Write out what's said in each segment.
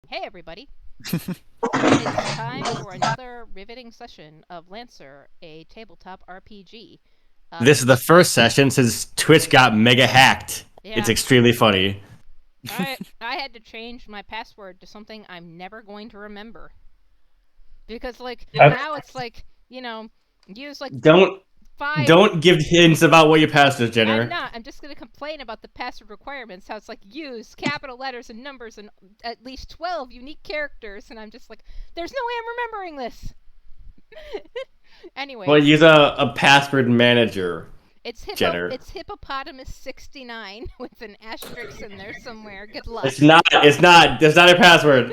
Hey everybody! It's time for another riveting session of Lancer, a tabletop RPG. This is the first session since Twitch got mega hacked. It's Yeah, extremely funny. I had to change my password to something I'm never going to remember because now it's use Don't five. don't give hints about what your past is, I'm Jenner. not. I'm just gonna complain about the password requirements. How it's use capital letters and numbers and at least 12 unique characters, and I'm just like, there's no way I'm remembering this. Well, Anyways, use a password manager, Jenner. It's hippopotamus 69 with an asterisk in there somewhere. Good luck. It's not. It's not. That's not a password.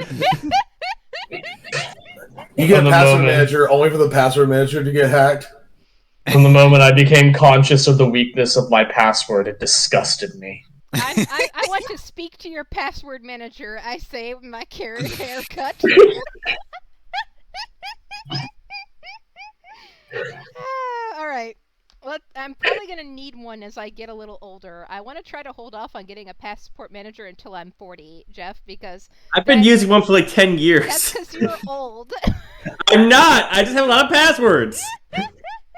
You get From a the password moment, manager only for the password manager to get hacked. from the moment I became conscious of the weakness of my password, it disgusted me. I want to speak to your password manager. I say with my carrot haircut. All right. Well, I'm probably gonna need one as I get a little older. I want to try to hold off on getting a passport manager until I'm 40, Jeff, because I've been using one for like 10 that's years. because you're old. I'm not. I just have a lot of passwords,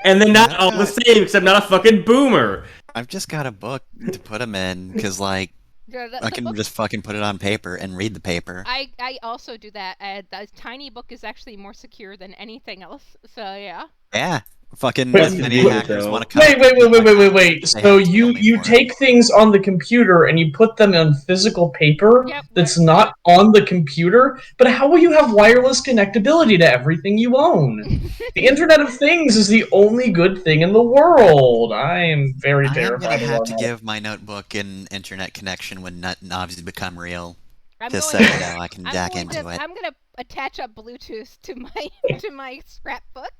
and they're not all the same because I'm not a fucking boomer. I've just got a book to put them in because, like, The I can book just fucking put it on paper and read the paper. I also do that. The tiny book is actually more secure than anything else. So yeah. Yeah, fucking Wait, as many wait, hackers though. want to come. Wait. They So have to kill me you for it. take things on the computer and you put them on physical paper Yep. that's not on the computer, but how will you have wireless connectability to everything you own? The Internet of Things is the only good thing in the world. I am very I am gonna terrified of have our to knowledge. give my notebook an internet connection when knobs become real, I'm just going. so you know I can jack into it. I'm gonna attach up Bluetooth to my to my scrapbook.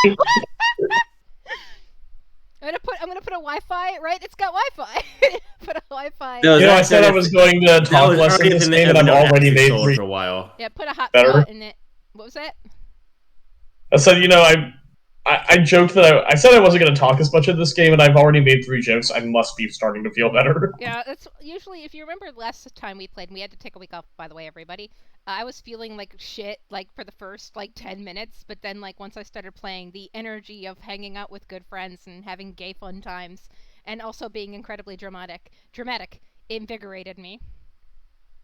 I'm gonna put a Wi-Fi. Right? It's got Wi-Fi. Put a Wi-Fi. No, You know, I that- said I was going to that talk was less in earlier this than game, and I've Evernote already actually made sold three for a while. Yeah. Put a hotspot better. in it. What was that? I said, I joked that I said I wasn't going to talk as much in this game, and I've already made 3 jokes. I must be starting to feel better. Yeah, that's usually if you remember last time we played, and we had to take a week off, by the way, everybody. I was feeling like shit, like for the first 10 minutes, but then once I started playing, the energy of hanging out with good friends and having gay fun times, and also being incredibly dramatic, invigorated me.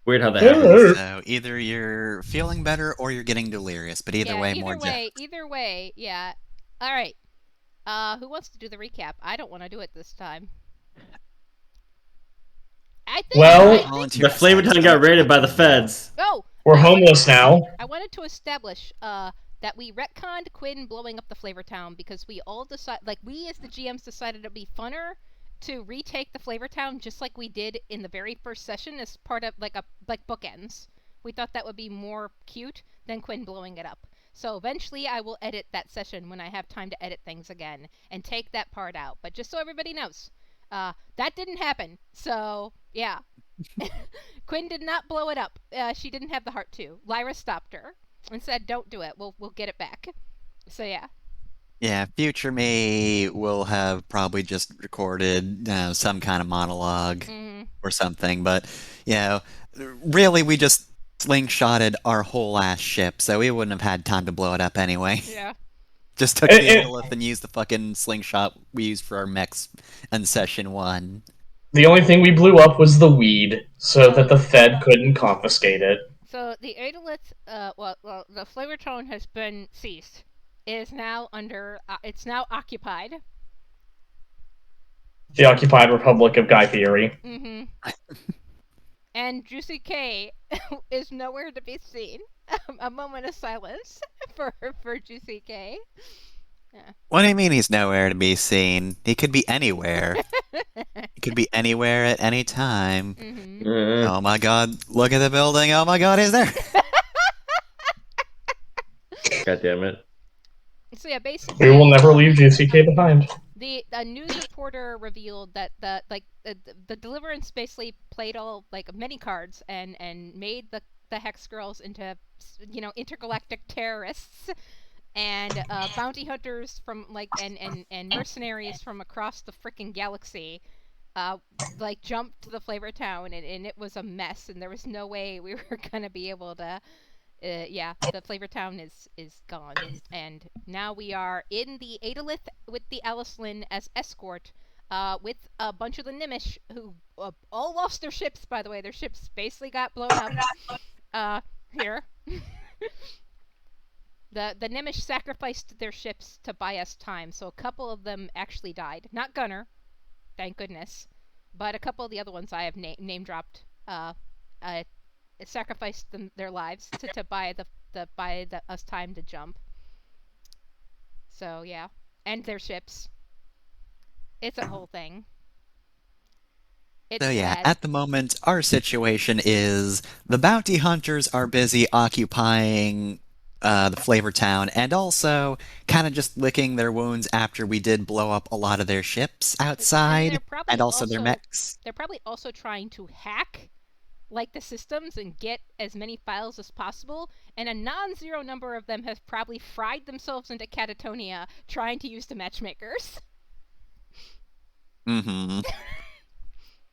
Weird how that happens. So either you're feeling better or you're getting delirious, but either way, more jokes. Either way, yeah. All right. Who wants to do the recap? I don't want to do it this time. The Flavor Town got raided by the feds. Oh, We're homeless now. I wanted to establish that we retconned Quinn blowing up the Flavor Town because we all we as the GMs decided it'd be funner to retake the Flavor Town just like we did in the very first session as part of like bookends. We thought that would be more cute than Quinn blowing it up. So eventually I will edit that session when I have time to edit things again and take that part out. But just so everybody knows, that didn't happen. So yeah. Quinn did not blow it up. She didn't have the heart to. Lyra stopped her and said, "Don't do it. We'll get it back." So yeah. Yeah, future me will have probably just recorded some kind of monologue or something, but really we just slingshotted our whole ass ship, so we wouldn't have had time to blow it up anyway. Yeah. Just took the Idolith and used the fucking slingshot we used for our mechs in session 1. The only thing we blew up was the weed, so that the Fed couldn't confiscate it. So the Idolith, the Flavor Tone has been ceased. It is now it's now occupied. The occupied Republic of Guy Fieri. And Juicy K is nowhere to be seen. A moment of silence for Juicy K. Yeah. What do you mean he's nowhere to be seen? He could be anywhere. He could be anywhere at any time. Oh my god, look at the building. Oh my god, he's there. God damn it. So yeah, basically we will never leave Juicy K behind. The news reporter revealed that the Deliverance basically played all many cards and made the Hex Girls into intergalactic terrorists and bounty hunters from and mercenaries from across the frickin' galaxy like jumped to the Flavor Town, and it was a mess, and there was no way we were gonna be able to. Yeah, the Flavor Town is gone, and now we are in the Adalith with the Alice Lynn as escort, with a bunch of the Nimish who all lost their ships. By the way, their ships basically got blown up. Here. The Nimish sacrificed their ships to buy us time, so a couple of them actually died. Not Gunner, thank goodness, but a couple of the other ones I have name dropped. Sacrificed their lives to buy us time to jump. So yeah, and their ships. It's a whole thing. It's So yeah, sad. at the moment, our situation is the bounty hunters are busy occupying the Flavor Town, and also kind of just licking their wounds after we did blow up a lot of their ships outside, and also their mechs. They're probably also trying to hack like the systems and get as many files as possible, and a non-zero number of them have probably fried themselves into catatonia trying to use the matchmakers. Mm-hmm.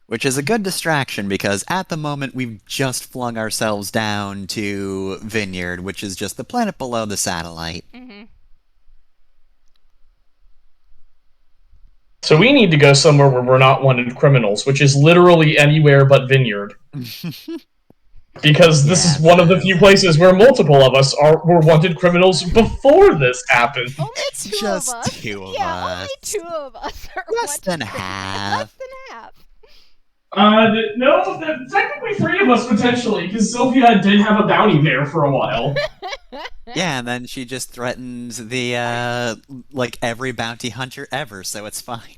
Which is a good distraction, because at the moment we've just flung ourselves down to Vineyard, which is just the planet below the satellite. Mm-hmm. So we need to go somewhere where we're not wanted criminals, which is literally anywhere but Vineyard. Because this is one of the few places where multiple of us were wanted criminals before this happened. Only It's two just of us. two of yeah, us. only two of us are Less than half. Less than half. No, technically 3 of us potentially, because Sylvia did have a bounty there for a while. Yeah, and then she just threatens the, like, every bounty hunter ever, so it's fine.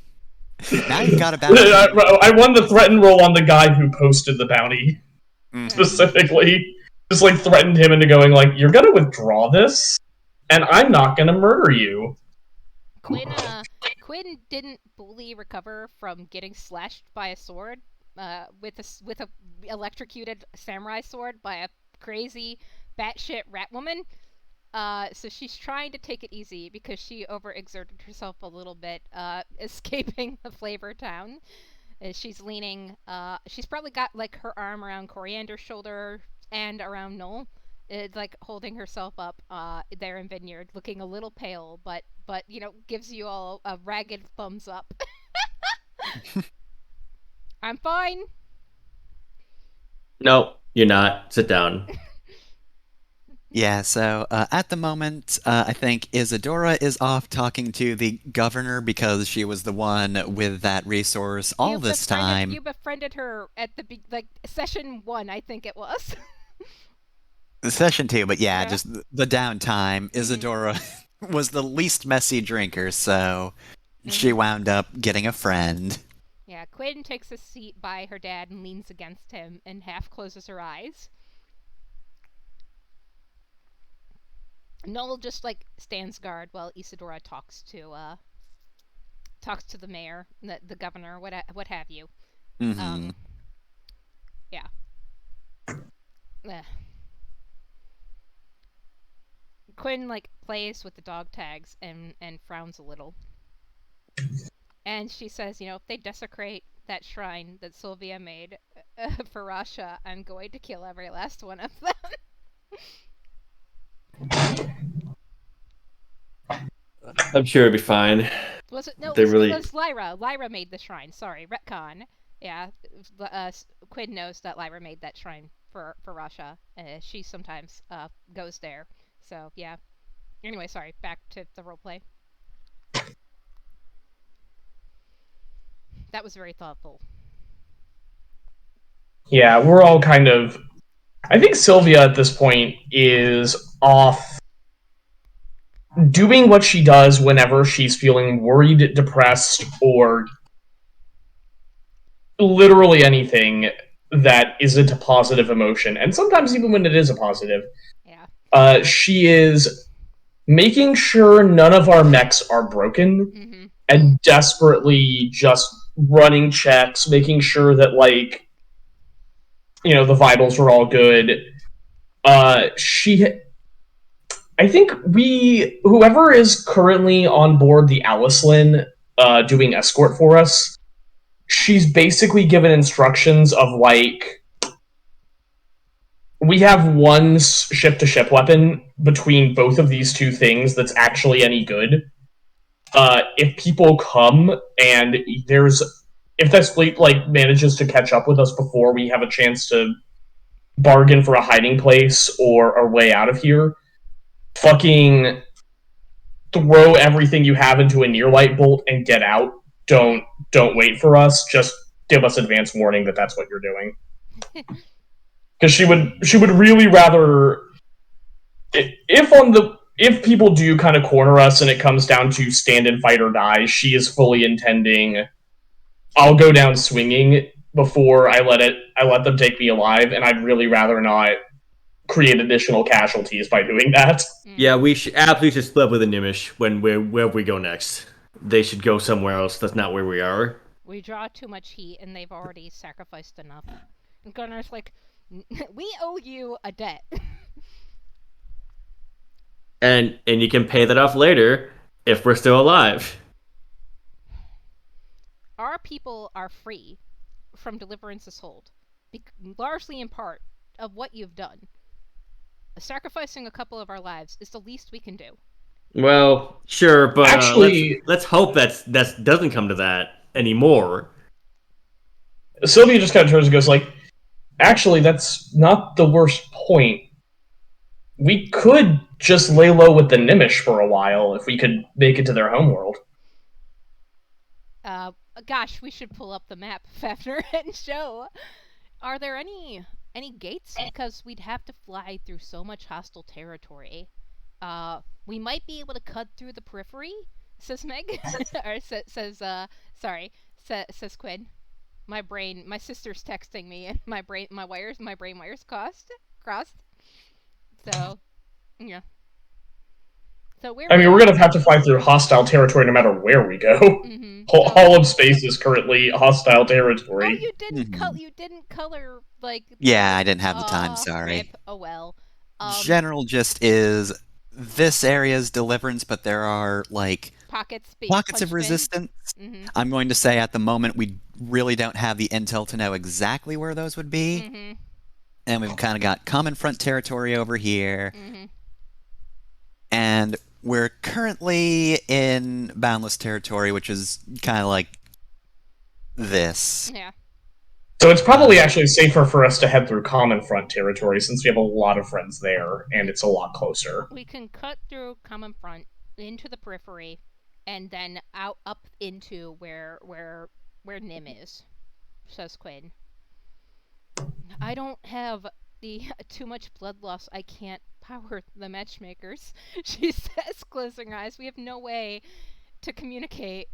Now you've got a bounty hunter. I won the threaten roll on the guy who posted the bounty, specifically. Just, like, threatened him into going, like, you're gonna withdraw this, and I'm not gonna murder you. Quinn didn't fully recover from getting slashed by a sword, with a electrocuted samurai sword by a crazy batshit rat woman. So she's trying to take it easy because she overexerted herself a little bit, escaping the Flavor Town. She's leaning, she's probably got, like, her arm around Coriander's shoulder and around Noel. It's like holding herself up, there in Vineyard, looking a little pale, but you know, gives you all a ragged thumbs up. I'm fine. No, you're not. Sit down. Yeah, so at the moment, I think Isadora is off talking to the governor because she was the one with that resource all this time. You befriended her at session 1, I think it was. Session 2, but yeah, just the downtime. Isadora was the least messy drinker, so she wound up getting a friend. Yeah, Quinn takes a seat by her dad and leans against him and half closes her eyes. Noel just, like, stands guard while Isadora talks to the mayor, the governor, what have you. Mm-hmm. Yeah. Quinn, like, plays with the dog tags and frowns a little. And she says, you know, if they desecrate that shrine that Sylvia made for Rasha, I'm going to kill every last one of them. I'm sure it'll be fine. Was it? No, They it really- was Lyra. Lyra made the shrine. Sorry, retcon. Yeah, Quinn knows that Lyra made that shrine for Rasha. She sometimes goes there. So yeah. Anyway, sorry. Back to the roleplay. That was very thoughtful. Yeah, we're all kind of... I think Sylvia at this point is off doing what she does whenever she's feeling worried, depressed, or literally anything that isn't a positive emotion. And sometimes even when it is a positive. Yeah. She is making sure none of our mechs are broken and desperately just running checks, making sure that, like, you know, the vitals are all good. I think whoever is currently on board the Alice Lynn doing escort for us, she's basically given instructions of like, we have one ship-to-ship weapon between both of these two things that's actually any good. If people come and if this fleet like manages to catch up with us before we have a chance to bargain for a hiding place or a way out of here, fucking throw everything you have into a near light bolt and get out. Don't wait for us. Just give us advance warning that that's what you're doing. Because she would really rather, if people do kind of corner us and it comes down to stand and fight or die, she is fully intending, I'll go down swinging before I let them take me alive, and I'd really rather not create additional casualties by doing that. Yeah, we should absolutely just split up with the Nimish wherever we go next. They should go somewhere else. That's not where we are. We draw too much heat, and they've already sacrificed enough. And Gunnar's like, we owe you a debt. And you can pay that off later if we're still alive. Our people are free from Deliverance's hold, largely in part of what you've done. Sacrificing a couple of our lives is the least we can do. Well, sure, but actually, let's hope that doesn't come to that anymore. Sylvia just kind of turns and goes like, actually, that's not the worst point. We could just lay low with the Nimish for a while if we could make it to their homeworld. Gosh, we should pull up the map, Fafnir, and show. Are there any gates? Because we'd have to fly through so much hostile territory. We might be able to cut through the periphery, says Meg. Or says Quinn. My sister's texting me, and my brain wires crossed. So, yeah. So we're gonna have to fly through hostile territory no matter where we go. Mm-hmm. All of space is currently hostile territory. Oh, you didn't color like. Yeah, I didn't have the time. Sorry. Rip. Oh well. General gist is this area's Deliverance, but there are like pockets of resistance. Mm-hmm. I'm going to say at the moment we really don't have the intel to know exactly where those would be. Mm-hmm. And we've kind of got common front territory over here. Mm-hmm. And we're currently in Boundless territory, which is kind of like this. Yeah. So it's probably actually safer for us to head through common front territory since we have a lot of friends there, and it's a lot closer. We can cut through common front into the periphery, and then up into where Nim is, says Quinn. I don't have too much blood loss. I can't power the matchmakers, she says, closing her eyes. We have no way to communicate.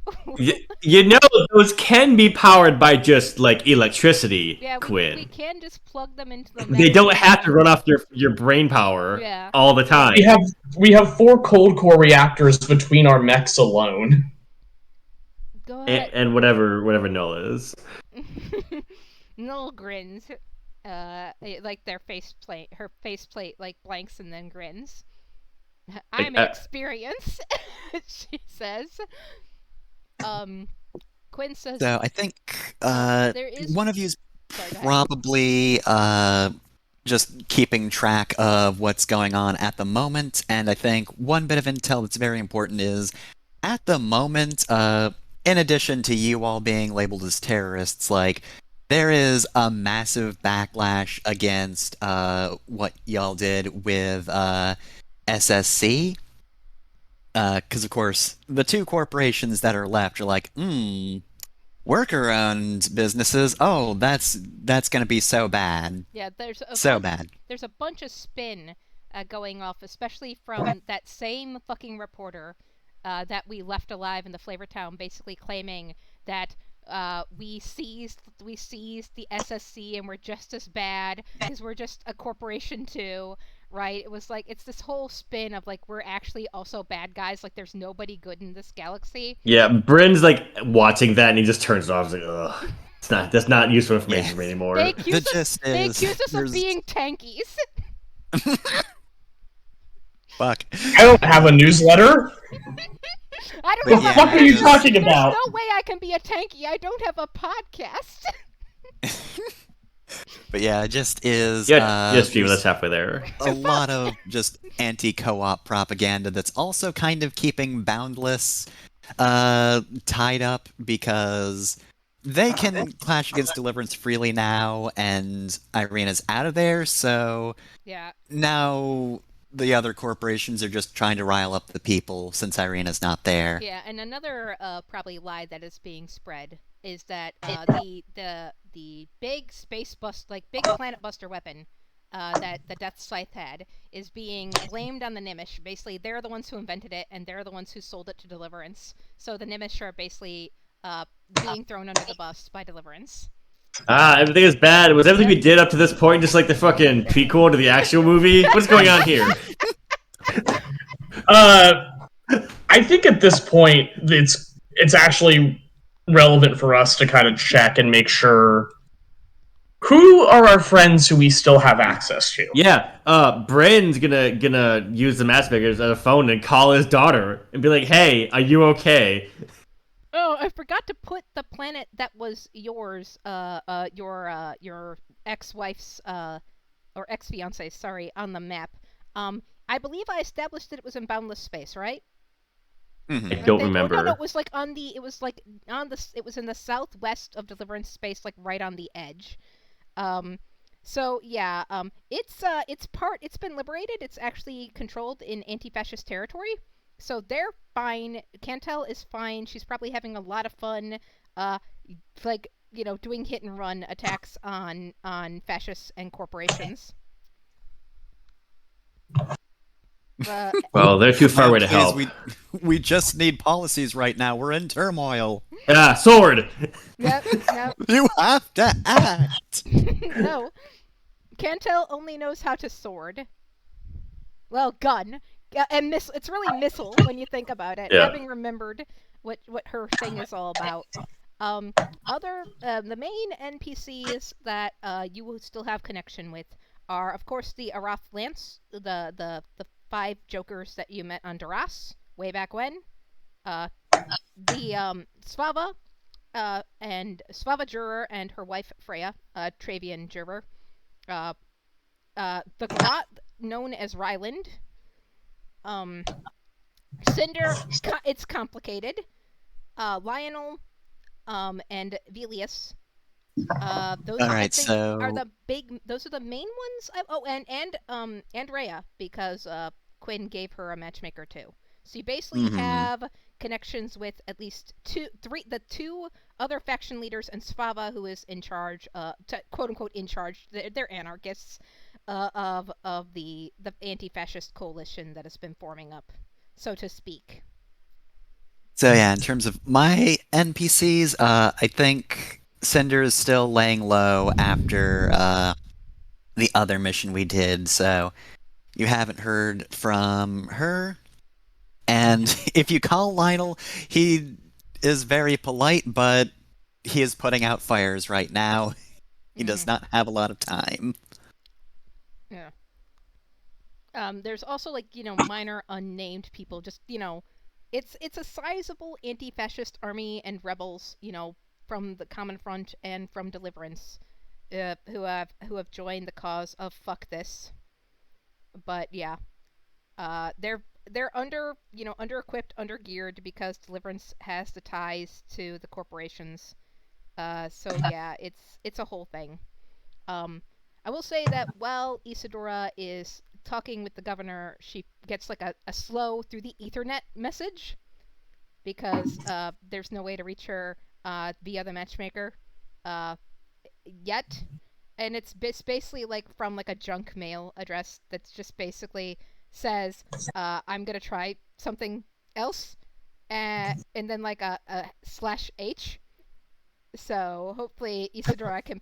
You know, those can be powered by just like electricity, yeah, Quinn. We can just plug them into the They don't have to run off your brain power all the time. We have 4 cold core reactors between our mechs alone. Go ahead. And whatever Null is. Null grins. Like her faceplate like blanks and then grins. I'm experienced, she says. Quinn says. So I think one of you's Sorry, probably just keeping track of what's going on at the moment, and I think one bit of intel that's very important is, at the moment, in addition to you all being labeled as terrorists, like, there is a massive backlash against what y'all did with SSC. Because, of course, the 2 corporations that are left are like, worker-owned businesses, oh, that's going to be so bad. Yeah, There's a bunch of spin going off, especially from that same fucking reporter that we left alive in the Flavor Town, basically claiming that we seized the SSC and we're just as bad because we're just a corporation too, right? It was like, it's this whole spin of like, we're actually also bad guys, like there's nobody good in this galaxy. Yeah, Bryn's like watching that and he just turns it off. He's like, ugh, that's not useful information for me anymore. They accuse us of being tankies. Fuck. I don't have a newsletter. I don't But have yeah, a What are you just- talking about? There's no way I can be a tanky. I don't have a podcast. But yeah, it just is. Yeah, yes, Steve, there's that's halfway there. a lot of just anti-co-op propaganda that's also kind of keeping Boundless tied up because they can clash against Deliverance freely now, and Irena's out of there, so Yeah. now the other corporations are just trying to rile up the people since Irena's not there. Yeah, and another probably lie that is being spread is that the big big planet buster weapon that the Death Scythe had is being blamed on the Nimish. Basically, they're the ones who invented it, and they're the ones who sold it to Deliverance. So the Nimish are basically being thrown under the bus by Deliverance. Everything is bad. Was everything we did up to this point just like the fucking prequel to the actual movie? What's going on here? I think at this point it's actually relevant for us to kind of check and make sure who are our friends who we still have access to. Yeah, Brand's gonna use the matchmakers as a phone and call his daughter and be like, "Hey, are you okay?" Oh, I forgot to put the planet that was yours, your ex-wife's, or ex-fiance's, sorry, on the map. I believe I established that it was in Boundless Space, right? Mhm. I don't remember. No, it was like it was in the southwest of Deliverance Space, like right on the edge. So yeah, it's been liberated. It's actually controlled in anti-fascist territory. So they're fine. Cantel is fine. She's probably having a lot of fun, doing hit and run attacks on fascists and corporations. Well, they're too far away to Please, help. we just need policies right now. We're in turmoil. Sword. Yep. You have to act. No. Cantel only knows how to sword. Well, gun. And missile. It's really missile when you think about it. Yeah. Having remembered what her thing is all about. The main NPCs that you will still have connection with are, of course, the Arath Lance, the 5 jokers that you met on Duras way back when. The Svava, and Svava Juror and her wife Freya, Travian Juror. The Glot, known as Ryland. Cinder, it's complicated. Lionel, and Velius. Those All I right, think so- are the big. Those are the main ones. And Rhea, because Quinn gave her a matchmaker too. So you basically Mhm. have connections with at least the 2 other faction leaders, and Svava, who is in charge, quote unquote in charge. They're anarchists of the anti-fascist coalition that has been forming up, so to speak. So yeah, in terms of my NPCs, I think Cinder is still laying low after the other mission we did, so you haven't heard from her. And if you call Lionel, he is very polite, but he is putting out fires right now. He does not have a lot of time. Yeah. There's also minor unnamed people. Just it's a sizable anti-fascist army and rebels. From the Common Front and from Deliverance, who have joined the cause of fuck this. But yeah, they're under-equipped, under-geared because Deliverance has the ties to the corporations. So yeah, it's a whole thing. I will say that while Isadora is talking with the governor, she gets like a slow through the Ethernet message because there's no way to reach her via the matchmaker yet. And it's basically like from like a junk mail address that's just basically says, I'm gonna try something else, and then like a /H. So hopefully Isadora can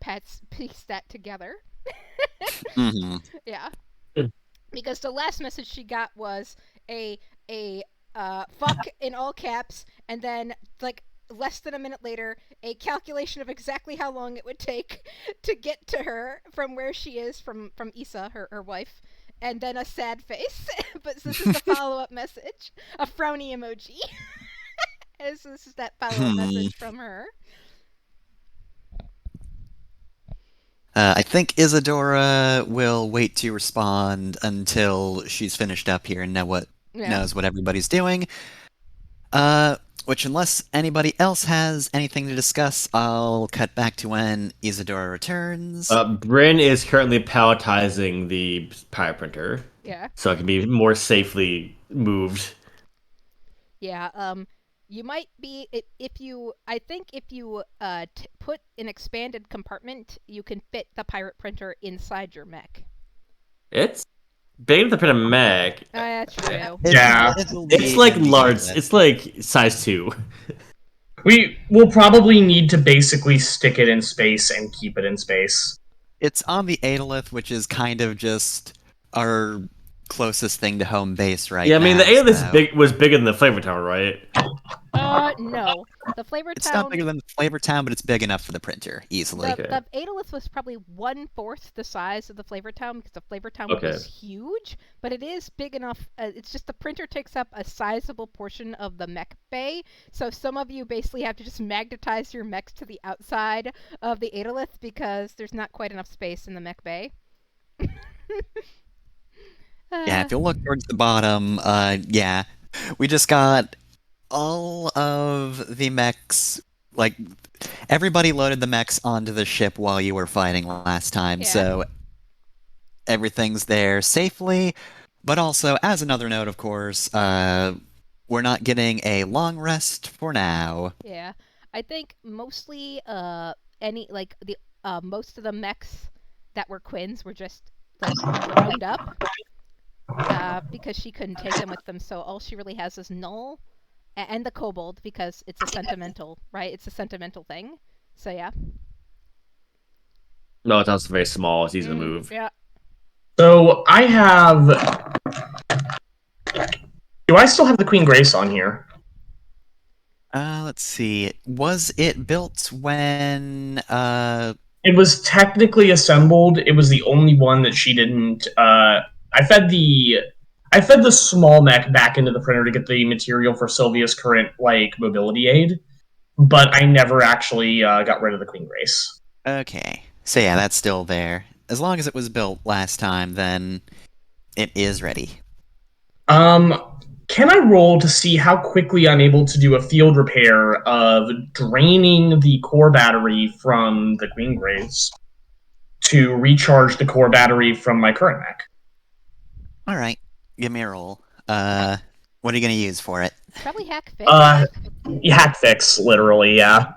piece that together. Hmm. Yeah. Because the last message she got was a fuck in all caps, and then like less than a minute later, a calculation of exactly how long it would take to get to her from where she is from Issa, her wife, and then a sad face. But this is the follow-up message, a frowny emoji. This is that follow-up message from her. I think Isadora will wait to respond until she's finished up here and knows what everybody's doing. Which, unless anybody else has anything to discuss, I'll cut back to when Isadora returns. Bryn is currently palletizing the pirate printer. Yeah. So it can be more safely moved. Yeah. You might be if you. I think if you put an expanded compartment, you can fit the pirate printer inside your mech. It's big enough to fit a mech. That's true. Yeah. It's like large. It's like size 2. We will probably need to basically stick it in space and keep it in space. It's on the Aetolith, which is kind of just our closest thing to home base right now. Yeah, I mean, the Aetolith so. was bigger than the Flavor Tower, right? No. The Flavor It's Town... not bigger than the Flavor Town, but it's big enough for the printer, easily. The Aetolith was probably 1/4 the size of the Flavor Town, because the Flavor Town was huge, but it is big enough. It's just the printer takes up a sizable portion of the mech bay, so some of you basically have to just magnetize your mechs to the outside of the Aetolith because there's not quite enough space in the mech bay. Yeah, if you look towards the bottom, yeah, we just got all of the mechs, like, everybody loaded the mechs onto the ship while you were fighting last time, so everything's there safely, but also, as another note, of course, we're not getting a long rest for now. Yeah, I think mostly, most of the mechs that were Quinn's were just, like, round up. Because she couldn't take them with them, so all she really has is Null and the Kobold, because it's a sentimental, right? It's a sentimental thing. So yeah. No, it's also very small. It's easy to move. Yeah. So I have. Do I still have the Queen Grace on here? Let's see. Was it built when It was technically assembled. It was the only one that she didn't. I fed the small mech back into the printer to get the material for Sylvia's current mobility aid, but I never actually got rid of the Queen Grace. Okay. So yeah, that's still there. As long as it was built last time, then it is ready. Can I roll to see how quickly I'm able to do a field repair of draining the core battery from the Queen Grace to recharge the core battery from my current mech? All right, give me a roll. What are you gonna use for it? Probably hack fix. Hack fix, literally, yeah.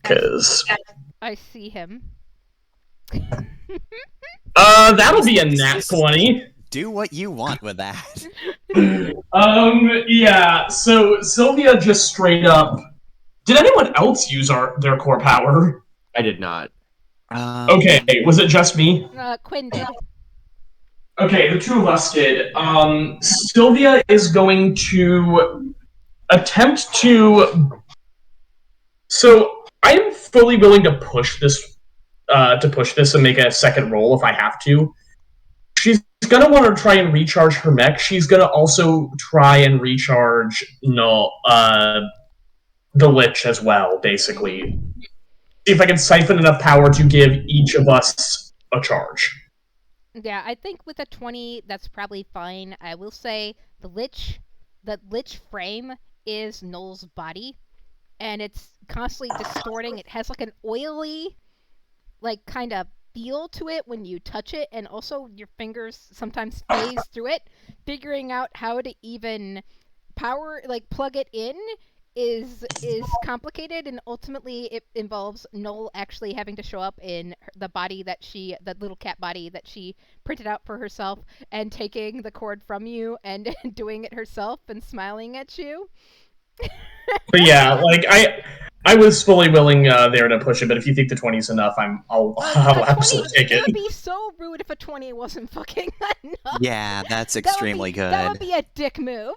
Because I see him. That'll be a nat 20. Do what you want with that. Yeah. So Sylvia just straight up. Did anyone else use their core power? I did not. Okay, was it just me? Quinn did. Okay, the two of us did. Sylvia is going to attempt to. So I am fully willing to push this, and make a second roll if I have to. She's gonna want to try and recharge her mech. She's gonna also try and recharge the Lich as well. Basically, see if I can siphon enough power to give each of us a charge. Yeah, I think with a 20, that's probably fine. I will say the Lich frame is Null's body, and it's constantly distorting. It has like an oily, kind of feel to it when you touch it, and also your fingers sometimes phase through it. Figuring out how to even plug it in is complicated, and ultimately it involves Null actually having to show up in the body the little cat body that she printed out for herself, and taking the cord from you and doing it herself and smiling at you. But yeah, I was fully willing there to push it, but if you think the 20 is enough, I'll absolutely take it. It would be so rude if a 20 wasn't fucking enough. Yeah, that's extremely good. That would be a dick move.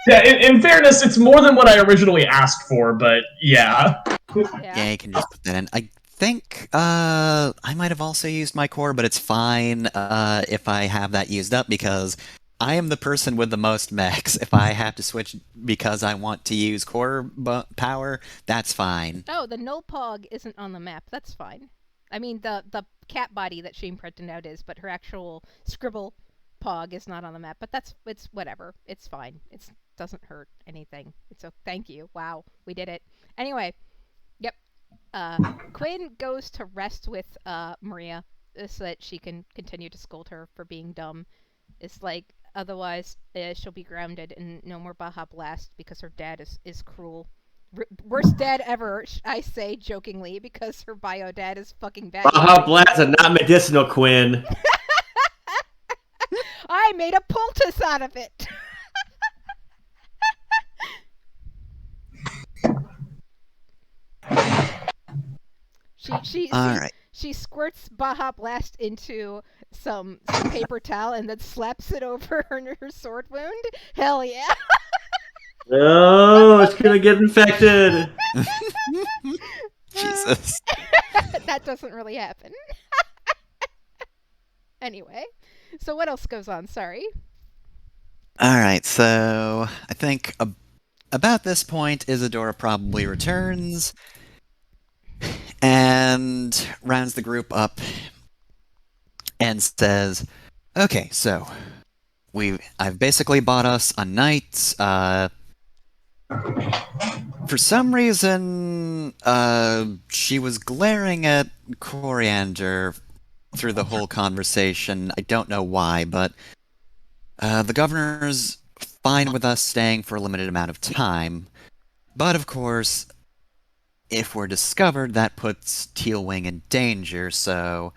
Yeah, in fairness, it's more than what I originally asked for, but yeah. Yeah, you can just put that in. I think I might have also used my core, but it's fine if I have that used up, because I am the person with the most mechs. If I have to switch because I want to use core power, that's fine. Oh, the Nopog isn't on the map. That's fine. I mean, the cat body that Shane printed out is, but her actual scribble pog is not on the map. But it's whatever. It's fine. It doesn't hurt anything. Thank you. Wow, we did it. Anyway, yep. Quinn goes to rest with Maria so that she can continue to scold her for being dumb. It's like, otherwise she'll be grounded and no more Baja Blast because her dad is cruel. Worst dad ever, I say jokingly, because her bio dad is fucking bad. Baja Blast are not medicinal, Quinn. I made a poultice out of it. She squirts Baja Blast into some paper towel and then slaps it over her sword wound. Hell yeah. Oh, it's gonna get infected. Jesus. That doesn't really happen. Anyway, so what else goes on? Sorry. Alright, so I think about this point, Isadora probably returns and rounds the group up and says, okay, so I've basically bought us a night. For some reason, she was glaring at Coriander through the whole conversation. I don't know why, but the governor's fine with us staying for a limited amount of time. But of course, if we're discovered, that puts Tealwing in danger, so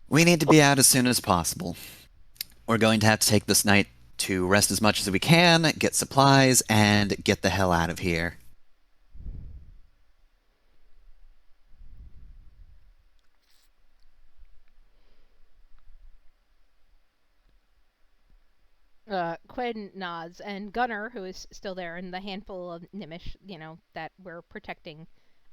we need to be out as soon as possible. We're going to have to take this night to rest as much as we can, get supplies, and get the hell out of here. Quinn nods, and Gunnar, who is still there, and the handful of Nimish, that we're protecting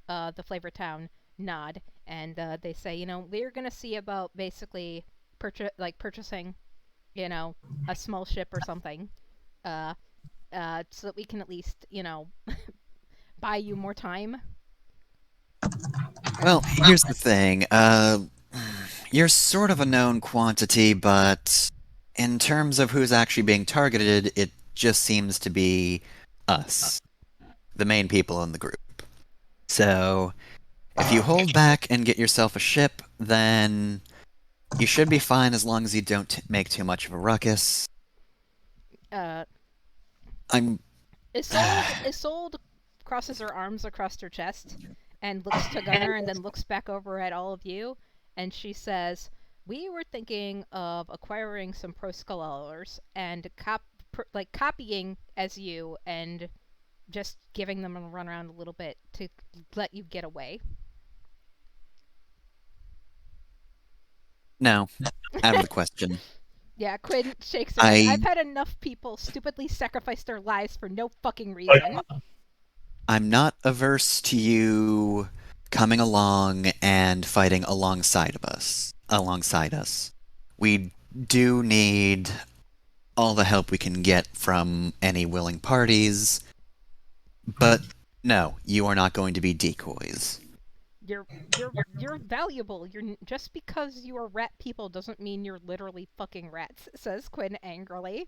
the Flavor Town, nod, and they say, we're gonna see about basically purchasing, a small ship or something, so that we can at least, buy you more time. Well, here's the thing. You're sort of a known quantity, but in terms of who's actually being targeted, it just seems to be us, the main people in the group. So, if you hold back and get yourself a ship, then you should be fine as long as you don't make too much of a ruckus. Isolde crosses her arms across her chest and looks to Gunnar and then looks back over at all of you, and she says, we were thinking of acquiring some pro-scholars and copying as you and just giving them a runaround a little bit to let you get away. No, out of the question. Yeah, Quinn shakes her head. I've had enough people stupidly sacrifice their lives for no fucking reason. I'm not averse to you coming along and fighting alongside us. We do need all the help we can get from any willing parties, but no, you are not going to be decoys. You're valuable. Just because you are rat people doesn't mean you're literally fucking rats, says Quinn angrily.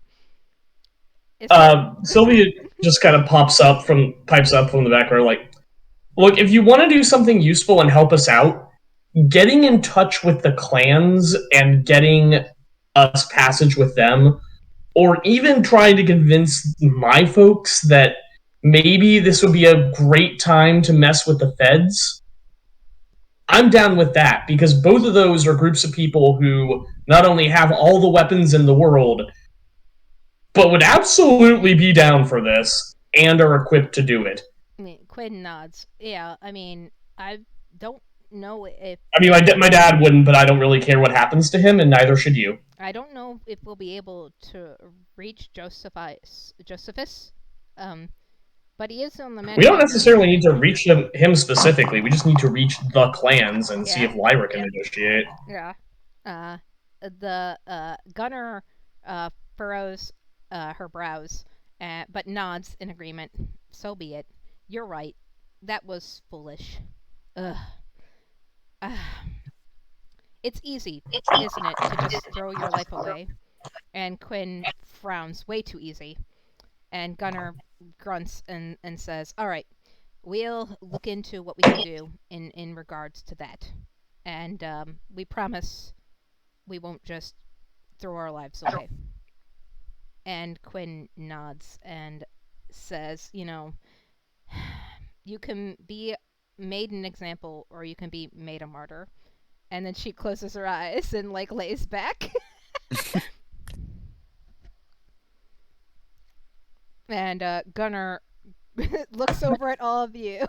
Sylvia just kind of pipes up from the background, like, look, if you want to do something useful and help us out, getting in touch with the clans and getting us passage with them, or even trying to convince my folks that maybe this would be a great time to mess with the feds, I'm down with that, because both of those are groups of people who not only have all the weapons in the world, but would absolutely be down for this, and are equipped to do it. Quinn nods. Yeah, I don't know if... my dad wouldn't, but I don't really care what happens to him, and neither should you. I don't know if we'll be able to reach Josephus, but he is on the... We don't necessarily need to reach him specifically, we just need to reach the clans and see if Lyra can negotiate. Yeah. The Gunnar furrows her brows, but nods in agreement. So be it. You're right. That was foolish. Ugh. It's easy, isn't it, to just throw your life away? And Quinn frowns. Way too easy. And Gunnar grunts and says, all right, we'll look into what we can do in regards to that. And we promise we won't just throw our lives away. And Quinn nods and says, you can be made an example or you can be made a martyr. And then she closes her eyes and, lays back. And Gunnar looks over at all of you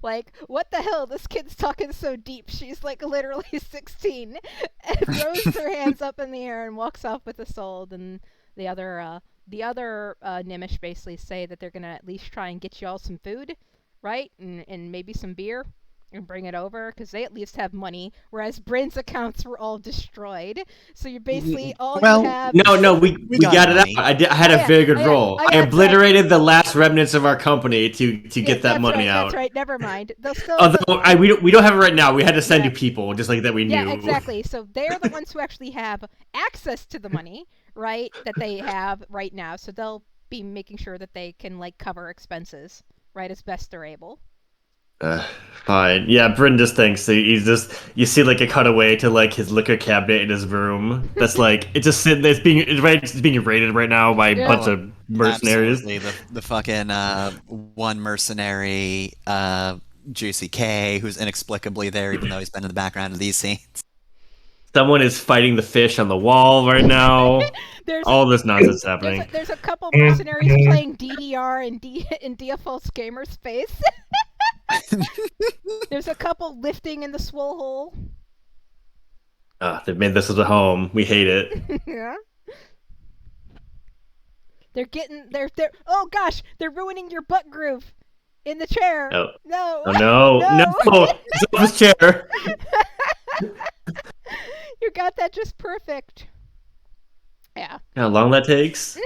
like, what the hell? This kid's talking so deep. She's, literally 16. And throws her hands up in the air and walks off with Isolde. And the other Nimish basically say that they're going to at least try and get you all some food, right? And maybe some beer. And bring it over, because they at least have money, whereas Bryn's accounts were all destroyed. So you're basically all you have... No, we got it out. I had a very good roll. I obliterated the last remnants of our company to get that money out. That's right, never mind. They'll still... Although, we don't have it right now. We had to send you people, just like that we knew. Yeah, exactly. So they're the ones who actually have access to the money, right, that they have right now. So they'll be making sure that they can, cover expenses, right, as best they're able. Fine. Yeah, Bryn just thinks he's just, you see a cutaway to his liquor cabinet in his room. That's it's just sitting there. It's being raided right now by a bunch of mercenaries. Absolutely. The fucking one mercenary, Juicy K, who's inexplicably there even though he's been in the background of these scenes. Someone is fighting the fish on the wall right now. All this nonsense happening. There's a couple mercenaries playing DDR in Default's gamer space. There's a couple lifting in the swole hole. They've made this as a home. We hate it. Yeah. They're oh gosh, they're ruining your butt groove in the chair. Oh. No. Oh, no. It's off his chair. You got that just perfect. Yeah. How long that takes?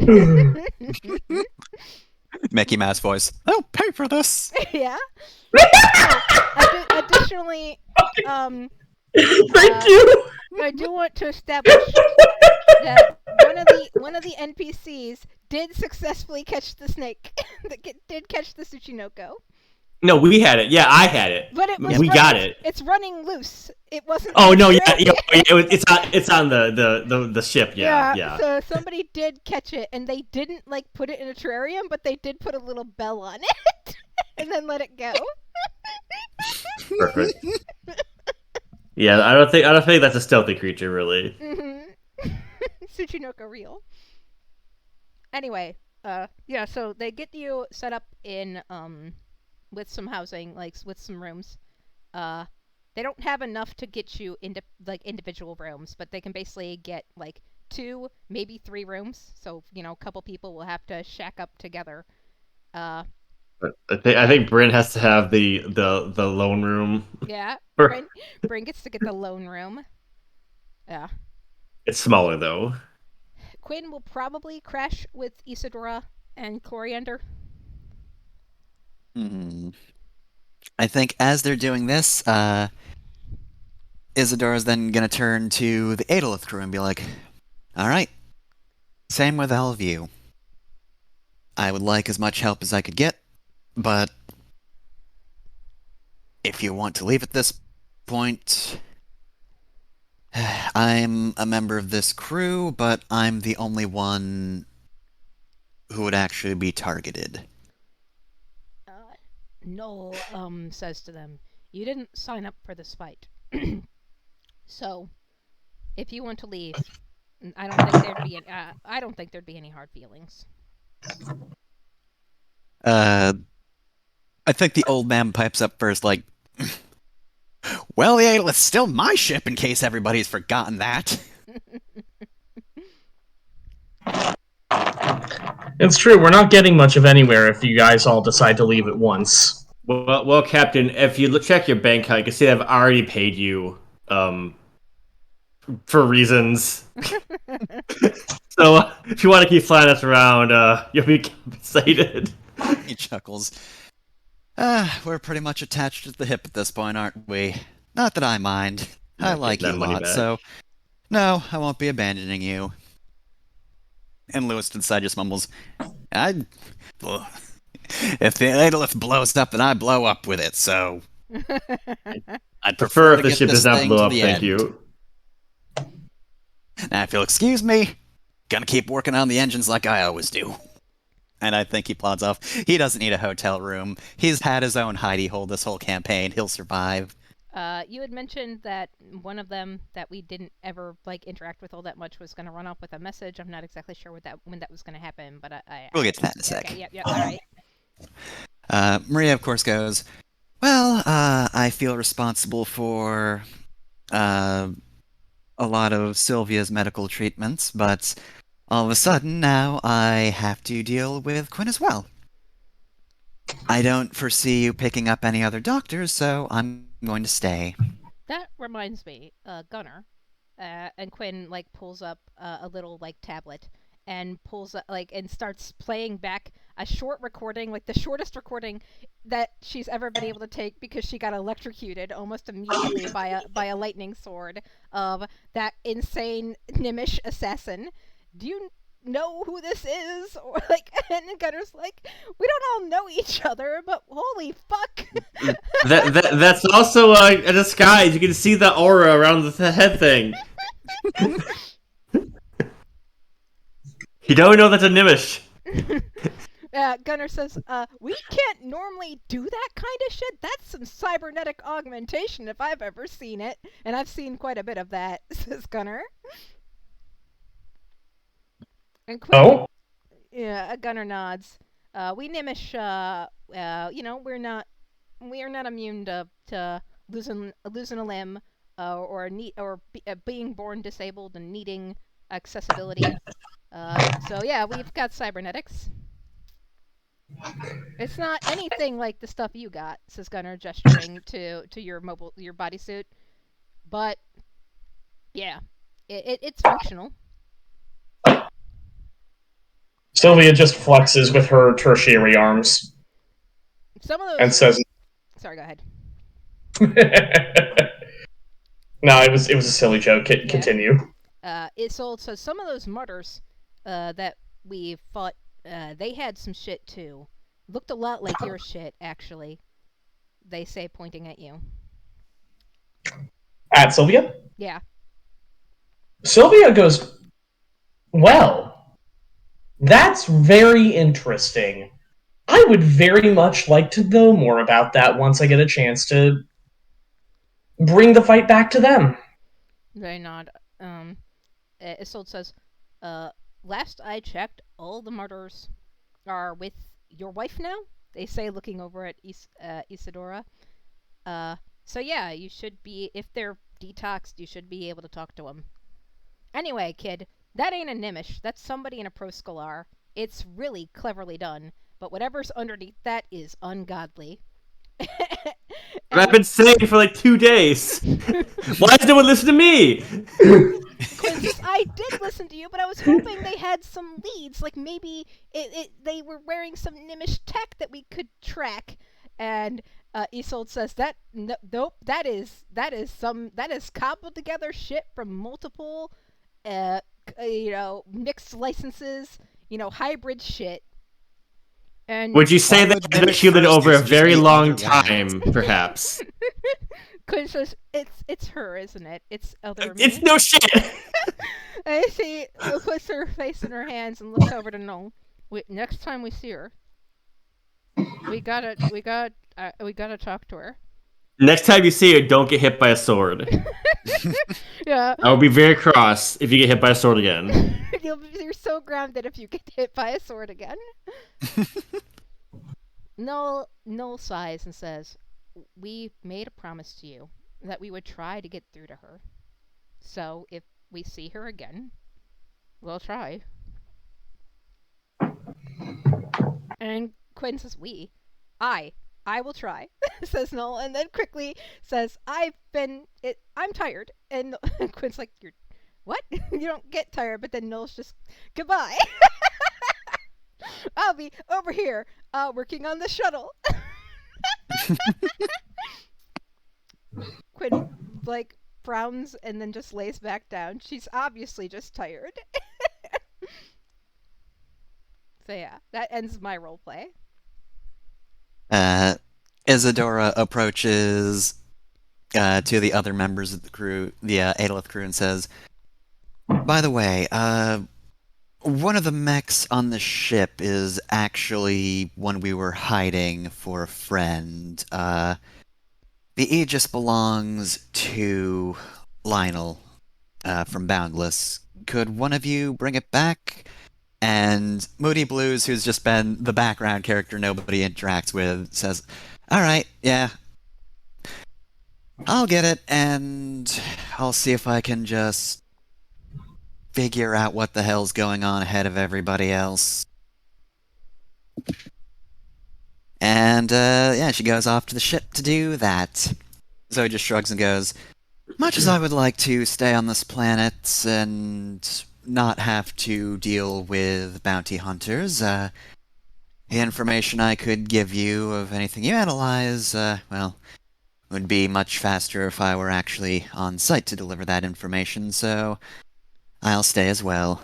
Mickey Mouse voice. I'll pay for this. Yeah. Additionally, thank you. I do want to establish that one of the NPCs did successfully catch the snake. Did catch the Tsuchinoko. No, we had it. Yeah, I had it. But we got it. It's running loose. It wasn't. Oh no! It's on the ship. Yeah. So somebody did catch it, and they didn't put it in a terrarium, but they did put a little bell on it, and then let it go. Perfect. Yeah, I don't think that's a stealthy creature, really. Mm-hmm. Tsuchinoko real. Anyway, so they get you set up in with some housing, with some rooms. They don't have enough to get you into individual rooms, but they can basically get 2, maybe 3 rooms. So a couple people will have to shack up together. I think Bryn has to have the lone room. Yeah, Bryn gets to get the lone room. Yeah. It's smaller though. Quinn will probably crash with Isadora and Coriander. I think as they're doing this, Isadora's then gonna turn to the Adelith crew and be like, alright, same with all of you. I would like as much help as I could get, but if you want to leave at this point, I'm a member of this crew, but I'm the only one who would actually be targeted. Noel says to them, you didn't sign up for this fight. So, if you want to leave, I don't think there'd be any hard feelings. I think the old man pipes up first, well, the Adelith's still my ship, in case everybody's forgotten that. It's true, we're not getting much of anywhere if you guys all decide to leave at once. Well, Captain, if you check your bank account, you can see I've already paid you for reasons. So if you want to keep flying us around, you'll be compensated. He chuckles. We're pretty much attached at the hip at this point, aren't we? Not that I mind. I Not like you getting a that money lot, back. so no, I won't be abandoning you. And Lewis inside just mumbles, If the Adolith blows up, then I blow up with it, so I'd Prefer prefer if to the get ship this does not thing blow to up, the thank end. you. Now, if you'll excuse me, gonna keep working on the engines like I always do. And I think he plods off. He doesn't need a hotel room. He's had his own hidey hole this whole campaign. He'll survive. You had mentioned that one of them that we didn't ever like interact with all that much was going to run off with a message. I'm not exactly sure when that was going to happen, but We'll get to that in a sec. Okay, yep, all right. Maria, of course, goes, well, I feel responsible for a lot of Sylvia's medical treatments, but all of a sudden now I have to deal with Quinn as well. I don't foresee you picking up any other doctors, so I'm going to stay. That reminds me, Gunner, and Quinn like pulls up a little like tablet and pulls up, like and starts playing back a short recording, like the shortest recording that she's ever been able to take because she got electrocuted almost immediately by a lightning sword of that insane Nimish assassin. Do you know who this is? Or like, and Gunner's like, we don't all know each other, but holy fuck. That's also a disguise. You can see the aura around the head thing. You don't know that's a Nimish. Gunner says, we can't normally do that kind of shit. That's some cybernetic augmentation if I've ever seen it. And I've seen quite a bit of that, says Gunner. And Oh? Yeah, Gunner nods. We Nimish, we're not immune to losing a limb, or being born disabled and needing accessibility. So yeah, we've got cybernetics. It's not anything like the stuff you got, says Gunner, gesturing to your bodysuit. But yeah, it's functional. Sylvia just flexes with her tertiary arms Some of those. and says, Sorry, go ahead. No, it was a silly joke. Continue. So some of those martyrs that we fought, they had some shit too. Looked a lot like your shit, actually. They say, pointing at you. At Sylvia? Yeah. Sylvia goes, well, that's very interesting. I would very much like to know more about that once I get a chance to bring the fight back to them. They nod. Isolde says, last I checked, all the martyrs are with your wife now? They say, looking over at Isadora. So yeah, you should be, if they're detoxed, you should be able to talk to them. Anyway, kid, that ain't a Nimish. That's somebody in a Proscalar. It's really cleverly done, but whatever's underneath that is ungodly. I've been saying for like 2 days. Why does no one listen to me? Quinn says, I did listen to you, but I was hoping they had some leads. Like maybe they were wearing some Nimish tech that we could track. And Isolde says, nope, that is cobbled together shit from multiple, mixed licenses, hybrid shit. And would you say that Maybe it's shielded first over a it's just very the long underwear. time, perhaps? Quinn says, it's her, isn't it? It's other me. It's no shit. And she puts her face in her hands and looks over to Noel. Next time we see her, we gotta talk to her. Next time you see her, don't get hit by a sword. Yeah. I will be very cross if you get hit by a sword again. You're so grounded if you get hit by a sword again. Noel sighs and says, we made a promise to you that we would try to get through to her. So if we see her again, we'll try. And Quinn says, I I will try, says Noel, and then quickly says, I'm tired. And Quinn's like, you're what? You don't get tired, but then Noel's just, goodbye. I'll be over here, working on the shuttle. Quinn, like, frowns and then just lays back down. She's obviously just tired. So yeah, that ends my role play. Isadora approaches to the other members of the crew, the Adelith crew, and says, by the way, one of the mechs on the ship is actually one we were hiding for a friend. The Aegis belongs to Lionel from Boundless. Could one of you bring it back? And Moody Blues, who's just been the background character nobody interacts with, says, alright, yeah. I'll get it, and I'll see if I can just figure out what the hell's going on ahead of everybody else. And, yeah, she goes off to the ship to do that. Zoe just shrugs and goes, much as I would like to stay on this planet and not have to deal with bounty hunters, the information I could give you of anything you analyze, well, would be much faster if I were actually on site to deliver that information, so I'll stay as well.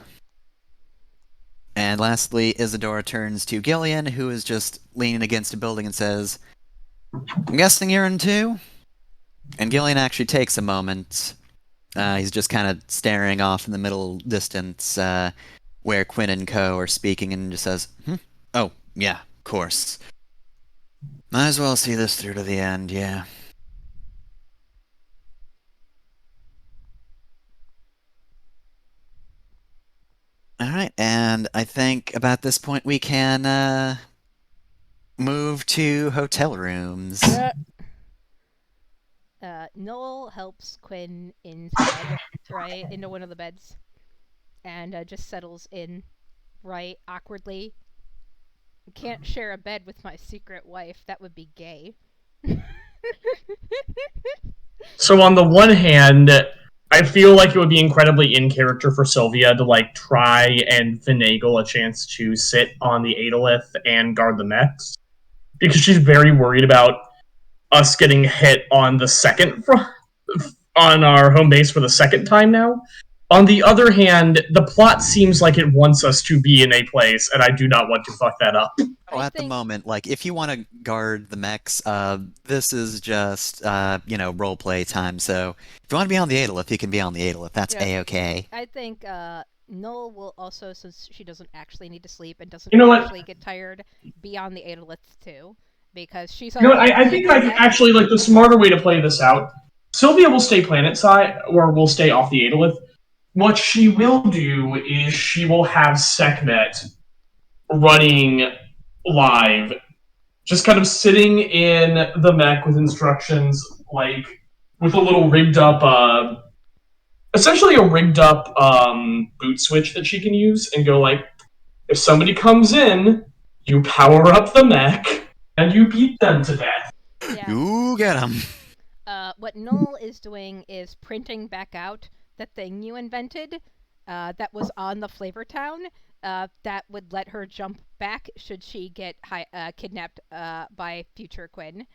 And lastly, Isadora turns to Gillian, who is just leaning against a building and says, I'm guessing you're in too? And Gillian actually takes a moment. He's just kind of staring off in the middle distance where Quinn and Co. are speaking and just says, Oh, yeah, of course. Might as well see this through to the end, yeah. Alright, and I think about this point we can move to hotel rooms. Noel helps Quinn inside, right, into one of the beds, and just settles in, right, awkwardly. Can't share a bed with my secret wife. That would be gay. So on the one hand, I feel like it would be incredibly in character for Sylvia to like try and finagle a chance to sit on the Adelith and guard the mechs, because she's very worried about us getting hit on the second on our home base for the second time now. On the other hand, the plot seems like it wants us to be in a place, and I do not want to fuck that up. Well, at the moment, like, if you want to guard the mechs, this is just, roleplay time, so if you want to be on the Adelith, you can be on the Adelith. That's A-okay. I think, Noel will also, since she doesn't actually need to sleep and doesn't actually get tired, be on the Adelith too, because she's on I think like actually like the smarter way to play this out, Sylvia will stay planet side, or will stay off the Adelith. What she will do is she will have Sekhmet running live, just kind of sitting in the mech with instructions, like, with a little rigged up, essentially a rigged up boot switch that she can use, and go like, if somebody comes in, you power up the mech, and you beat them to death. Yeah. You get them. What Noel is doing is printing back out the thing you invented that was on the Flavor Town that would let her jump back should she get kidnapped by future Quinn.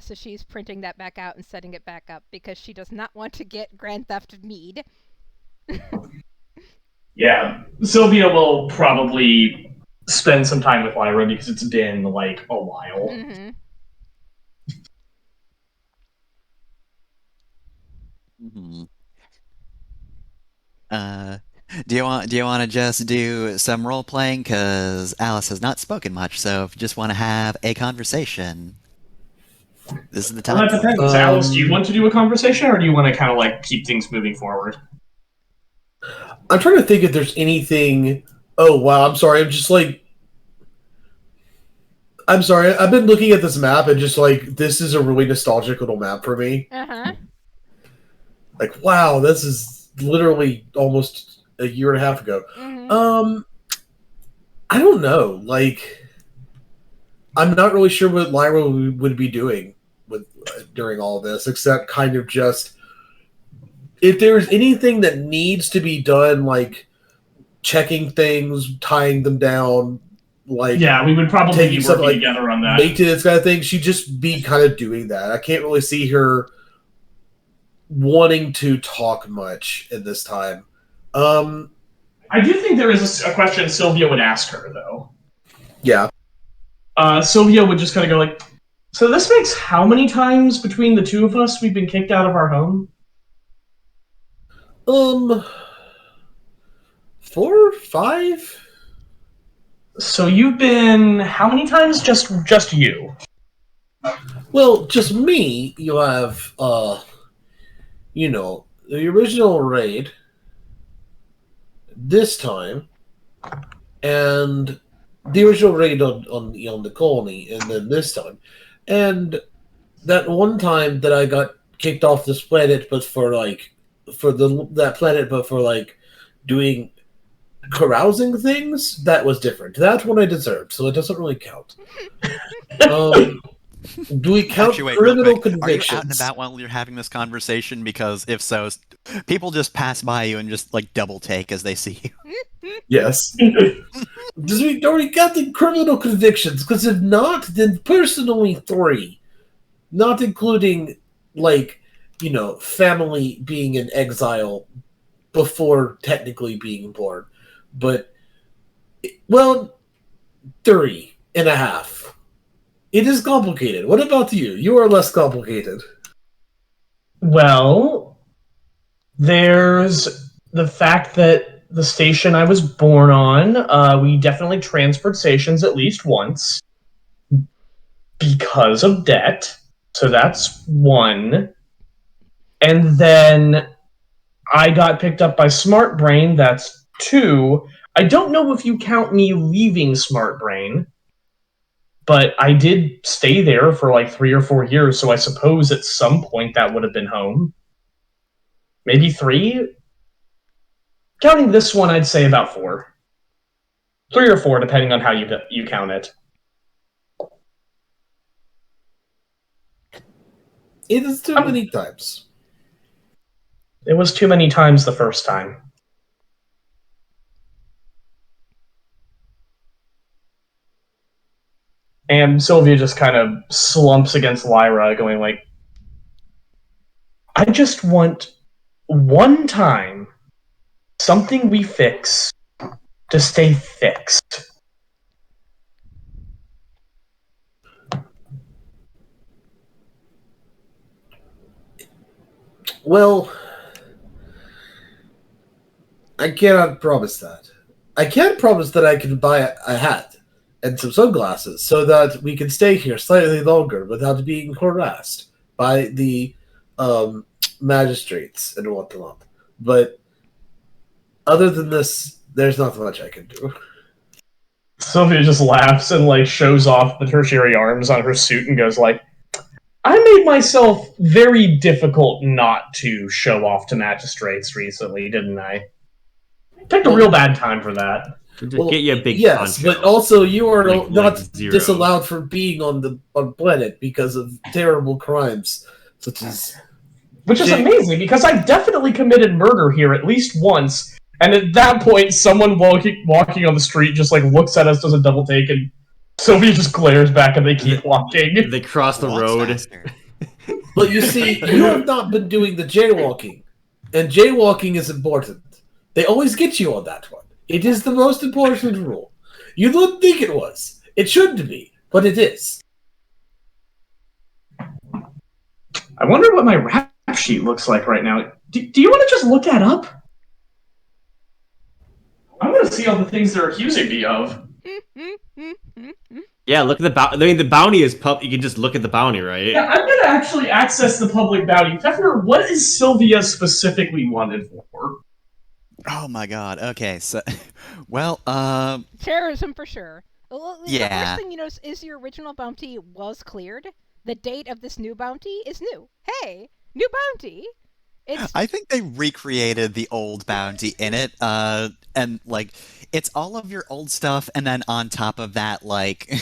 So she's printing that back out and setting it back up because she does not want to get Grand Theft Mead. Yeah, Sylvia will probably spend some time with Lyra because it's been like a while. Mm-hmm. Mm-hmm. Do you want to just do some role playing? Because Alice has not spoken much, so if you just want to have a conversation, this is the time. Well, that depends. Alice, do you want to do a conversation, or do you want to kind of like keep things moving forward? I'm trying to think if there's anything. Oh wow, I'm sorry. I'm sorry. I've been looking at this map and just like this is a really nostalgic little map for me. Uh-huh. Like wow, this is literally almost a year and a half ago. Mm-hmm. I don't know. Like, I'm not really sure what Lyra would be doing with during all this, except kind of just if there's anything that needs to be done, like checking things, tying them down, like Yeah, we would probably taking be something working like together on that. maintenance kind of thing, she'd just be kind of doing that. I can't really see her wanting to talk much in this time. I do think there is a question Sylvia would ask her, though. Yeah. Sylvia would just kind of go like, so this makes how many times between the two of us we've been kicked out of our home? 4, 5? So you've been how many times? Just you. Well, just me. You have, the original raid this time, and the original raid on the colony, and then this time, and that one time that I got kicked off this planet, but for that planet, but for like doing carousing things, that was different. That one I deserved, so it doesn't really count. Do we count Actually, wait, real criminal quick. convictions? Are you out and about while you're having this conversation? Because if so, people just pass by you and just like double take as they see you. Yes. Does we already got the criminal convictions? Because if not, then personally 3, not including family being in exile before technically being born, but 3.5. It is complicated. What about you? You are less complicated. Well, there's the fact that the station I was born on, we definitely transferred stations at least once because of debt. So that's 1. And then I got picked up by Smart Brain. That's 2. I don't know if you count me leaving Smart Brain, but I did stay there for like 3 or 4 years, so I suppose at some point that would have been home. Maybe 3? Counting this one, I'd say about 4. 3 or 4, depending on how you count it. It is too many times. It was too many times the first time. And Sylvia just kind of slumps against Lyra, going like, I just want one time something we fix to stay fixed. Well, I cannot promise that. I can promise that I can buy a hat and some sunglasses so that we can stay here slightly longer without being harassed by the magistrates and whatnot. But other than this, there's not much I can do. Sylvia just laughs and like shows off the tertiary arms on her suit and goes like, I made myself very difficult not to show off to magistrates recently, didn't I? Picked a real bad time for that. Just get you a big yes, poncho. but also you are not zero. disallowed from being on the planet because of terrible crimes such as. Which is amazing because I definitely committed murder here at least once, and at that point, someone walking on the street just like looks at us, does a double take, and Sylvia just glares back, and they keep walking. They cross the road. But you see, you have not been doing the jaywalking, and jaywalking is important. They always get you on that one. It is the most important rule. You don't think it was. It shouldn't be, but it is. I wonder what my rap sheet looks like right now. Do you want to just look that up? I'm going to see all the things they're accusing me of. Yeah, look at the bounty. I mean, the bounty is you can just look at the bounty, right? Yeah, I'm going to actually access the public bounty. Fefner, what is Sylvia specifically wanted for? Oh my god. Okay, so, well, terrorism for sure. Well, the Yeah. first thing you notice is your original bounty was cleared. The date of this new bounty is new. Hey, new bounty. It's I think they recreated the old bounty in it, and like, it's all of your old stuff, and then on top of that, like,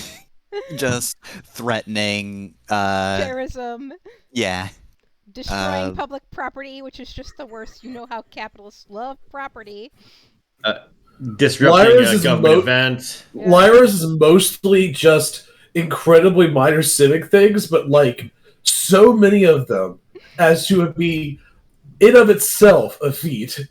just threatening. Terrorism, Yeah. destroying public property, which is just the worst. You know how capitalists love property. Disrupting Lyra's a is government mo- event. Yeah. Lyra's is mostly just incredibly minor civic things, but like so many of them as to be in of itself a feat.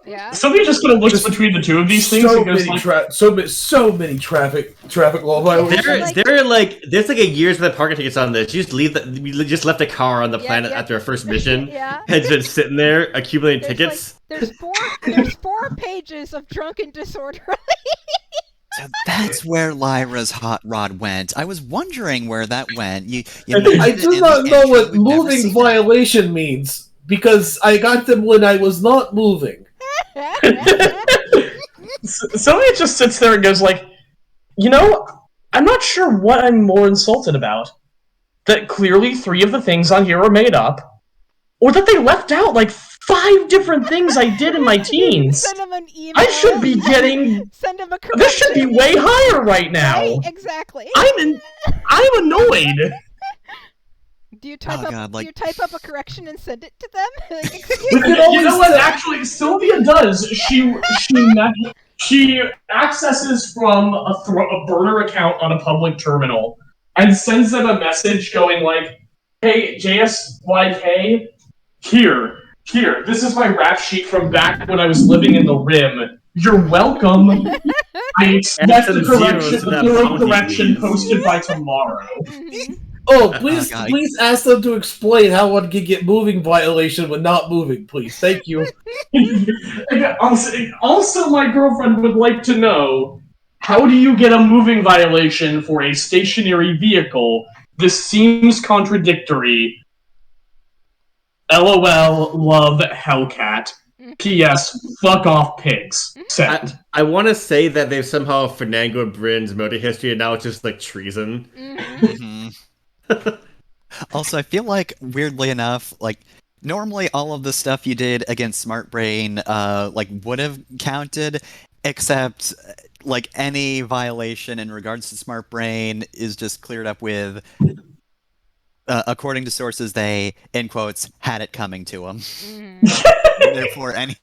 Yeah. Somebody just gonna look Just between the two of these things So and goes many, like, so many traffic law violations. There's like a year's worth of parking tickets on this. You just left a car on the Yeah, planet yeah. after our first mission. Yeah. It's been sitting there accumulating There's tickets. there's 4 pages of drunken disorderly. So that's where Lyra's hot rod went. I was wondering where that went. You I mentioned it do in not the know entry, what we've never moving seen it. violation means because I got them when I was not moving. somebody just sits there and goes like, you know, I'm not sure what I'm more insulted about. That clearly 3 of the things on here are made up, or that they left out like 5 different things I did in my teens. Send him an email. I should be getting. Send him a correction. This should be way higher right now. Right? Exactly. I'm annoyed. Do you type Oh, up? God, Do like- you type up a correction and send it to them? Like, excuse We me. could You always know what? tell- Actually, Sylvia does. She accesses from a burner account on a public terminal and sends them a message going like, "Hey, JSYK, here. This is my rap sheet from back when I was living in the Rim. You're welcome. I expect some the zeros to that bounty, correction please." posted by tomorrow." Mhm. Oh, please, God. please ask them to explain how one can get moving violation when not moving, please. Thank you. Also, my girlfriend would like to know, how do you get a moving violation for a stationary vehicle? This seems contradictory. LOL, love Hellcat. P.S. Fuck off, pigs. Send. I want to say that they've somehow finagled Bryn's motor history, and now it's just like treason. Mhm. Mhm. Also, I feel like, weirdly enough, like, normally all of the stuff you did against Smart Brain, like, would have counted, except, like, any violation in regards to Smart Brain is just cleared up with, according to sources, they, in quotes, had it coming to them. Mhm. Therefore, any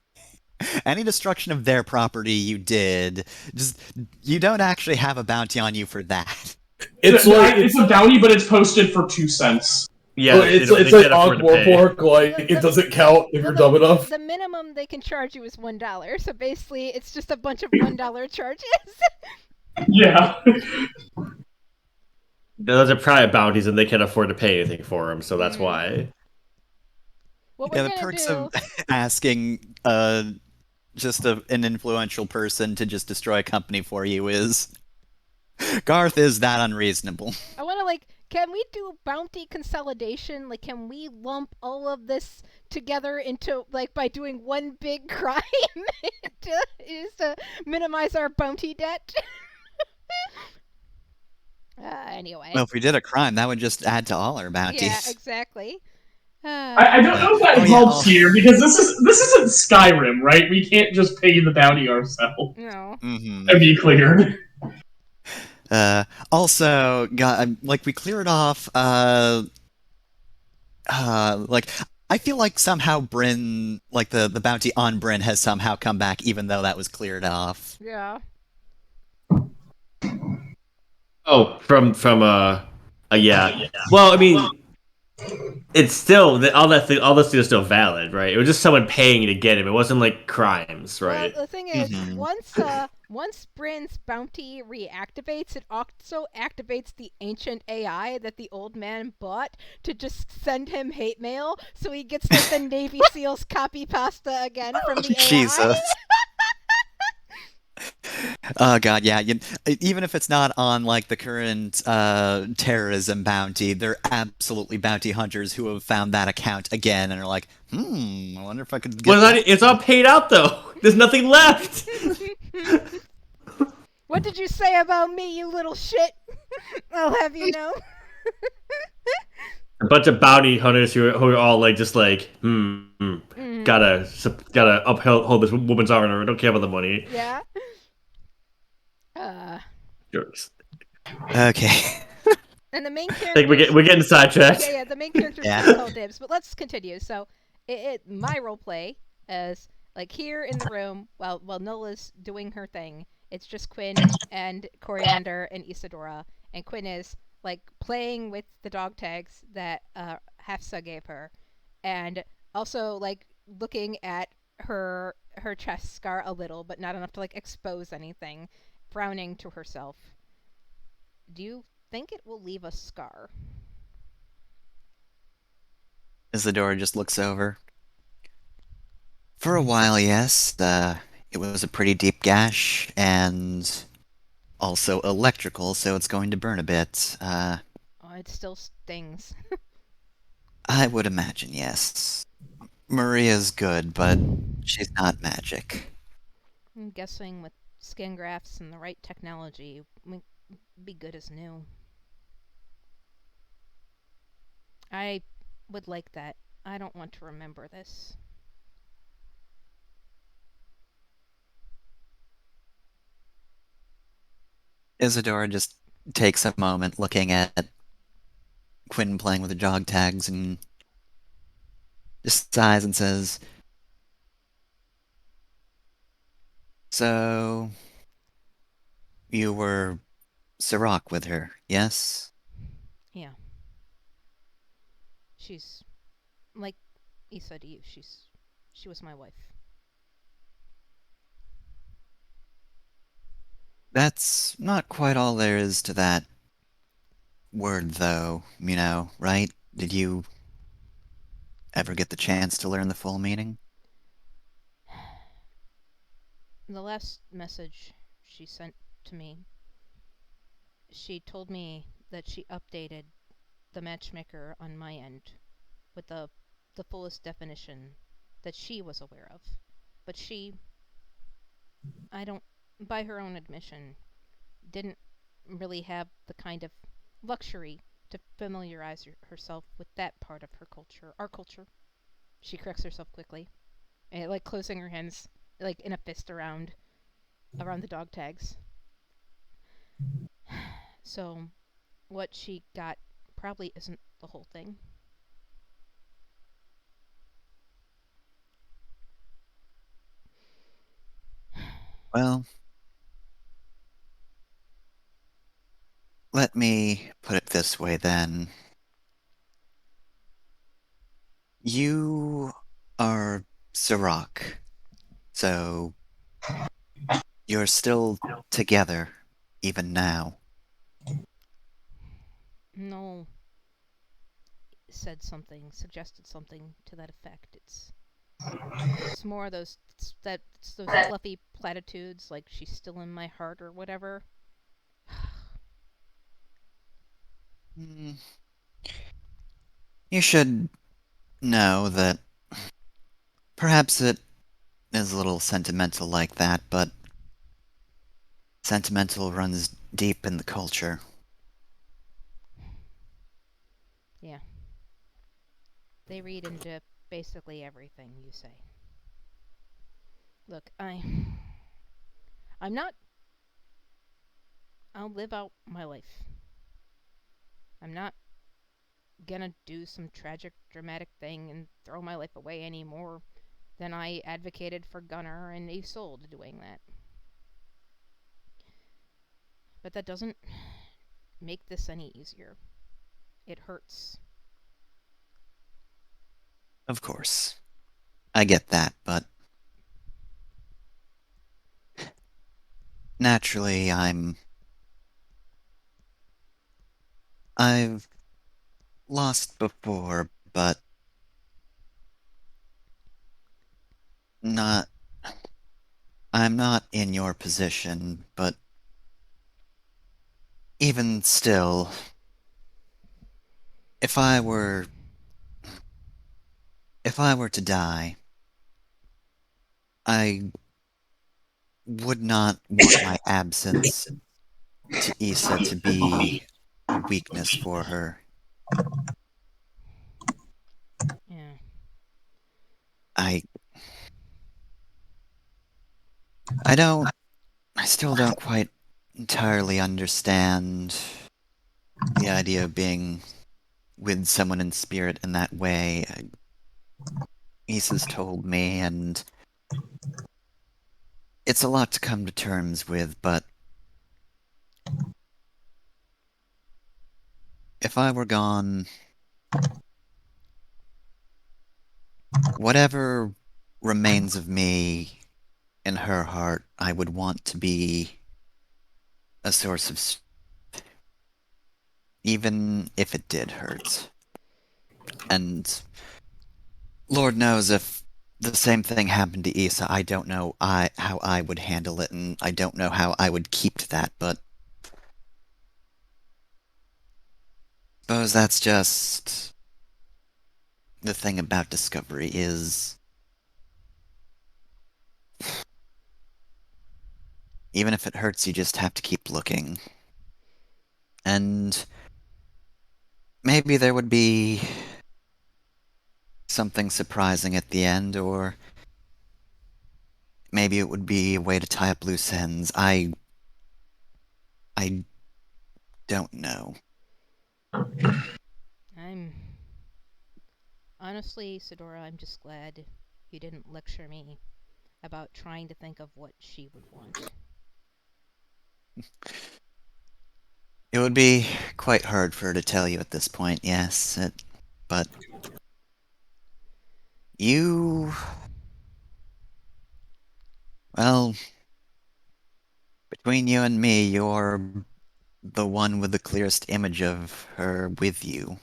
destruction of their property you did, just, you don't actually have a bounty on you for that. It's like it's a bounty, but it's posted for 2 cents. Yeah, it's they like can't afford to pay. Pork, like it doesn't count if Well, you're dumb enough. The minimum they can charge you is $1. So basically, it's just a bunch of $1 charges. Yeah. Those are private bounties, and they can't afford to pay anything for them, so that's why. What Yeah, we're the gonna perks do? of asking just an influential person to just destroy a company for you is Garth is that unreasonable. I want to can we do bounty consolidation? Like, can we lump all of this together into by doing one big crime to minimize our bounty debt? Anyway. Well, if we did a crime, that would just add to all our bounties. Yeah, exactly. I don't know if that Oh, yeah, helps also- here, because this isn't Skyrim, right? We can't just pay the bounty ourselves. No. Mm-hmm. To be clear. Also, we cleared off. I feel like somehow Bryn, the bounty on Bryn has somehow come back, even though that was cleared off. Yeah. Oh, from yeah. Well, I mean, it's still all this is still valid, right? It was just someone paying to get him. It wasn't like crimes, right? Well, the thing is, Mhm. once Bryn's bounty reactivates, it also activates the ancient AI that the old man bought to just send him hate mail, so he gets the Navy SEALs copy pasta again from the AI. Jesus. Oh god, yeah. Even if it's not on the current terrorism bounty, they're absolutely bounty hunters who have found that account again and are like, I wonder if I could get Well, that." it's all paid out though. There's nothing left. What did you say about me, you little shit? I'll have you know. A bunch of bounty hunters who are all Mm, gotta uphold this woman's honor. Don't care about the money. yeah. Jerks. Okay. And the main I character. think we're getting sidetracked. Yeah, the main characters Yeah. get called dibs. But let's continue. So, my role play is like here in the room while Nola's doing her thing. It's just Quinn and Coriander and Isadora, and Quinn is like playing with the dog tags that Hafsa gave her, and also like looking at her chest scar a little, but not enough to like expose anything, frowning to herself. Do you think it will leave a scar? Isadora just looks over. For a while, yes. It was a pretty deep gash, and also electrical, so it's going to burn a bit. Oh, it still stings. I would imagine, yes. Maria's good, but she's not magic. I'm guessing with skin grafts and the right technology, we'd be good as new. I would like that. I don't want to remember this. Isadora just takes a moment looking at Quinn playing with the jog tags and just sighs and says, "So, you were Sirach with her, yes?" Yeah. She's like Issa to you. She was my wife. That's not quite all there is to that word, though, right? Did you ever get the chance to learn the full meaning? The last message she sent to me, she told me that she updated the matchmaker on my end with the fullest definition that she was aware of. But she, I don't, by her own admission, didn't really have the kind of luxury to familiarize herself with that part of her culture, our culture. She corrects herself quickly, and like closing her hands like in a fist around the dog tags. So, what she got probably isn't the whole thing. Well, let me put it this way then. You are Sirach, so you're still together, even now. No, said something, suggested something to that effect. It's more those those fluffy platitudes like she's still in my heart or whatever. Hmm. You should know that perhaps it is a little sentimental like that, but sentimental runs deep in the culture. Yeah. They read into basically everything you say. Look, I'm not I'll live out my life. I'm not gonna do some tragic dramatic thing and throw my life away any more than I advocated for Gunnar and Isolde doing that. But that doesn't make this any easier. It hurts. Of course. I get that, but naturally I've lost before, but not I'm not in your position, but even still, if I were to die, I would not want my absence to Issa to be a weakness for her. Yeah. I still don't quite entirely understand the idea of being with someone in spirit in that way. Isa's told me, and it's a lot to come to terms with, but if I were gone, whatever remains of me in her heart, I would want to be a source of even if it did hurt. And Lord knows if the same thing happened to Isa, I don't know how I would handle it, and I don't know how I would keep to that, but suppose that's just the thing about Discovery is even if it hurts, you just have to keep looking. And maybe there would be something surprising at the end, or maybe it would be a way to tie up loose ends. I don't know. Honestly, Sidora, I'm just glad you didn't lecture me about trying to think of what she would want. It would be quite hard for her to tell you at this point, yes, but you... Well, between you and me, you're the one with the clearest image of her with you.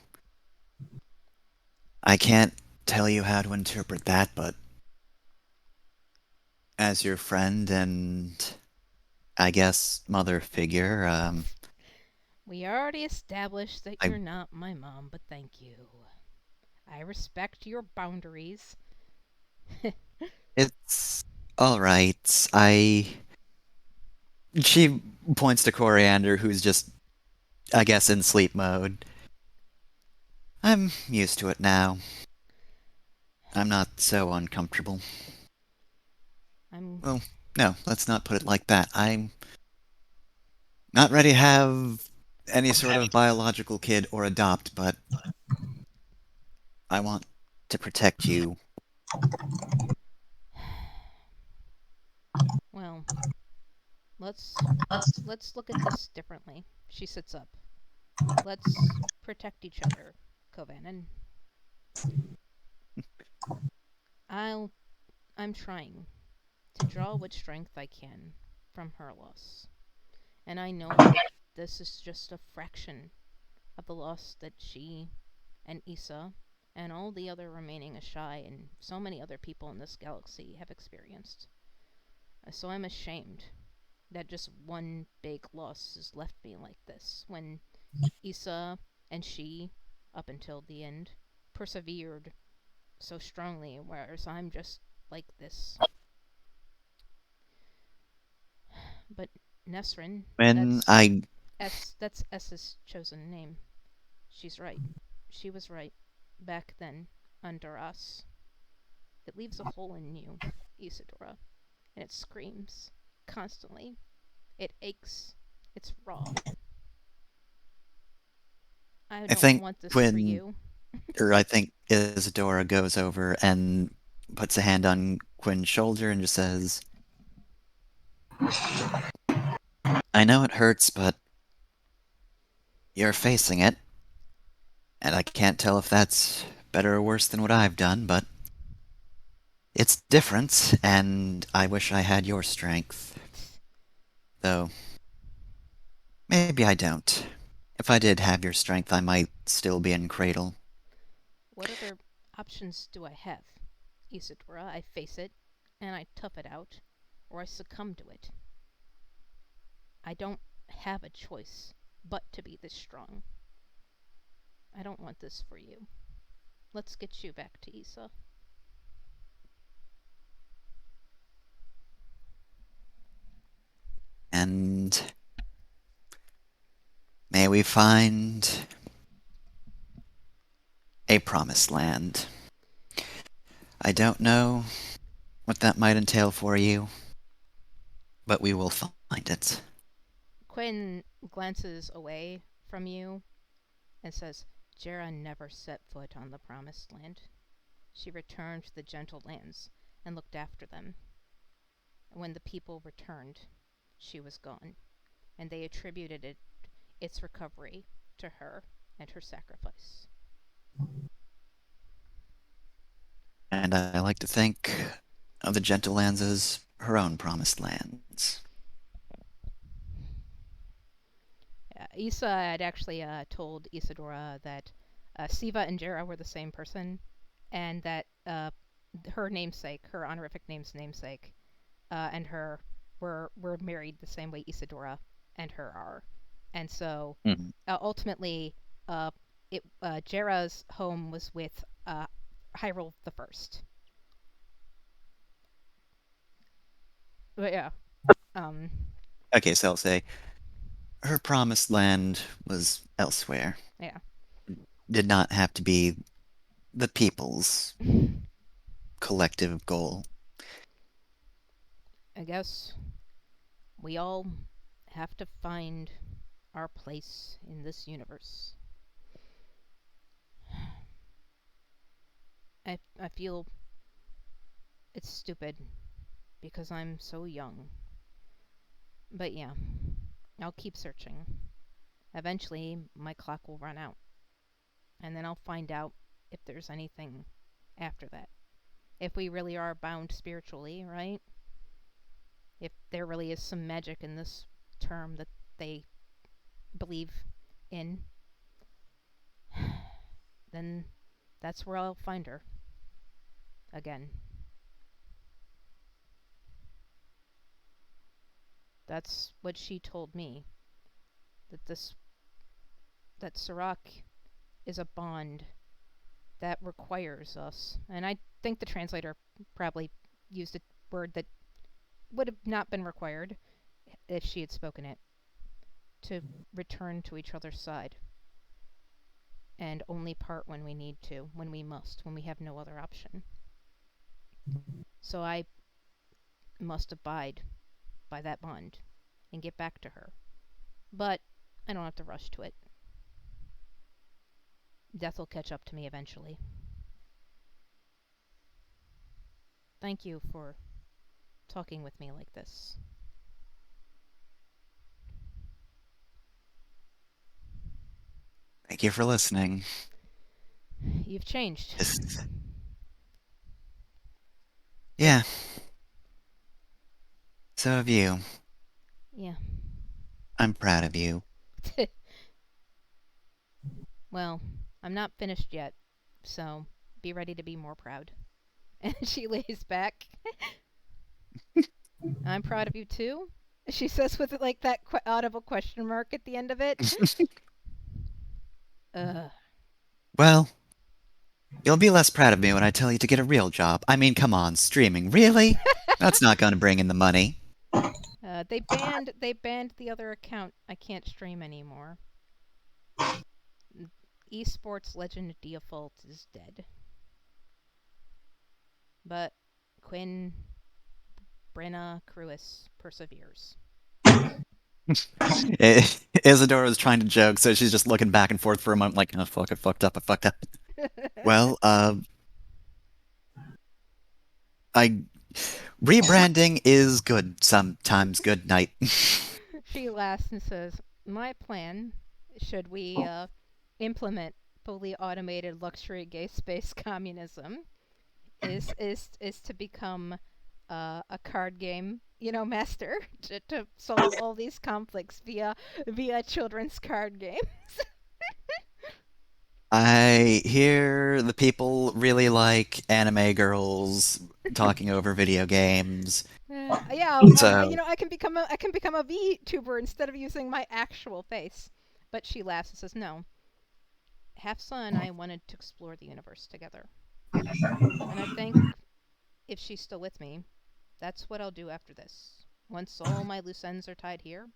I can't tell you how to interpret that, but as your friend and, I guess, mother figure, We already established that I- you're not my mom, but thank you. I respect your boundaries. it's alright. She points to Coriander, who's just, I guess, in sleep mode. I'm used to it now. I'm not so uncomfortable. I'm Well, no, let's not put it like that. I'm not ready to have any sort of biological kid or adopt, but I want to protect you. well. Let's look at this differently. She sits up. Let's protect each other, Kovanen. I'm trying to draw what strength I can from her loss. And I know this is just a fraction of the loss that she and Isa and all the other remaining Ashai and so many other people in this galaxy have experienced. So I'm ashamed that just one big loss has left me like this, when Isa and she, up until the end, persevered so strongly, whereas I'm just like this. But Nesrin, When that's S's chosen name. She's right. She was right. Back then, under us. It leaves a hole in you, Isadora, and it screams constantly. It aches. It's raw. I don't think want this for when- you. I think Isadora goes over and puts a hand on Quinn's shoulder and just says, I know it hurts, but you're facing it. And I can't tell if that's better or worse than what I've done, but it's different, and I wish I had your strength. Though, maybe I don't. If I did have your strength, I might still be in Cradle. What other options do I have, Isadora? I face it, and I tough it out, or I succumb to it. I don't have a choice but to be this strong. I don't want this for you. Let's get you back to Isa. And may we find a promised land. I don't know what that might entail for you, but we will find it. Quinn glances away from you and says, Jera never set foot on the Promised Land. She returned to the Gentle Lands and looked after them. When the people returned, she was gone, and they attributed its recovery to her and her sacrifice. And I like to think of the Gentle Lands as her own promised lands. Issa had actually told Isadora that Siva and Jera were the same person, and that her namesake, her honorific name's namesake, and her were married the same way Isadora and her are. And so ultimately, Jera's home was with Hyrule the First. But yeah. Okay, so I'll say her promised land was elsewhere. Yeah. Did not have to be the people's collective goal. I guess we all have to find our place in this universe. I feel it's stupid because I'm so young. But yeah, I'll keep searching. Eventually, my clock will run out. And then I'll find out if there's anything after that. If we really are bound spiritually, right? If there really is some magic in this term that they believe in, then that's where I'll find her. Again. That's what she told me. That Serac is a bond that requires us. And I think the translator probably used a word that would have not been required if she had spoken it. To return to each other's side. And only part when we need to, when we must, when we have no other option. So I must abide by that bond and get back to her. But I don't have to rush to it. Death will catch up to me eventually. Thank you for talking with me like this. Thank you for listening. You've changed. Yeah. So have you. Yeah. I'm proud of you. Well, I'm not finished yet, so be ready to be more proud. And she lays back. I'm proud of you too, she says with like that audible question mark at the end of it. Well, you'll be less proud of me when I tell you to get a real job. I mean, come on, streaming, really? That's not going to bring in the money. They banned the other account. I can't stream anymore. Esports legend Default is dead. But Quinn Brenna Cruis perseveres. Isadora was trying to joke, so she's just looking back and forth for a moment like, oh, fuck, I fucked up. Well, rebranding is good sometimes. Good night. She laughs and says, my plan, should we implement fully automated luxury gay space communism, is to become a card game, master to solve all these conflicts via children's card games. I hear the people really like anime girls talking over video games. Yeah, I can become a VTuber instead of using my actual face. But she laughs and says, no. Hafsa and I wanted to explore the universe together. And I think, if she's still with me, that's what I'll do after this. Once all my loose ends are tied here,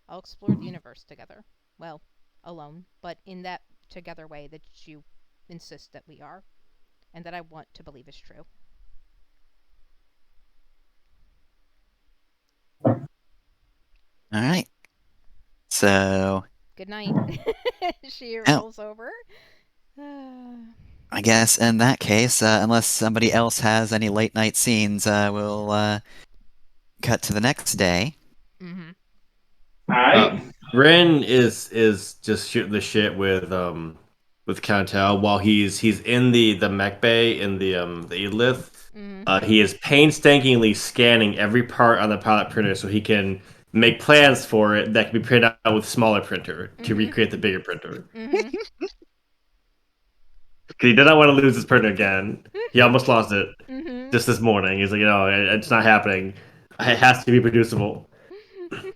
I'll explore the universe together. Well, alone, but in that together way that you insist that we are, and that I want to believe is true. All right. So Good night. She rolls over. I guess in that case, unless somebody else has any late night scenes, we'll cut to the next day. Mm-hmm. Alright. Bryn is just shooting the shit with Countel while he's in the mech bay in the Edith. He is painstakingly scanning every part on the pilot printer so he can make plans for it that can be printed out with smaller printer to recreate the bigger printer. Mm-hmm. Because he did not want to lose his printer again. He almost lost it Mm-hmm. just this morning. He's like, it's not happening. It has to be reproducible. They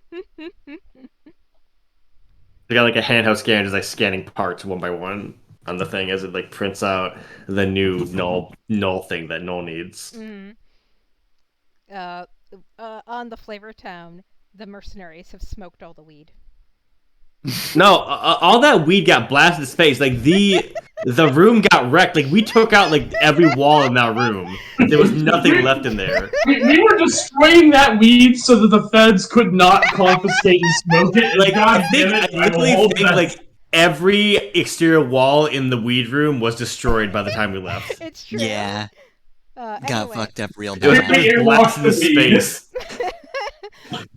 got like a handheld scanner, just like scanning parts one by one on the thing as it like prints out the new null thing that null needs. Mm-hmm. On the Flavor Town, the mercenaries have smoked all the weed. No, all that weed got blasted to space. Like the room got wrecked. Like we took out like every wall in that room. There was nothing left in there. We were destroying that weed so that the feds could not confiscate and smoke it. Like God I think damn it, I we will really hold think that. like every exterior wall in the weed room was destroyed by the time we left. It's true. Yeah, got Anyway, fucked up real It was bad. It blasted was into the weed. space.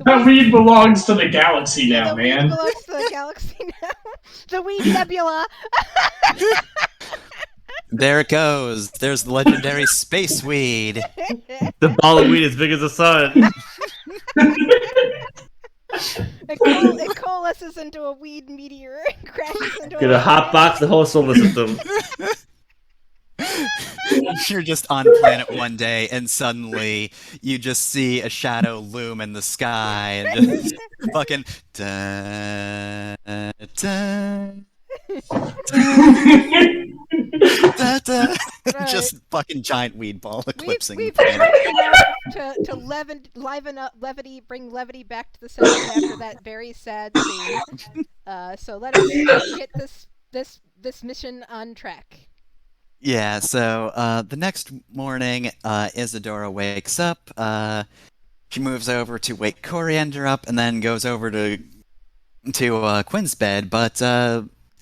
That weed belongs to the galaxy now, the man. weed belongs to the galaxy now. The weed nebula. There it goes. There's the legendary space weed. The ball of weed as big as the sun. It coalesces into a weed meteor and crashes into Gonna hotbox the whole solar system. You're just on planet one day, and suddenly you just see a shadow loom in the sky, and just fucking da, da, da, da. Right. Just fucking giant weed ball eclipsing We've the planet. tried to liven up levity, bring levity back to the session after that very sad scene. So let us get this mission on track. Yeah, so the next morning, Isadora wakes up. She moves over to wake Coriander up, and then goes over to Quinn's bed, but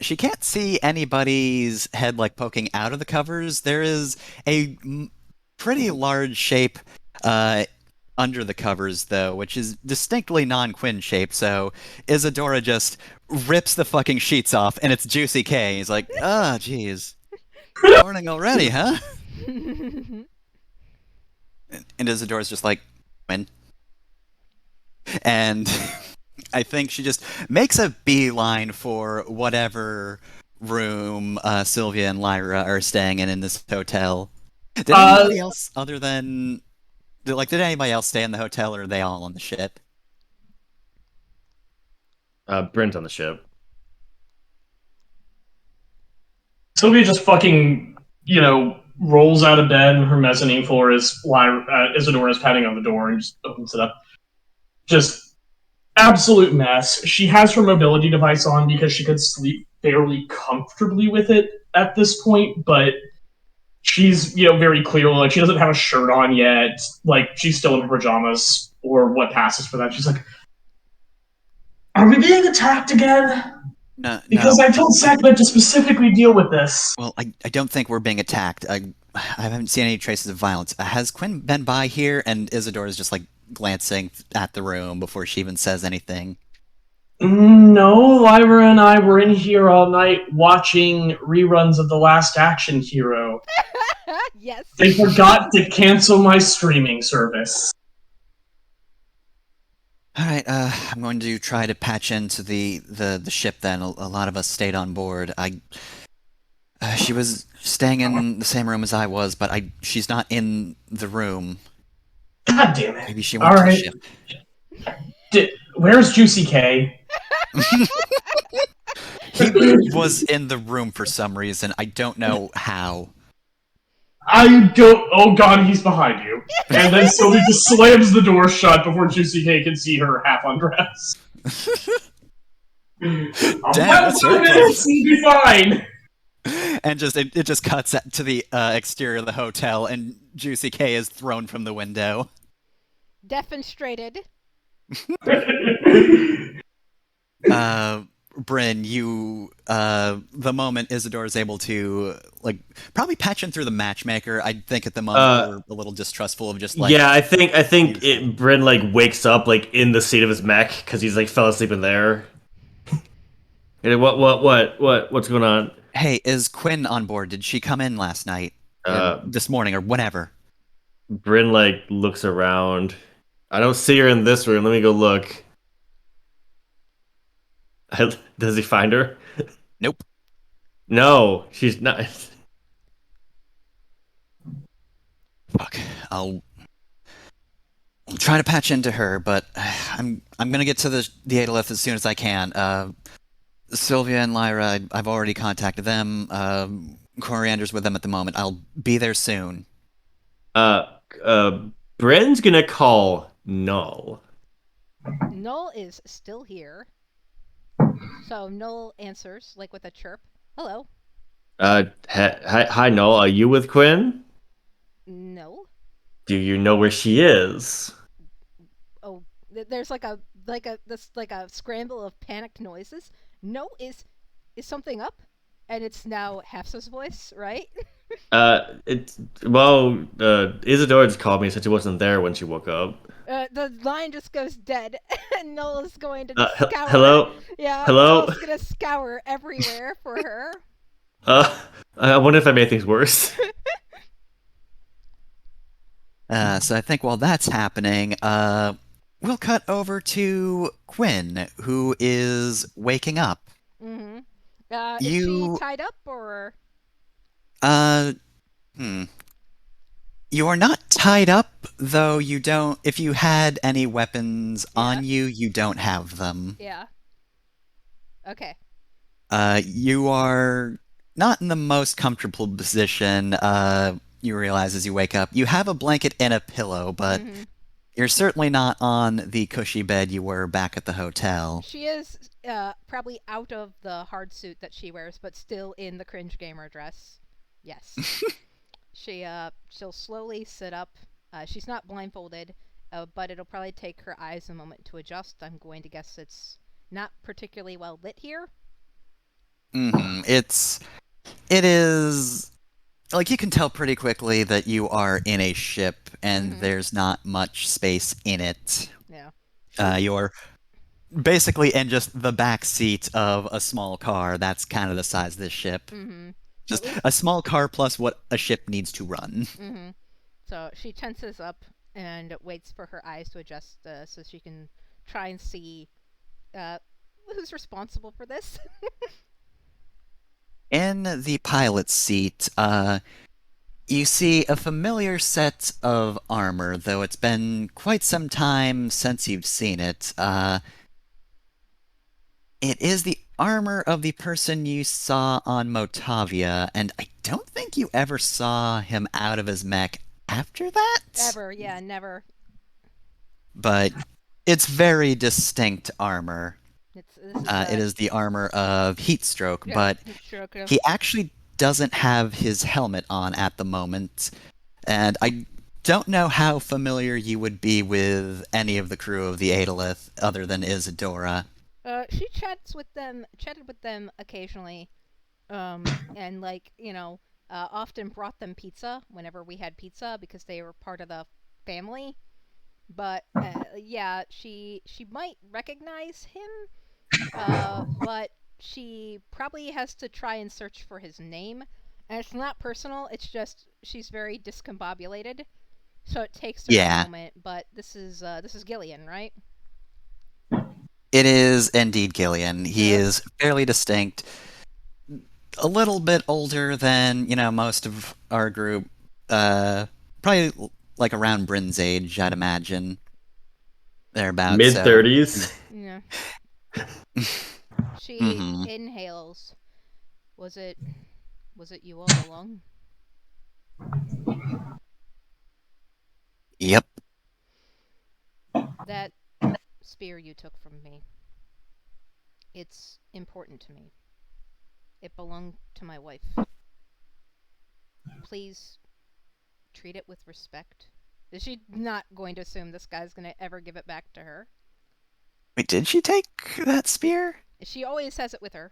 she can't see anybody's head like poking out of the covers. There is a pretty large shape under the covers, though, which is distinctly non-Quinn shape. So Isadora just rips the fucking sheets off, and it's Juicy K. He's like, "Ah, jeez, morning already, huh?" And Isadora's just like, "Quinn," and I think she just makes a beeline for whatever room Sylvia and Lyra are staying in this hotel. Did anybody else other than did anybody else stay in the hotel, or are they all on the ship? Brent's on the ship. Sylvia just fucking, rolls out of bed, and her mezzanine floor is Isadora's patting on the door and just opens it up. Just absolute mess. She has her mobility device on because she could sleep fairly comfortably with it at this point, but she's, very clearly, like, she doesn't have a shirt on yet. Like, she's still in her pajamas, or what passes for that. She's like, "Are we being attacked again?" No, Because I told Sakura to specifically deal with this. Well, I don't think we're being attacked. I haven't seen any traces of violence. Has Quinn been by here? And Isadora's just like glancing at the room before she even says anything. No, Lyra and I were in here all night watching reruns of The Last Action Hero. Yes. They forgot to cancel my streaming service. All right, I'm going to try to patch into the ship then. A lot of us stayed on board. She was staying in the same room as I was, but she's not in the room. God damn it. Maybe she went to the ship. Where's Juicy K? He was in the room for some reason. I don't know how. Oh god, he's behind you. And then Sylvie just slams the door shut before Juicy K can see her half undressed. Damn, that's her He'll be fine. And it just cuts to the exterior of the hotel, and Juicy K is thrown from the window. Defenestrated. Bryn, the moment Isidore is able to, like, probably patch in through the matchmaker, I think at the moment you're a little distrustful of just, like... Yeah, I think Bryn, like, wakes up, like, in the seat of his mech, because he's, like, fell asleep in there. What's going on? Hey, is Quinn on board? Did she come in last night? This morning, or whenever? Bryn, like, looks around. I don't see her in this room. Let me go look. Does he find her? Nope. No, she's not. Fuck. I'll try to patch into her, but I'm gonna get to the Adelith as soon as I can. Sylvia and Lyra, I've already contacted them. Coriander's with them at the moment. I'll be there soon. Bryn's gonna call Null. Null is still here. So Null answers, like with a chirp. Hello. Hi, Null. Are you with Quinn? No. Do you know where she is? Oh, there's like a scramble of panicked noises. No, is something up? And it's now Hafsa's voice, right? Isadora just called me and said she wasn't there when she woke up. The line just goes dead, and Null is going to scour. Hello? Yeah, Hello? Null's gonna scour everywhere for her. I wonder if I made things worse. So I think while that's happening, we'll cut over to Quinn, who is waking up. Mm-hmm. Is she tied up, or? You are not tied up, though you don't... If you had any weapons on you, you don't have them. Yeah. Okay. You are not in the most comfortable position, you realize as you wake up. You have a blanket and a pillow, but you're certainly not on the cushy bed you were back at the hotel. She is probably out of the hard suit that she wears, but still in the cringe gamer dress. Yes. She'll slowly sit up. She's not blindfolded, but it'll probably take her eyes a moment to adjust. I'm going to guess it's not particularly well lit here. It is... Like, you can tell pretty quickly that you are in a ship, and there's not much space in it. Yeah. You're basically in just the back seat of a small car. That's kind of the size of this ship. Just a small car plus what a ship needs to run. So she tenses up and waits for her eyes to adjust so she can try and see who's responsible for this. In the pilot's seat, you see a familiar set of armor, though it's been quite some time since you've seen it. It is the armor of the person you saw on Motavia, and I don't think you ever saw him out of his mech after that? Ever, yeah, never. But it's very distinct armor. It is the armor of Heatstroke, but he actually doesn't have his helmet on at the moment, and I don't know how familiar you would be with any of the crew of the Adelith other than Isadora. She chatted with them occasionally, and often brought them pizza whenever we had pizza because they were part of the family. But yeah, she might recognize him. But she probably has to try and search for his name, and it's not personal. It's just she's very discombobulated, so it takes her a moment. But this is Gillian, right? It is indeed Gillian. He is fairly distinct, a little bit older than most of our group. Probably like around Bryn's age, I'd imagine. Thereabouts. Mid-30s. Yeah. She inhales. Was it you all along? Yep. That spear you took from me. It's important to me. It belonged to my wife. Please treat it with respect. Is she not going to assume this guy's going to ever give it back to her? Wait, did she take that spear? She always has it with her.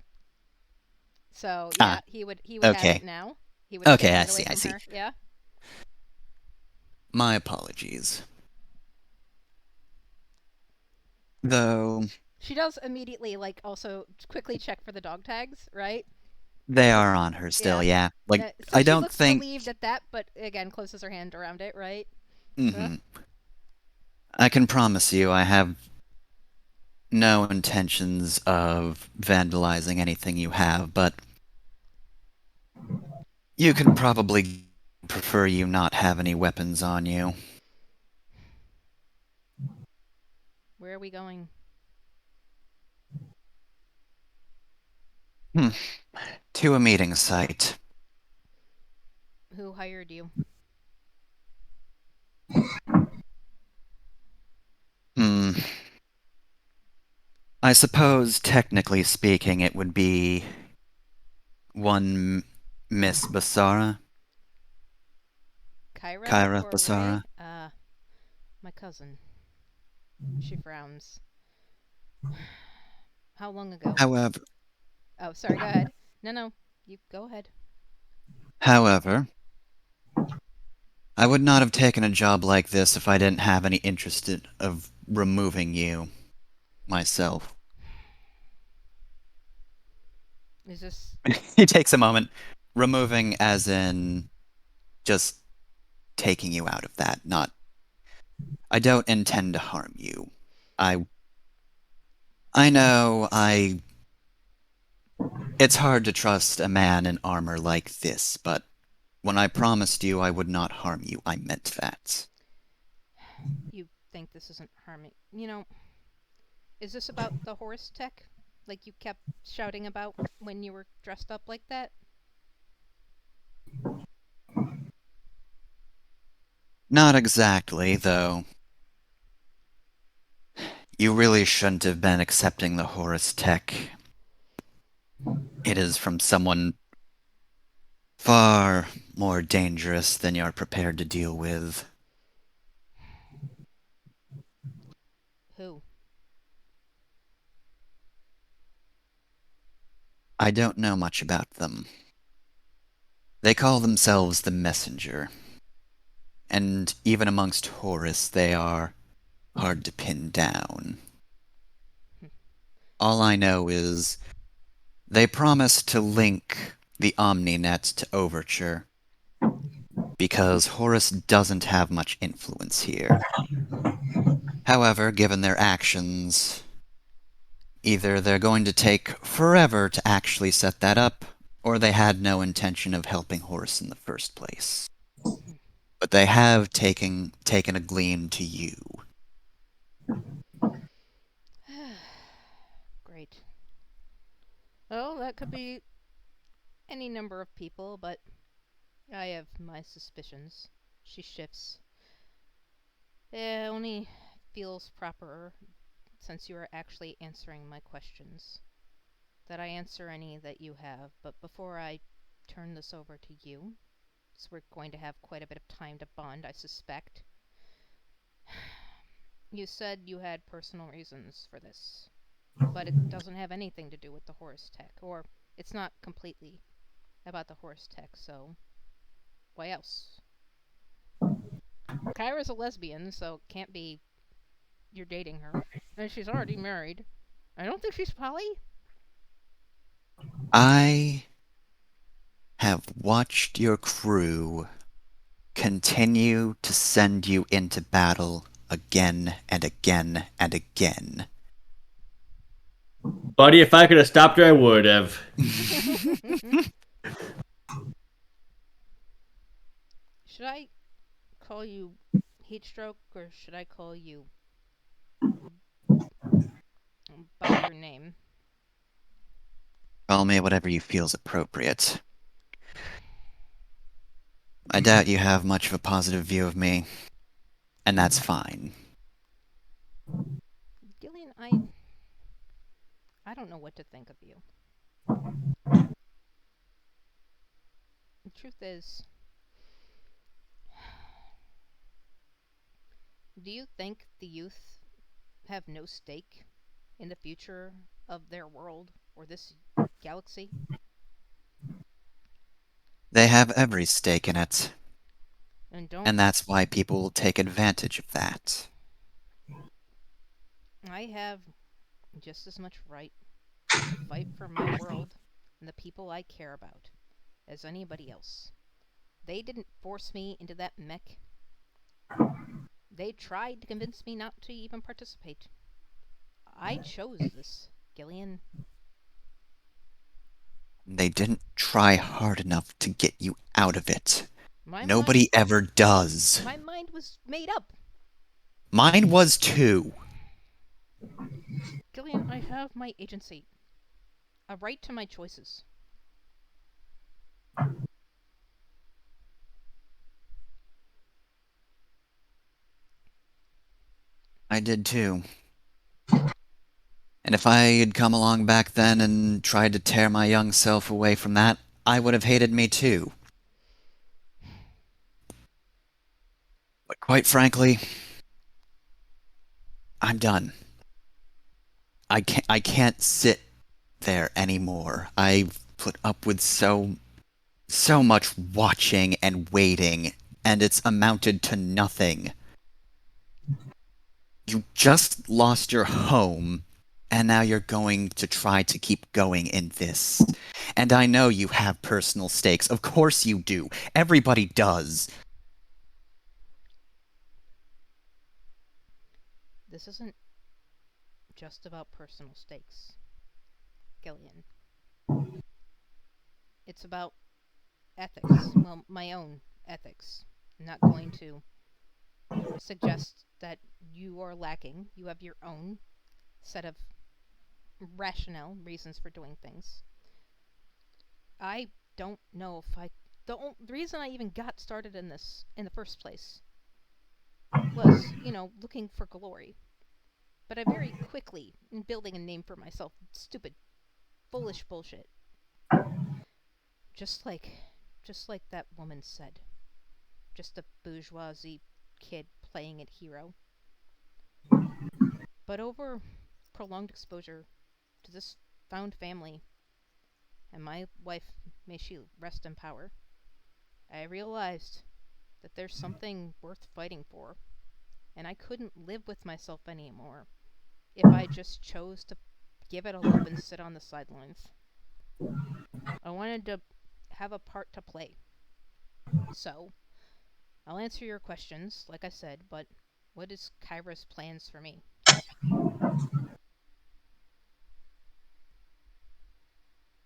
So yeah, Ah, he would have okay. it now. He would have Okay, taken I it away see, I from see. her. Yeah. My apologies. Though She does immediately also quickly check for the dog tags, right? they are on her still, yeah. Like, So I she don't looks think. relieved at that, but again closes her hand around it, right? Hmm. I can promise you, I have no intentions of vandalizing anything you have, but you could probably prefer you not have any weapons on you. Where are we going? To a meeting site. Who hired you? Hmm. I suppose, technically speaking, it would be one Miss Basara. Kyra Kyra or Ray? Basara. My cousin. She frowns. How long ago? However, Oh, sorry, go ahead. No, you go ahead. however, I would not have taken a job like this if I didn't have any interest of removing you myself. Is this He takes a moment. Removing as in just taking you out of that, not. I don't intend to harm you. I know it's hard to trust a man in armor like this, but when I promised you I would not harm you, I meant that. you think this isn't harming? Is this about the horse tech? Like you kept shouting about when you were dressed up like that? Not exactly, though. You really shouldn't have been accepting the Horus tech. It is from someone far more dangerous than you're prepared to deal with. Who? I don't know much about them. They call themselves the Messenger. And even amongst Horus, they are hard to pin down. All I know is they promised to link the Omninet to Overture, because Horus doesn't have much influence here. However, given their actions, either they're going to take forever to actually set that up, or they had no intention of helping Horus in the first place. But they have taken a gleam to you. Great. Well, that could be any number of people, but I have my suspicions. She shifts. It only feels proper, since you are actually answering my questions, that I answer any that you have. But before I turn this over to you, so we're going to have quite a bit of time to bond, I suspect. You said you had personal reasons for this, but it doesn't have anything to do with the Horus tech, or it's not completely about the Horus tech, so why else? Kyra's a lesbian, so it can't be you're dating her. And she's already married. I don't think she's poly. I have watched your crew continue to send you into battle again and again and again. Buddy, if I could have stopped her, I would have. Should I call you Heatstroke, or should I call you by your name? Call me whatever you feel's appropriate. I doubt you have much of a positive view of me, and that's fine. Gillian, I don't know what to think of you. The truth is, do you think the youth have no stake in the future of their world or this galaxy? They have every stake in it, And don't and that's why people will take advantage of that. I have just as much right to fight for my world and the people I care about as anybody else. They didn't force me into that mech. They tried to convince me not to even participate. I chose this, Gillian. They didn't try hard enough to get you out of it. My Nobody ever does. My mind was made up. Mine was too. Gillian, I have my agency. A right to my choices. I did too. And if I had come along back then and tried to tear my young self away from that, I would have hated me too. But quite frankly, I'm done. I can't sit there anymore. I've put up with so much watching and waiting, and it's amounted to nothing. You just lost your home, and now you're going to try to keep going in this. And I know you have personal stakes. Of course you do. Everybody does. This isn't just about personal stakes, Gillian. It's about ethics. Well, my own ethics. I'm not going to suggest that you are lacking. You have your own set of rationale reasons for doing things. I don't know if I. The reason I even got started in this in the first place was, looking for glory. But I very quickly, in building a name for myself, stupid, foolish bullshit. Just like that woman said. Just a bourgeoisie kid playing it hero. But over prolonged exposure to this found family, and my wife, may she rest in power, I realized that there's something worth fighting for, and I couldn't live with myself anymore if I just chose to give it a love and sit on the sidelines. I wanted to have a part to play. So, I'll answer your questions, like I said, but what is Kyra's plans for me?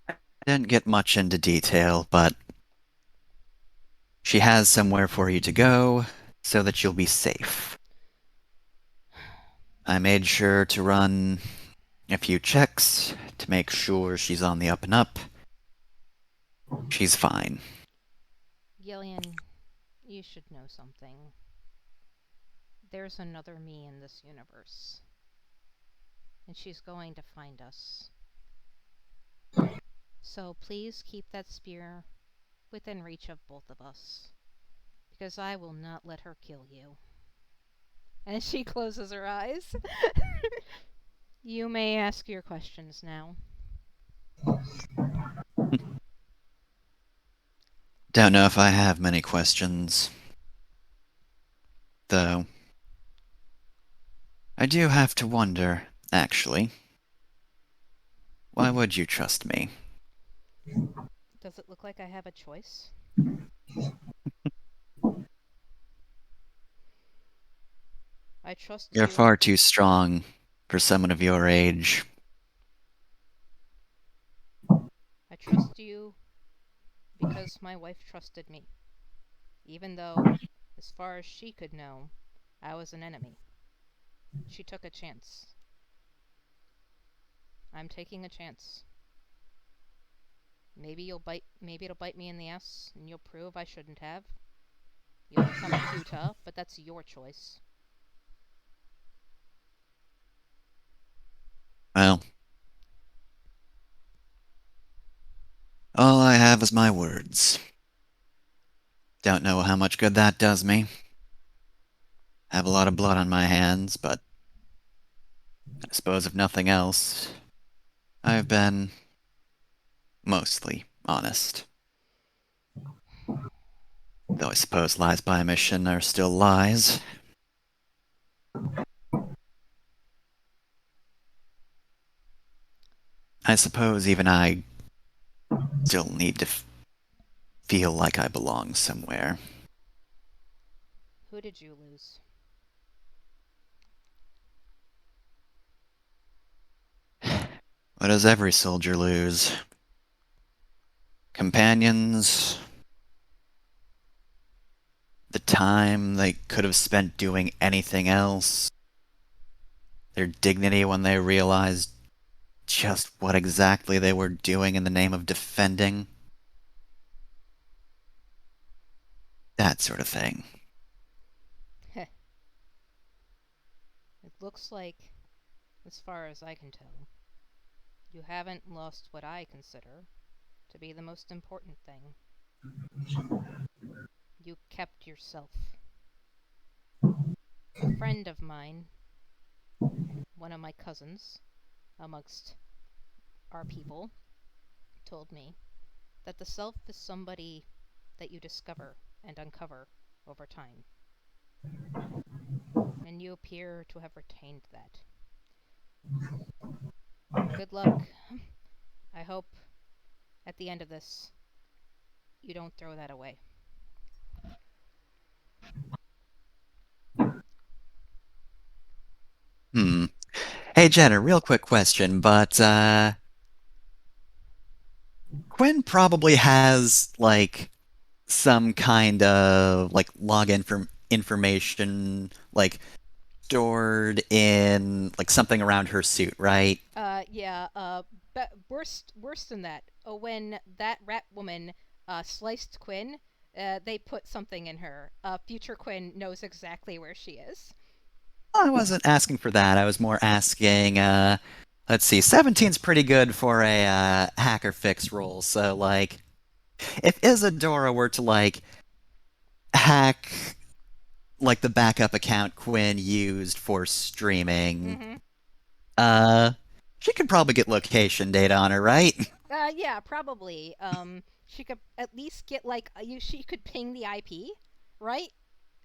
I didn't get much into detail, but she has somewhere for you to go so that you'll be safe. I made sure to run a few checks to make sure she's on the up and up. She's fine. Gillian, you should know something. There's another me in this universe. And she's going to find us. So please keep that spear within reach of both of us. Because I will not let her kill you. And she closes her eyes. You may ask your questions now. Don't know if I have many questions. Though, I do have to wonder, actually. Why would you trust me? Does it look like I have a choice? I trust You're you. far too strong for someone of your age. I trust you because my wife trusted me. Even though, as far as she could know, I was an enemy. She took a chance. I'm taking a chance. Maybe it'll bite me in the ass and you'll prove I shouldn't have. You'll become a Huta, but that's your choice. Well, all I have is my words. Don't know how much good that does me. Have a lot of blood on my hands, but I suppose if nothing else, I've been mostly honest. Though I suppose lies by omission are still lies. I suppose even I still need to feel like I belong somewhere. Who did you lose? What does every soldier lose? Companions? The time they could have spent doing anything else? Their dignity when they realized just what exactly they were doing in the name of defending? That sort of thing. It looks like, as far as I can tell, you haven't lost what I consider to be the most important thing. You kept yourself. A friend of mine, one of my cousins, amongst our people, told me that the self is somebody that you discover and uncover over time. And you appear to have retained that. Good luck. I hope at the end of this you don't throw that away. Hey Jenna, real quick question, but Quinn probably has like some kind of like log information like stored in like something around her suit, right? Yeah, worse than that. When that rat woman sliced Quinn, they put something in her. Future Quinn knows exactly where she is. I wasn't asking for that. I was more asking, let's see, 17's pretty good for a hacker fix roll. So, like, if Isadora were to, like, hack, like, the backup account Quinn used for streaming, she could probably get location data on her, right? Yeah, probably. She could at least get, like, she could ping the IP, right?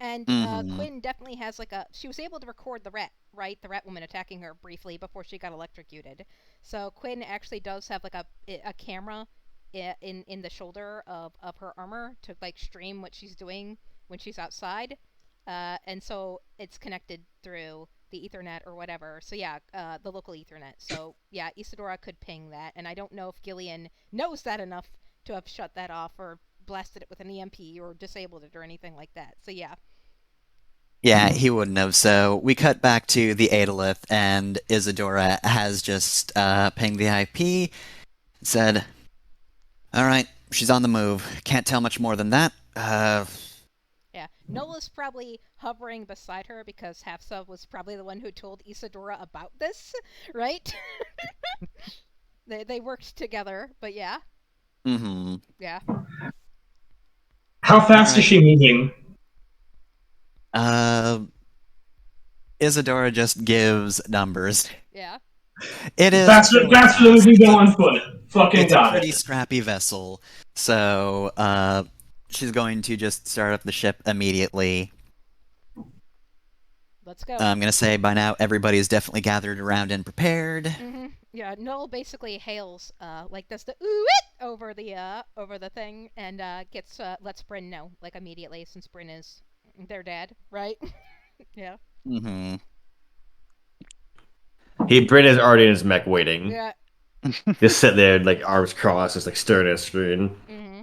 And Quinn definitely has she was able to record the rat, right? The rat woman attacking her briefly before she got electrocuted. So Quinn actually does have like a camera in the shoulder of her armor to like stream what she's doing when she's outside. And so it's connected through the Ethernet or whatever. So yeah, the local Ethernet. So yeah, Isadora could ping that, and I don't know if Gillian knows that enough to have shut that off or blasted it with an EMP or disabled it or anything like that. So yeah. Yeah, he wouldn't have. So we cut back to the Adolith, and Isadora has just pinged the IP, said, "All right, she's on the move. Can't tell much more than that." Yeah, Nola's probably hovering beside her because Hafsa was probably the one who told Isadora about this, right? They worked together, but yeah. Mm-hmm. Yeah. How fast is she moving? Isadora just gives numbers. Yeah. It is Faster than we can go on foot. Fucking it's got a pretty it. scrappy vessel, so she's going to just start up the ship immediately. Let's go. I'm gonna say by now everybody's definitely gathered around and prepared. Mm-hmm. Yeah, Noel basically hails, like does the ooh it over the thing, and gets lets Bryn know like immediately since Bryn is their dad, right? Yeah. Mm-hmm. Bryn is already in his mech waiting. Yeah. Just sit there, like arms crossed, just like staring at a screen. Mm-hmm.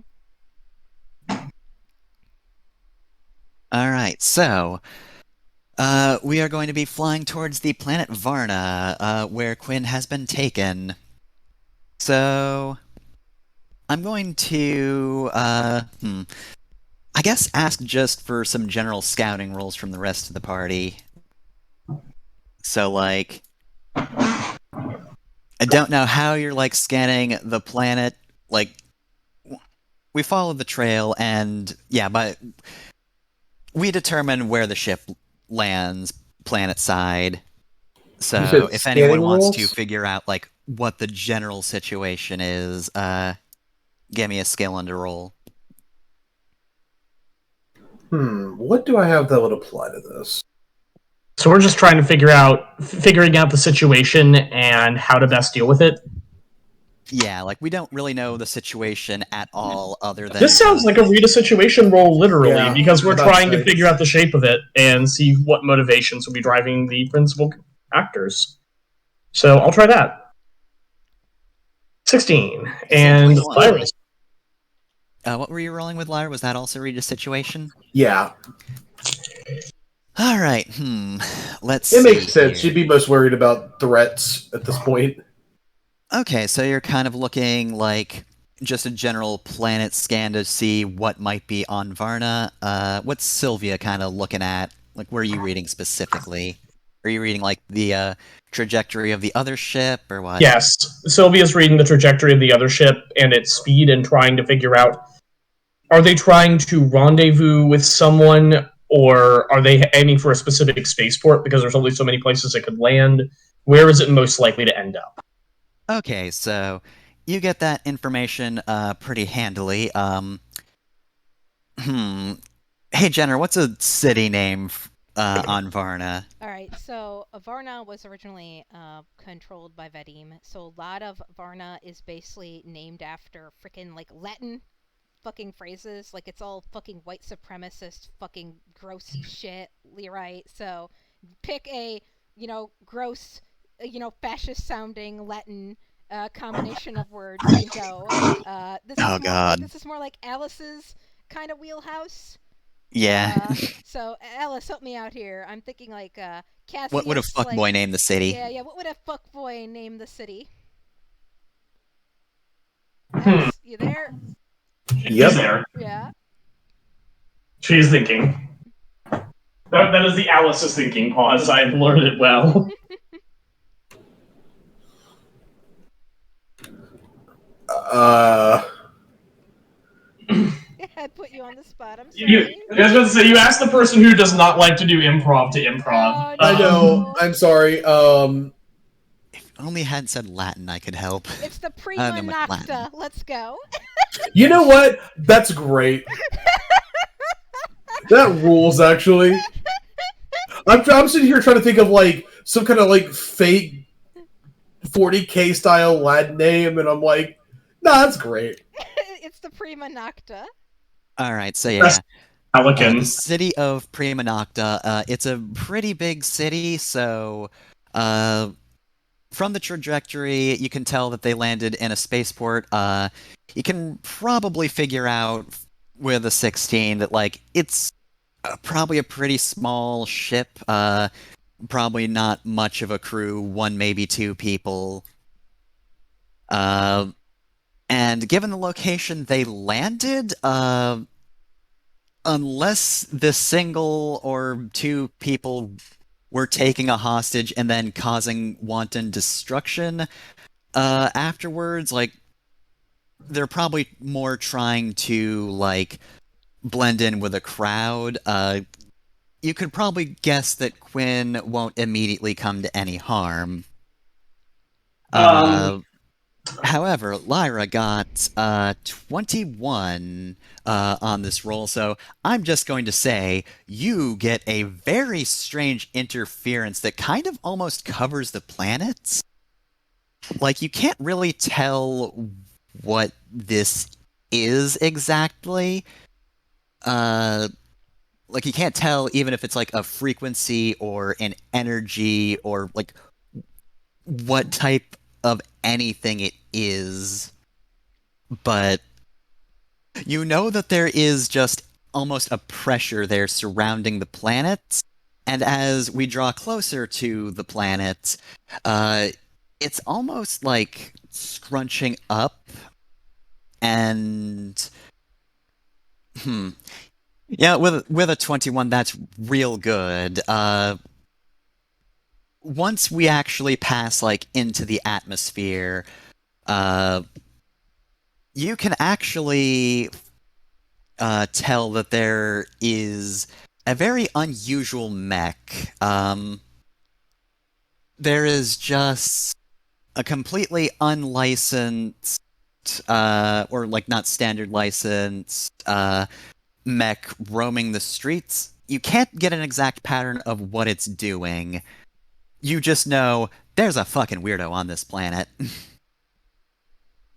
All right, so we are going to be flying towards the planet Varna, where Quinn has been taken. So I'm going to, I guess ask just for some general scouting rolls from the rest of the party. So, like, I don't know how you're, like, scanning the planet. Like, we followed the trail, and, yeah, but we determine where the ship lands, planet side. said So if anyone scanning wants to rules? figure out like what the general situation is, give me a skill and a roll. What do I have that would apply to this? So we're just trying to figuring out the situation and how to best deal with it. Yeah, like we don't really know the situation at all, other than This sounds like a read a situation roll, literally, Yeah, because we're about trying to right. figure out the shape of it and see what motivations will be driving the principal actors. So I'll try that. 16. And 21. Lyra's. What were you rolling with, Lyra? Was that also read a situation? Yeah, All right. Let's it see makes sense. here. She'd be most worried about threats at this point. Okay, so you're kind of looking like just a general planet scan to see what might be on Varna. What's Sylvia kind of looking at? Like, where are you reading specifically? Are you reading like the trajectory of the other ship, or what? Yes, Sylvia's reading the trajectory of the other ship and its speed and trying to figure out, are they trying to rendezvous with someone, or are they aiming for a specific spaceport because there's only so many places it could land? Where is it most likely to end up? Okay, so you get that information pretty handily. Hey Jenner, what's a city name on Varna? All right, so Varna was originally controlled by Vadim, so a lot of Varna is basically named after freaking like Latin fucking phrases. Like it's all fucking white supremacist, fucking gross shit, right? So pick a gross, fascist sounding Latin combination of words and go. Oh God. This is more like Alice's kind of wheelhouse. Yeah. So Alice, help me out here. I'm thinking like Cassius. What would a fuckboy name the city? Yeah. What would a fuckboy name the city? Hmm. Alice, you there? Yep. She's there. Yeah. She's thinking. That is the Alice is thinking pause. I've learned it well. I put you on the spot. I'm You, sorry. I was going to say, you asked the person who does not like to do improv to improv. Oh, I know. I'm sorry. If only I hadn't said Latin, I could help. It's the I prima mean, like nocta. Latin. Let's go. You know what? That's great. That rules, actually. I'm sitting here trying to think of like some kind of like fake 40K style Latin name, and I'm like, nah, that's great. It's the prima nocta. All right, so yeah. That's Pelican. The city of Prima Nocta, it's a pretty big city, so from the trajectory, you can tell that they landed in a spaceport. You can probably figure out with a 16 that, like, it's probably a pretty small ship, probably not much of a crew, one, maybe two people. And given the location they landed, unless the single or two people were taking a hostage and then causing wanton destruction afterwards, like, they're probably more trying to, like, blend in with a crowd. You could probably guess that Quinn won't immediately come to any harm. However, Lyra got 21 on this roll, so I'm just going to say you get a very strange interference that kind of almost covers the planets. Like, you can't really tell what this is exactly. Like, you can't tell even if it's like a frequency or an energy or like what type of anything it is, but you know that there is just almost a pressure there surrounding the planet, and as we draw closer to the planet, it's almost like scrunching up, and yeah, with a 21, that's real good. Once we actually pass, like, into the atmosphere, you can actually tell that there is a very unusual mech. there is just a completely unlicensed, or like not standard licensed, mech roaming the streets. You can't get an exact pattern of what it's doing. You just know there's a fucking weirdo on this planet.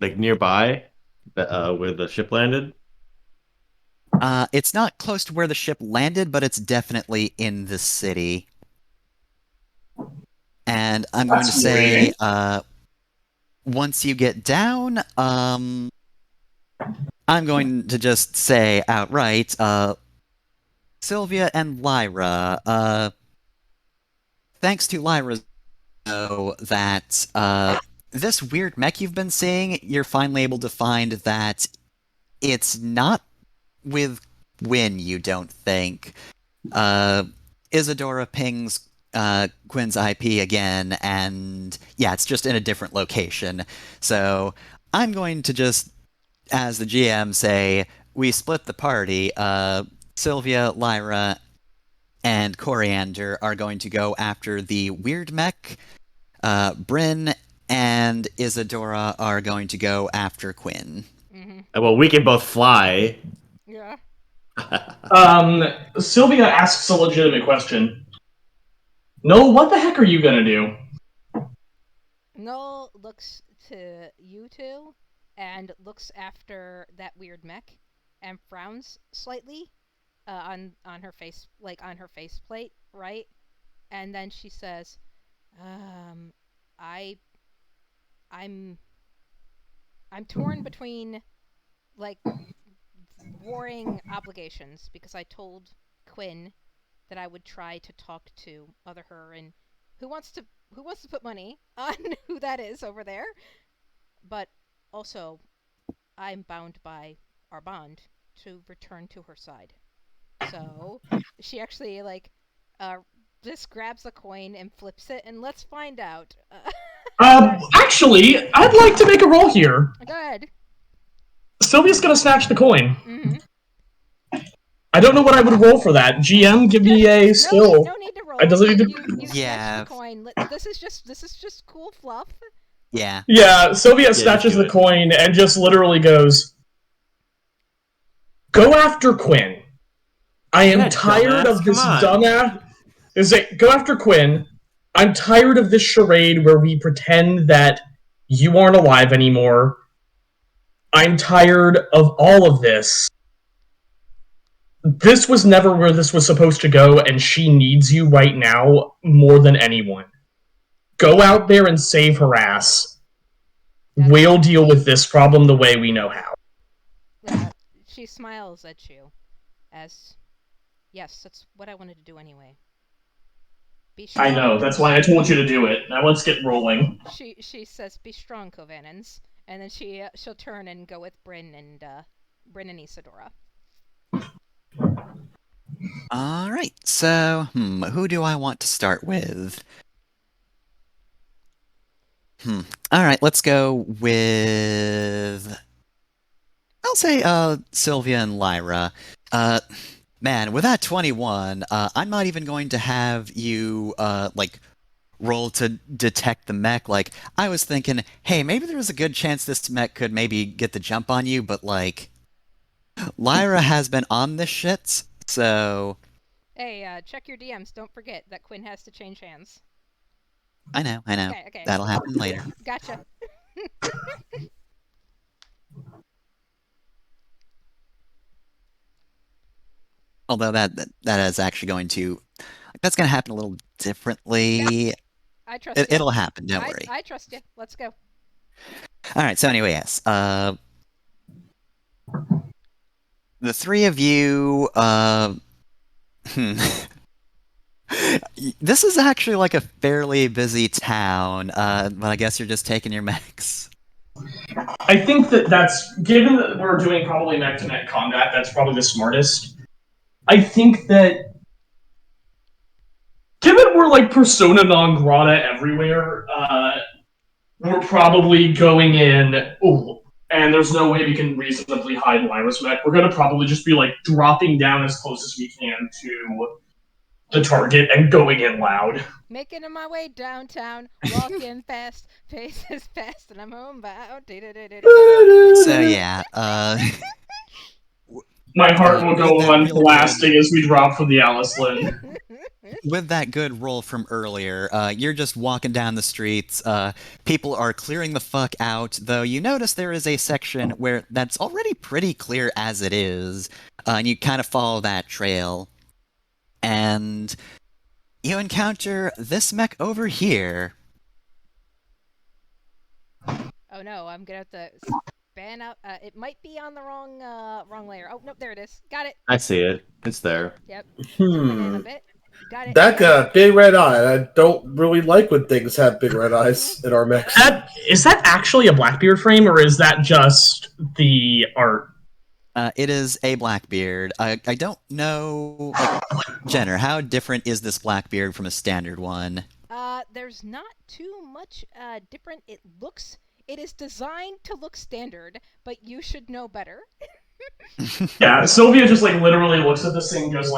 Like nearby, where the ship landed. It's not close to where the ship landed, but it's definitely in the city. And I'm going to That's say, worrying. once you get down, I'm going to just say outright, Sylvia and Lyra, thanks to Lyra, know that, this weird mech you've been seeing, you're finally able to find that it's not with Gwyn, you don't think. Isadora pings Quinn's IP again, and yeah, it's just in a different location. So I'm going to just, as the GM, say we split the party. Sylvia, Lyra, and Coriander are going to go after the weird mech. Bryn and Isadora are going to go after Quinn. Well, we can both fly. Yeah. Sylvia asks a legitimate question. No, what the heck are you gonna do? Noel looks to you two and looks after that weird mech and frowns slightly on her face, like on her faceplate, right? And then she says, I'm torn between like warring obligations because I told Quinn that I would try to talk to other her and who wants to put money on who that is over there. But also I'm bound by our bond to return to her side. So she actually just grabs a coin and flips it and let's find out. Actually, I'd like to make a roll here. Go ahead. Sylvia's gonna snatch the coin. Mm-hmm. I don't know what I would roll for that. GM, give me a skill. No need to roll. It doesn't need to. You Yeah. snatch the coin. This is just cool fluff. Yeah. Yeah, Sylvia snatches do the it. coin and just literally goes, "Go after Quinn. I am Yeah, tired dumbass, of this come on." dumbass. Go after Quinn. I'm tired of this charade where we pretend that you aren't alive anymore. I'm tired of all of this. This was never where this was supposed to go, and she needs you right now more than anyone. Go out there and save her ass. We'll deal with this problem the way we know how." She smiles at you as, yes, that's what I wanted to do anyway. Be strong. I know, that's why I told you to do it. Now let's get rolling. She says, "Be strong, Covanens," and then she'll turn and go with Bryn and Isadora. Alright, so, who do I want to start with? Alright, let's go with... I'll say, Sylvia and Lyra. Man, with that 21, I'm not even going to have you, roll to detect the mech. Like, I was thinking, hey, maybe there was a good chance this mech could maybe get the jump on you, but, like, Lyra has been on this shit, so... Hey, check your DMs. Don't forget that Quinn has to change hands. I know. Okay. That'll happen later. Gotcha. Although that is actually going to... That's going to happen a little differently. I trust you. It'll happen, don't worry. I trust you. Let's go. Alright, so anyway, yes. The three of you, This is actually like a fairly busy town, but I guess you're just taking your mechs. I think that's, given that we're doing probably mech-to-mech combat, that's probably the smartest. I think that, given we're like persona non grata everywhere, we're probably going in, and there's no way we can reasonably hide Lyra's mech. We're gonna probably just be like dropping down as close as we can to the target and going in loud. Making my way downtown, walking fast, faces fast, and I'm homebound. So yeah, My heart will go that on real blasting as we drop from the Alice Lynn. with that good roll from earlier, you're just walking down the streets. People are clearing the fuck out, though you notice there is a section where that's already pretty clear as it is, and you kind of follow that trail. And you encounter this mech over here. Oh no, I'm gonna have to span out. It might be on the wrong layer. Oh no, there it is. Got it. I see it. It's there. Yep. And then a Hmm. bit. Got it. That got big red eye. I don't really like when things have big red eyes in our mechs. Is that actually a Blackbeard frame, or is that just the art? It is a Blackbeard. I don't know, Jenner, how different is this Blackbeard from a standard one? There's not too much different. It is designed to look standard, but you should know better. Yeah, Sylvia just literally looks at this thing and goes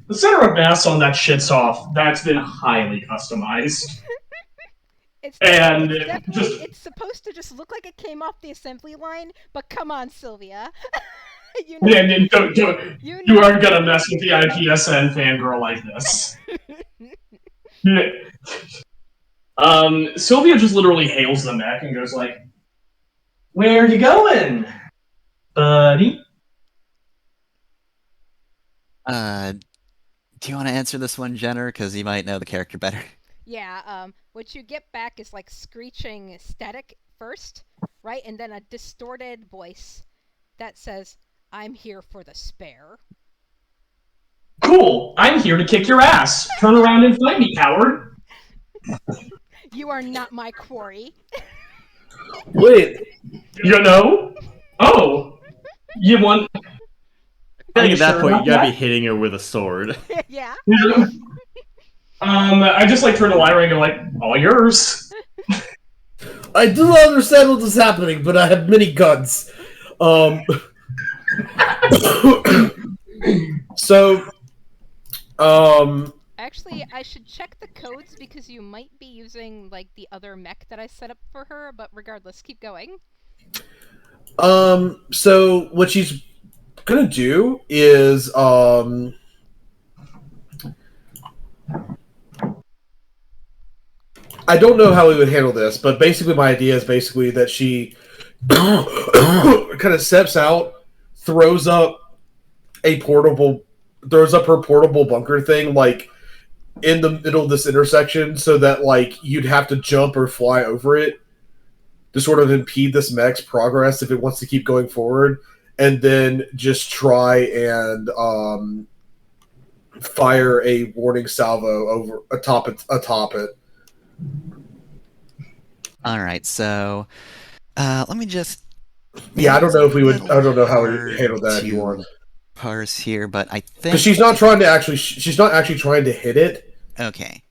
the center of mass on that shit's off. That's been highly customized. It's And definitely, it's supposed to just look like it came off the assembly line, but come on, Sylvia. you know, And you aren't gonna mess with the IPSN fangirl like this. Sylvia just literally hails the mech and goes "Where are you going, buddy?" Do you want to answer this one, Jenner? Because you might know the character better. Yeah, what you get back is screeching static first, right? And then a distorted voice that says, "I'm here for the spare." Cool, I'm here to kick your ass. Turn around and fight me, coward. You are not my quarry. Wait, You know? Oh, you want? I think at that point, about you gotta that? be hitting her with a sword. Yeah. I just turn to Lyra and go all yours. I do not understand what is happening, but I have many guns. So, Actually, I should check the codes because you might be using the other mech that I set up for her, but regardless, keep going. so what she's gonna do is, I don't know how we would handle this, but basically my idea is that she kind of steps out, throws up her portable bunker thing, in the middle of this intersection, so that you'd have to jump or fly over it to sort of impede this mech's progress if it wants to keep going forward, and then just try and fire a warning salvo over atop it. All right, so let me just. Yeah, I don't know if we would. I don't know how we Hard handle that if you to want. Parse here, but I think Because she's not trying to actually. She's not actually trying to hit it. okay.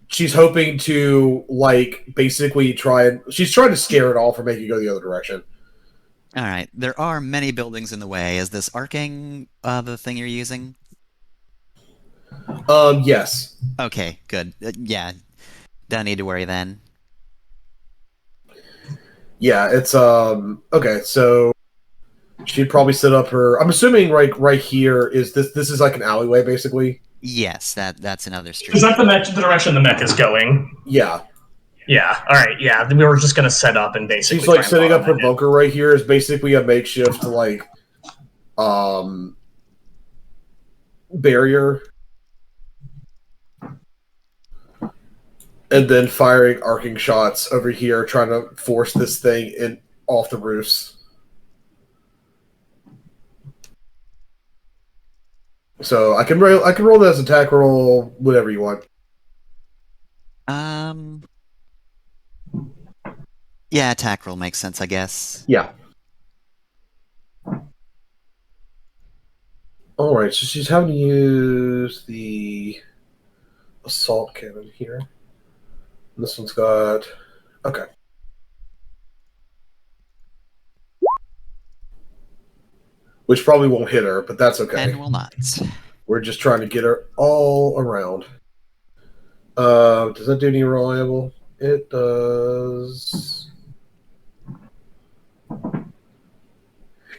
She's hoping to basically try and. She's trying to scare it all from making it go the other direction. All right, there are many buildings in the way. Is this arcing the thing you're using? Yes. Okay, good. Yeah, don't need to worry then. Yeah, it's okay, so she'd probably set up her. I'm assuming right here is this is an alleyway basically. Yes, that's another street. Is that the direction the mech is going? Yeah. Yeah. All right. Yeah. We were just gonna set up and basically. She's setting up her bunker right here is basically a makeshift barrier. And then firing arcing shots over here, trying to force this thing in off the roofs. So I can roll that as attack roll, whatever you want. Yeah, attack roll makes sense, I guess. Yeah. All right, so she's having to use the assault cannon here. This one's got... Okay. Which probably won't hit her, but that's okay. And will not. We're just trying to get her all around. Does that do any reliable? It does.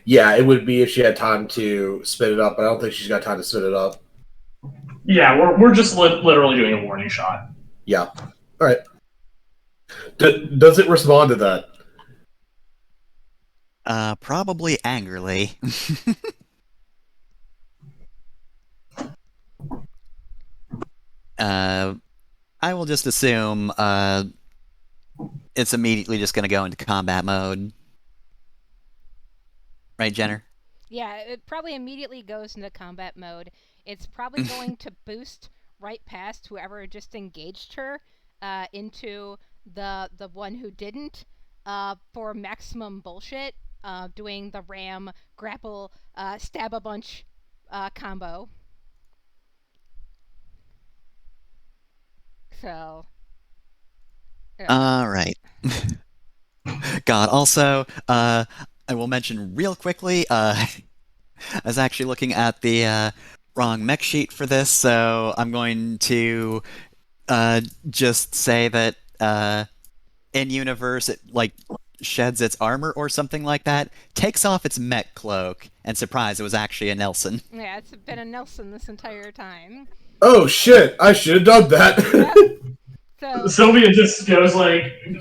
Yeah, it would be if she had time to spin it up. But I don't think she's got time to spin it up. Yeah, we're just literally doing a warning shot. Yeah. All right. Does it respond to that? Probably angrily. I will just assume it's immediately just going to go into combat mode. Right, Jenner? Yeah, it probably immediately goes into combat mode. It's probably going to boost right past whoever just engaged her into the one who didn't for maximum bullshit, doing the ram, grapple, stab a bunch combo. So... All right. God, also, I will mention real quickly, I was actually looking at the wrong mech sheet for this, so I'm going to just say that in-universe it, like, sheds its armor or something like that, takes off its mech cloak, and surprise, it was actually a Nelson. Yeah, it's been a Nelson this entire time. Oh shit! I should have done that. Yep. So Sylvia just goes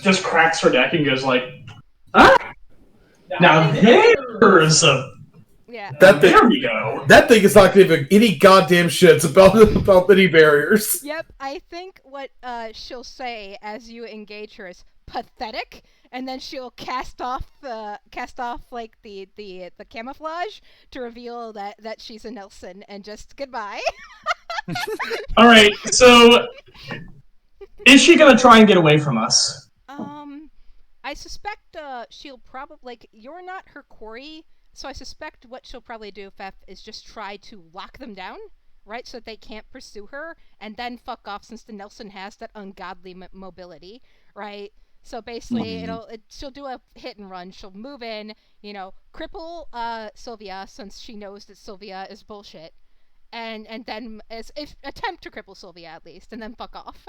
just cracks her neck and goes ah! Now there's a... yeah. There we go. That thing is not giving any goddamn shits about any barriers. Yep, I think what she'll say as you engage her is pathetic, and then she'll cast off like the camouflage to reveal that she's a Nelson, and just goodbye. All right, so is she gonna try and get away from us? I suspect she'll probably you're not her quarry, so I suspect what she'll probably do, Fef, is just try to lock them down, right, so that they can't pursue her, and then fuck off since the Nelson has that ungodly mobility, right? So basically, she'll do a hit and run. She'll move in, cripple Sylvia since she knows that Sylvia is bullshit, and then attempt to cripple Sylvia at least, and then fuck off.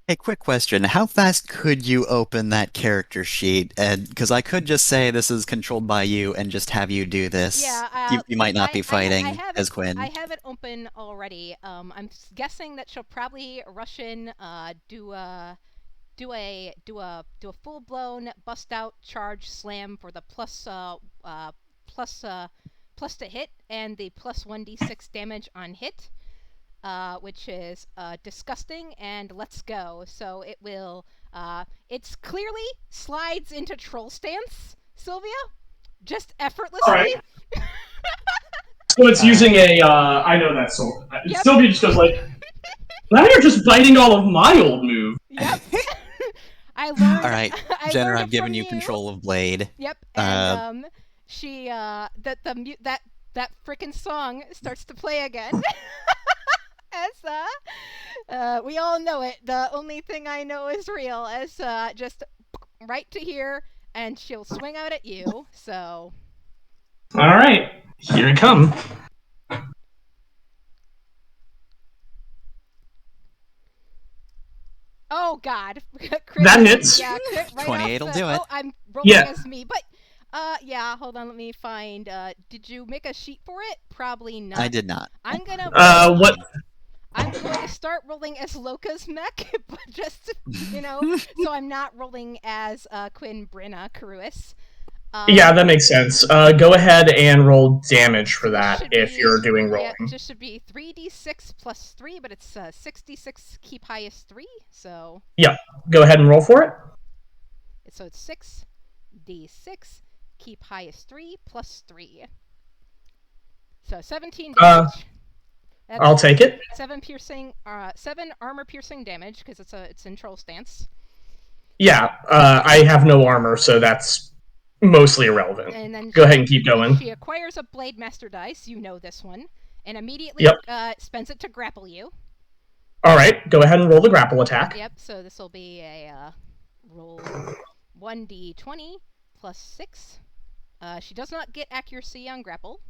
Hey, quick question. How fast could you open that character sheet? Because I could just say this is controlled by you and just have you do this. Yeah, you might not be fighting as Quinn. I have it open already. I'm guessing that she'll probably rush in, do a full blown bust out charge slam for the plus to hit and the plus 1d6 damage on hit. Which is disgusting, and let's go. So it will, it's clearly slides into troll stance, Sylvia, just effortlessly. All right. So it's using a, I know that sword. Yep. Sylvia just goes now you're just biting all of my old move. Yep. I learned. All right, Jenner, I've given you control of Blade. Yep, and she, that frickin' song starts to play again. As we all know it. The only thing I know is real. As just right to here, and she'll swing out at you. So. All right, here it come. Oh God! That hits. Yeah, right 28 will do it. Oh, I'm rolling as me, but yeah. Hold on, let me find. Did you make a sheet for it? Probably not. I did not. I'm gonna. What? I'm going to start rolling as Loka's mech, but just, so I'm not rolling as Quinn Brenna Caruis. Yeah, that makes sense. Go ahead and roll damage for that if you're doing rolling. Yeah, this should be 3d6 plus 3, but it's 6d6 keep highest 3, so... Yeah, go ahead and roll for it. So it's 6d6 keep highest 3 plus 3. So 17 damage. I'll take it. 7 armor piercing damage because it's in troll stance. Yeah, I have no armor, so that's mostly irrelevant. And then go ahead and keep going. She acquires a Blade Master dice, you know this one, and immediately spends it to grapple you. All right, go ahead and roll the grapple attack. Yep. So this will be a roll 1d20 plus 6. She does not get accuracy on grapple.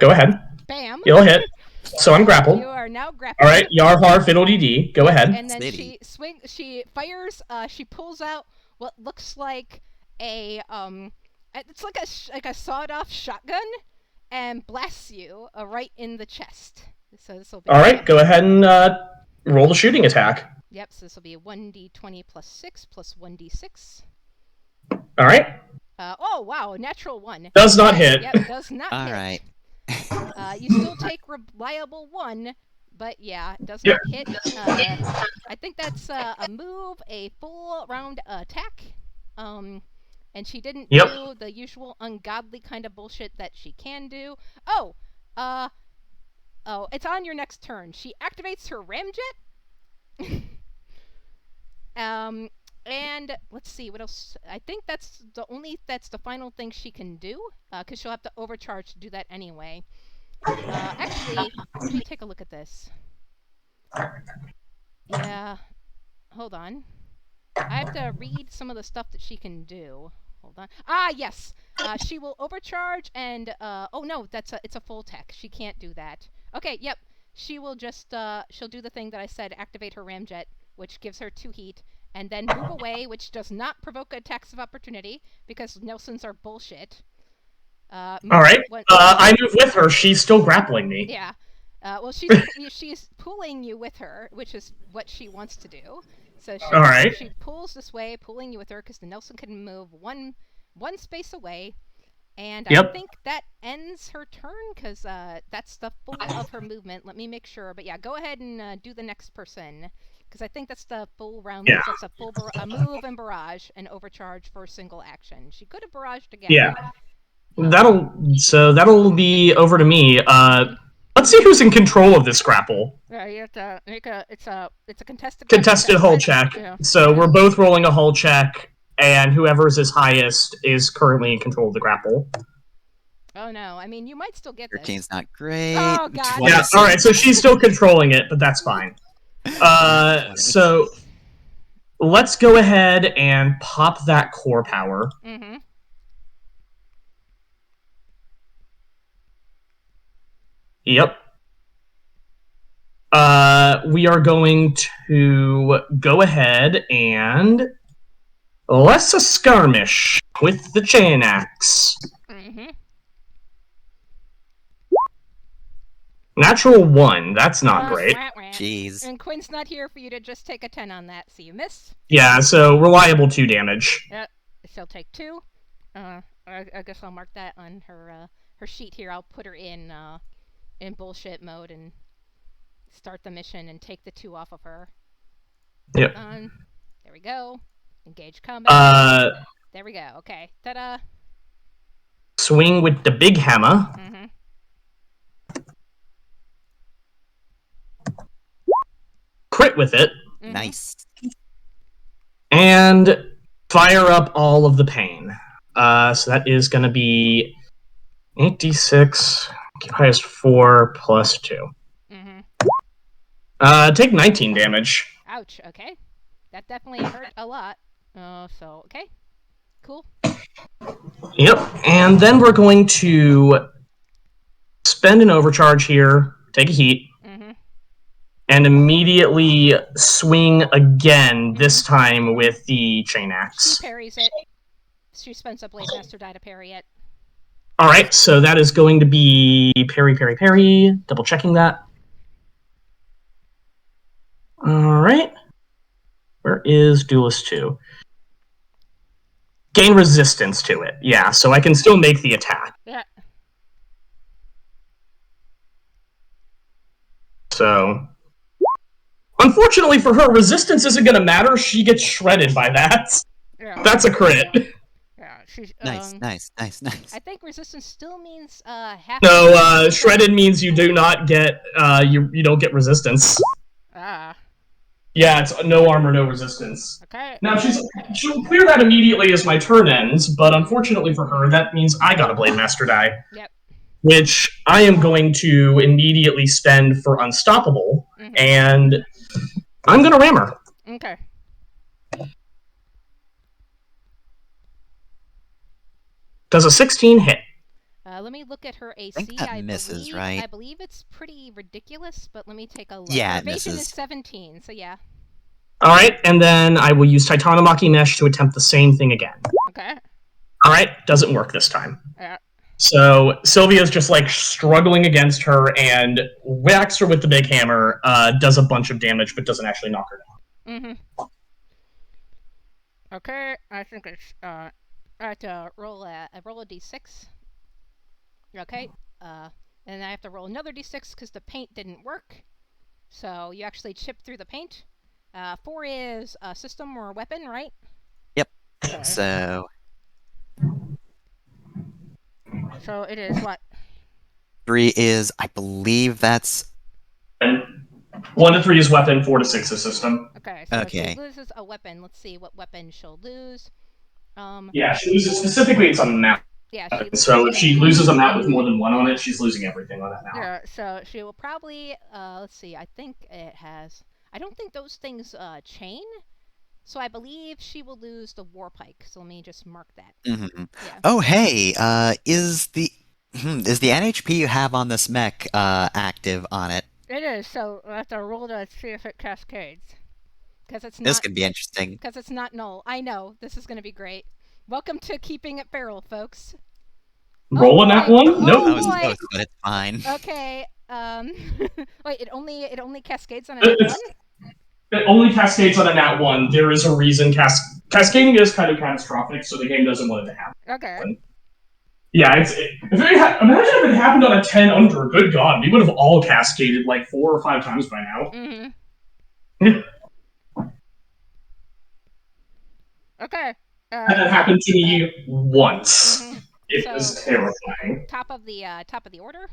Go ahead. Bam. You'll hit. So I'm grappled. You are now grappled. All right, Yarhar Fiddle-dee-dee. Go ahead. And then Smitty. she fires. She pulls out what looks like a it's like a sawed-off shotgun, and blasts you right in the chest. So this will be. All right, go ahead and roll the shooting attack. Yep. So this will be a 1d20 plus 6 plus 1d6. All right. Oh wow, natural 1. Does not hit. Yep, does not All hit. right. You still take reliable 1, but yeah, it does not hit. I think that's a move, a full round attack. And she didn't do the usual ungodly kind of bullshit that she can do. Oh, it's on your next turn. She activates her ramjet. And let's see what else. I think that's the final thing she can do, because she'll have to overcharge to do that anyway. Actually, let me take a look at this. Yeah, hold on. I have to read some of the stuff that she can do. Hold on. Ah, yes. She will overcharge and oh no, it's a full tech. She can't do that. Okay, yep. She will just she'll do the thing that I said, activate her ramjet, which gives her 2 heat, and then move away, which does not provoke attacks of opportunity because Nelsons are bullshit. All right. I move with her. She's still grappling me. Yeah. Well, she's pulling you with her, which is what she wants to do. So she pulls this way, pulling you with her, because the Nelson can move one space away. And I think that ends her turn, because that's the full of her movement. Let me make sure. But yeah, go ahead and do the next person, because I think that's the full round. Yeah. That's a full move and barrage and overcharge for a single action. She could have barraged again. Yeah. That'll be over to me. Let's see who's in control of this grapple. Yeah, you have to make it's a contested hull check. Yeah. So we're both rolling a hull check, and whoever's is highest is currently in control of the grapple. Oh no! I mean, you might still get this. 13's not great. Oh god! Yeah. All right. So she's still controlling it, but that's fine. So let's go ahead and pop that core power. Mm-hmm. Yep. We are going to go ahead and let's skirmish with the chain axe. Mm-hmm. Natural 1. That's not great. Jeez. And Quinn's not here for you to just take a 10 on that, so you miss. Yeah. So reliable 2 damage. Yeah. She'll take 2. I guess I'll mark that on her sheet here. I'll put her in bullshit mode and start the mission and take the 2 off of her. Yep. There we go. Engage combat. There we go. Okay. Ta-da. Swing with the big hammer. Mm-hmm. Crit with it. Mm-hmm. Nice. And fire up all of the pain. So that is going to be 8d6, highest 4 plus 2. Mm-hmm. Take 19 damage. Ouch. Okay. That definitely hurt a lot. So, okay. Cool. Yep. And then we're going to spend an overcharge here, take a heat, and immediately swing again, this time with the chain axe. She parries it. She spends a Blade Master die to parry it. Alright, so that is going to be parry, parry, parry. Double checking that. Alright. Where is Duelist 2? Gain resistance to it. Yeah, so I can still make the attack. Yeah. So, unfortunately for her, resistance isn't going to matter. She gets shredded by that. Yeah. That's a crit. Yeah, she's, Nice. I think resistance still means half. No, shredded means you do not get you don't get resistance. Ah. Yeah, it's no armor, no resistance. Okay. Now she'll clear that immediately as my turn ends, but unfortunately for her, that means I got a Blade Master die. Yep. Which I am going to immediately spend for Unstoppable, and I'm gonna ram her. Okay. Does a 16 hit? Let let me look at her AC. think that misses, right? I believe it's pretty ridiculous, but let me take a look. Yeah, Her it evasion is misses. 17, so yeah. Alright, and then I will use Titanomaki Mesh to attempt the same thing again. Okay. Alright, doesn't work this time. Yeah. So Sylvia's just like struggling against her and whacks her with the big hammer, does a bunch of damage, but doesn't actually knock her down. Mm-hmm. Okay, I think it's I have to roll a d6. Okay, and I have to roll another d6 because the paint didn't work. So you actually chip through the paint. 4 is a system or a weapon, right? Yep. Okay. So it is what? 3 is, I believe that's... And 1 to 3 is weapon, 4 to 6 is system. Okay, so Okay. she loses a weapon. Let's see what weapon she'll lose. Yeah, she loses specifically it's on the map. Yeah, So if she loses a map with more than 1 on it, she's losing everything on it now. Yeah, so she will probably, let's see, I think it has, I don't think those things, chain, so I believe she will lose the war pike, so let me just mark that. Mm-hmm. Yeah. Oh, hey, is the NHP you have on this mech, active on it? It is, so I have to roll to see if it cascades. Because it's not... This could be interesting. Because it's not null. I know, this is going to be great. Welcome to Keeping It Feral, folks. Rolling that one? Oh, Nope. I was boy. close, but it's fine. Okay, wait, it only cascades on a one? It only cascades on a nat 1. There is a reason cascading is kind of catastrophic, so the game doesn't want it to happen. Okay. Yeah, imagine if it happened on a 10 under. Good God, we would have all cascaded like 4 or 5 times by now. Mm-hmm. Okay. That happened to me once. Mm-hmm. It was terrifying. Top of the order.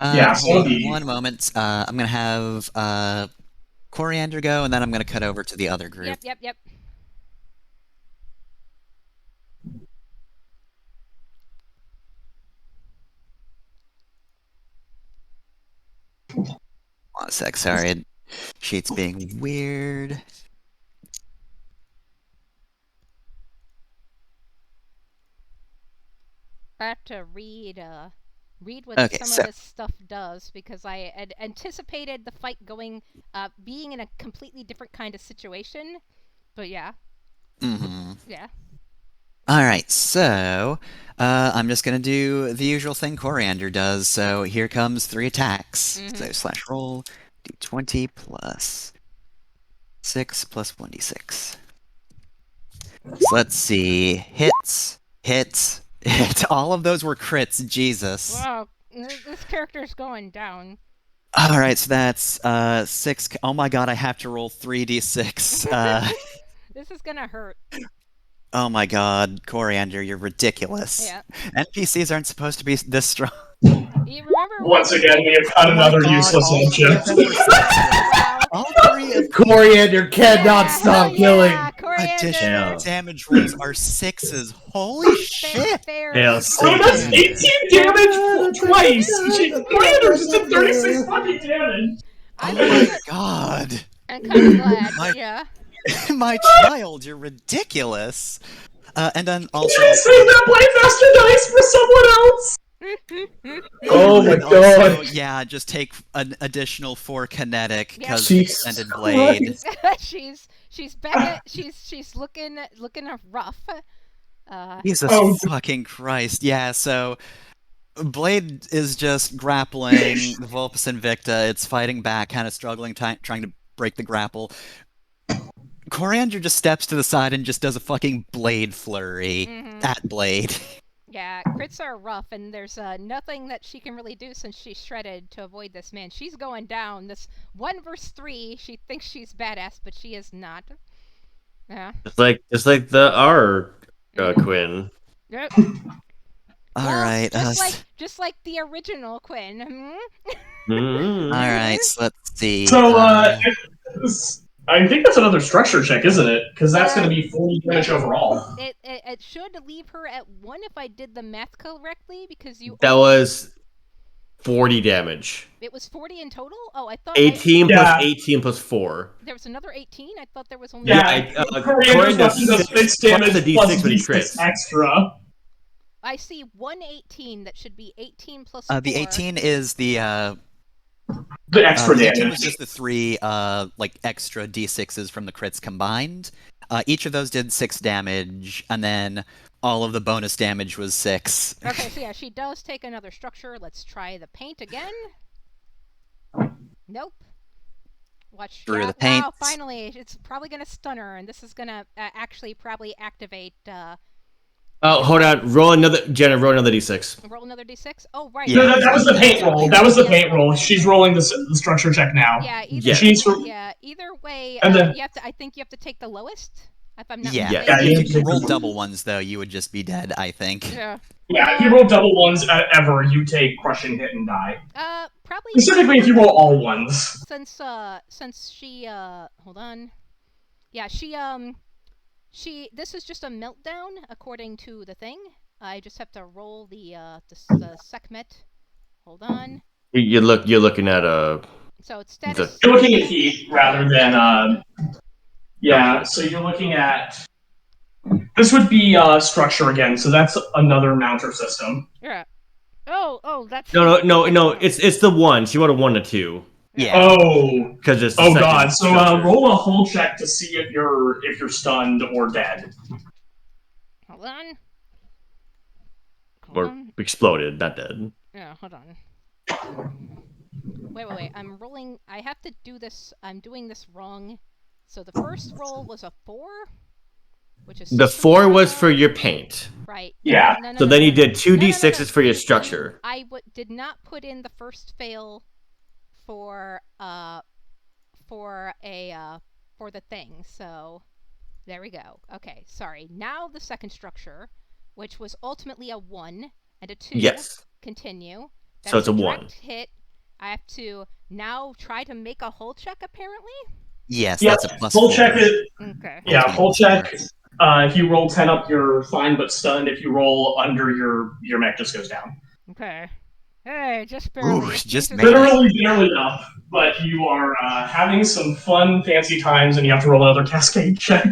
Yeah, Hold so on one moment. I'm gonna have Coriander go, and then I'm gonna cut over to the other group. Yep. One sec, sorry. Sheet's being weird. I have to read what Okay, some so- of this stuff does because I had anticipated the fight being in a completely different kind of situation. But yeah. Mm-hmm. Yeah. Alright, so I'm just gonna do the usual thing Coriander does. So here comes 3 attacks. Mhm. So /roll d20 plus 6 plus 1d6. So let's see. Hits. All of those were crits. Jesus. Wow, this character's going down. Alright, so that's 6. Oh my god, I have to roll 3d6. This is gonna hurt. Oh my god, Coriander, you're ridiculous. Yeah. NPCs aren't supposed to be this strong. You remember Once again, we have got another useless object. All 3 of Coriander cannot stop killing. additional damage rolls are 6s. Holy shit! Fair. Yeah, Oh, that's 18 damage twice! Coriander just did 36 fucking damage! Oh my god! I'm kind of glad. My- Yeah. My child, you're ridiculous! And then also... You should save that Blademaster dice for someone else! Oh my and god. also, yeah, just take an additional 4 kinetic, Yeah. because Jesus Extended Blade. she's back. She's looking rough. Jesus Oh. fucking Christ. Yeah, so Blade is just grappling the Vulpes Invicta. It's fighting back, kind of struggling, trying to break the grapple. Coriander just steps to the side and just does a fucking Blade flurry Mhm. at Blade. Yeah, crits are rough, and there's nothing that she can really do since she's shredded to avoid this man. She's going down. This 1 versus 3, she thinks she's badass, but she is not. Yeah. Just like the R Quinn. Yep. Alright, just like the original Quinn. Hmm? Mm. alright, so let's see. So, I think that's another structure check, isn't it? Because that's going to be 40 damage overall. It should leave her at 1 if I did the math correctly, because That was 40 damage. it was 40 in total. Oh, I thought 18 Yeah. plus 18 plus 4. there was another 18. I thought there was only. Yeah, Coriander's Coriander's weapon does 6 damage plus the plus D6 when he D6 crits. extra. I see 118. That should be 18 plus The 4. 18 is the extra the 18 damage. was just the 3 like extra d6s from the crits combined. Each of those did 6 damage, and then all of the bonus damage was 6. Okay, so yeah, she does take another structure. Let's try the paint again. Nope. Watch. Through Yeah, the paint. wow, finally. It's probably going to stun her, and this is going to actually probably activate... Oh, hold on. Roll another d6. roll another d6? Oh, right. Yeah. No, that was the paint roll. That was the paint roll. She's rolling the structure check now. Yeah, Yeah. either way, And then- you have to. I think you have to take the lowest, if I'm not Yeah. mistaken. Yeah, If you roll double ones, though, you would just be dead, I think. Yeah. Yeah, if you roll double ones ever, you take crushing hit and die. Probably Specifically, if you roll all ones. since she hold on. Yeah, she this is just a meltdown according to the thing. I just have to roll the Sekhmet. Hold on. You're looking at So it's status. You're looking at heat rather than yeah. So you're looking at this would be structure again. So that's another mounter system. Yeah. Oh, that's no. It's the 1. She rolled a 1 and a 2 Yeah. Oh, because it's. The oh second god. So structure. roll a whole check to see if you're stunned or dead. Hold on. Or exploded, not dead. Yeah, hold on. Wait. I'm rolling. I have to do this. I'm doing this wrong. So the first roll was a 4, which is The 4 was for your paint. right. Yeah. No, So then you did 2 No, no, no, d6s no. for your structure. I did not put in the first fail for the thing. So there we go. Okay, sorry. Now the second structure, which was ultimately a 1 and a 2. Yes. Continue. So it's a 1. direct hit. I have to now try to make a hull check, apparently. Yes, Yeah, that's a plus whole 4. check is Okay. yeah. Whole check. If you roll 10 up, you're fine but stunned. If you roll under, your mech just goes down. Okay. Hey, just barely. Ooh, just Jesus made it. Literally barely up, but you are having some fun, fancy times, and you have to roll another cascade check.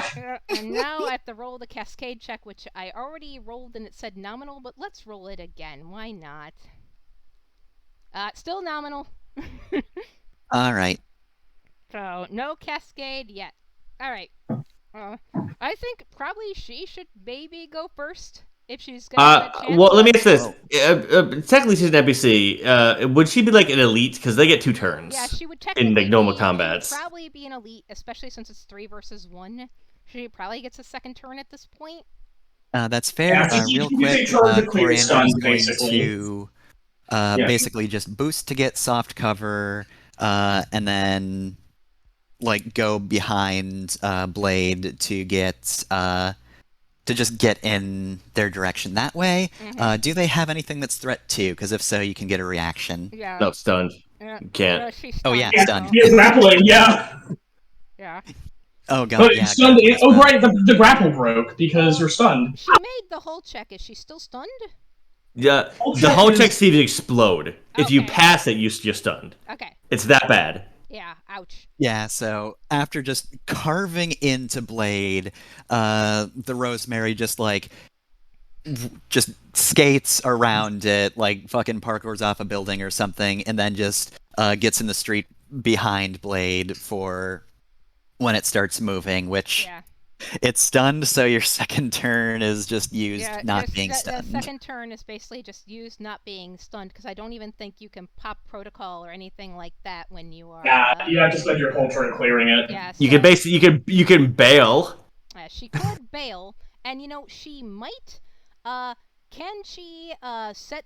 And now I have to roll the cascade check, which I already rolled and it said nominal, but let's roll it again. Why not? Still nominal. All right. So, no cascade yet. Alright. I think probably she should maybe go first. If she's gonna have a chance. Well, let me ask this. Technically, she's an NPC. Would she be like an elite? Because they get 2 turns. Yeah, she would technically in like normal be, combats. She would probably be an elite, especially since it's 3 versus 1. She probably gets a second turn at this point. That's fair. Yeah, Real you quick, take turns to clear Coriander stun, is going basically. to basically just boost to get soft cover, and then like go behind Blade to get to just get in their direction that way. Mm-hmm. Do they have anything that's threat 2? Because if so, you can get a reaction. Yeah. No, stunned. Yeah. You can't. No, she's Oh, yeah, stunned, stunned. so- Yeah, grappling, yeah. Yeah. Oh god, But yeah. stunned. grappling as Oh, well. right, the grapple broke because you're stunned. She made the whole check. Is she still stunned? Yeah, Whole the check whole is- check seems to explode. If you Okay. pass it, you're stunned. Okay. It's that bad. Yeah. Ouch. Yeah, so after just carving into Blade, the Rosemary just just skates around it, like fucking parkours off a building or something, and then just gets in the street behind Blade for when it starts moving, which Yeah. it's stunned, so your second turn is just used not being The stunned. second turn is basically just used not being stunned, because I don't even think you can pop protocol or anything like that when you are. Yeah, you have to spend your whole turn clearing it. Yeah. You can basically you can bail. She could bail, and she might. Can she set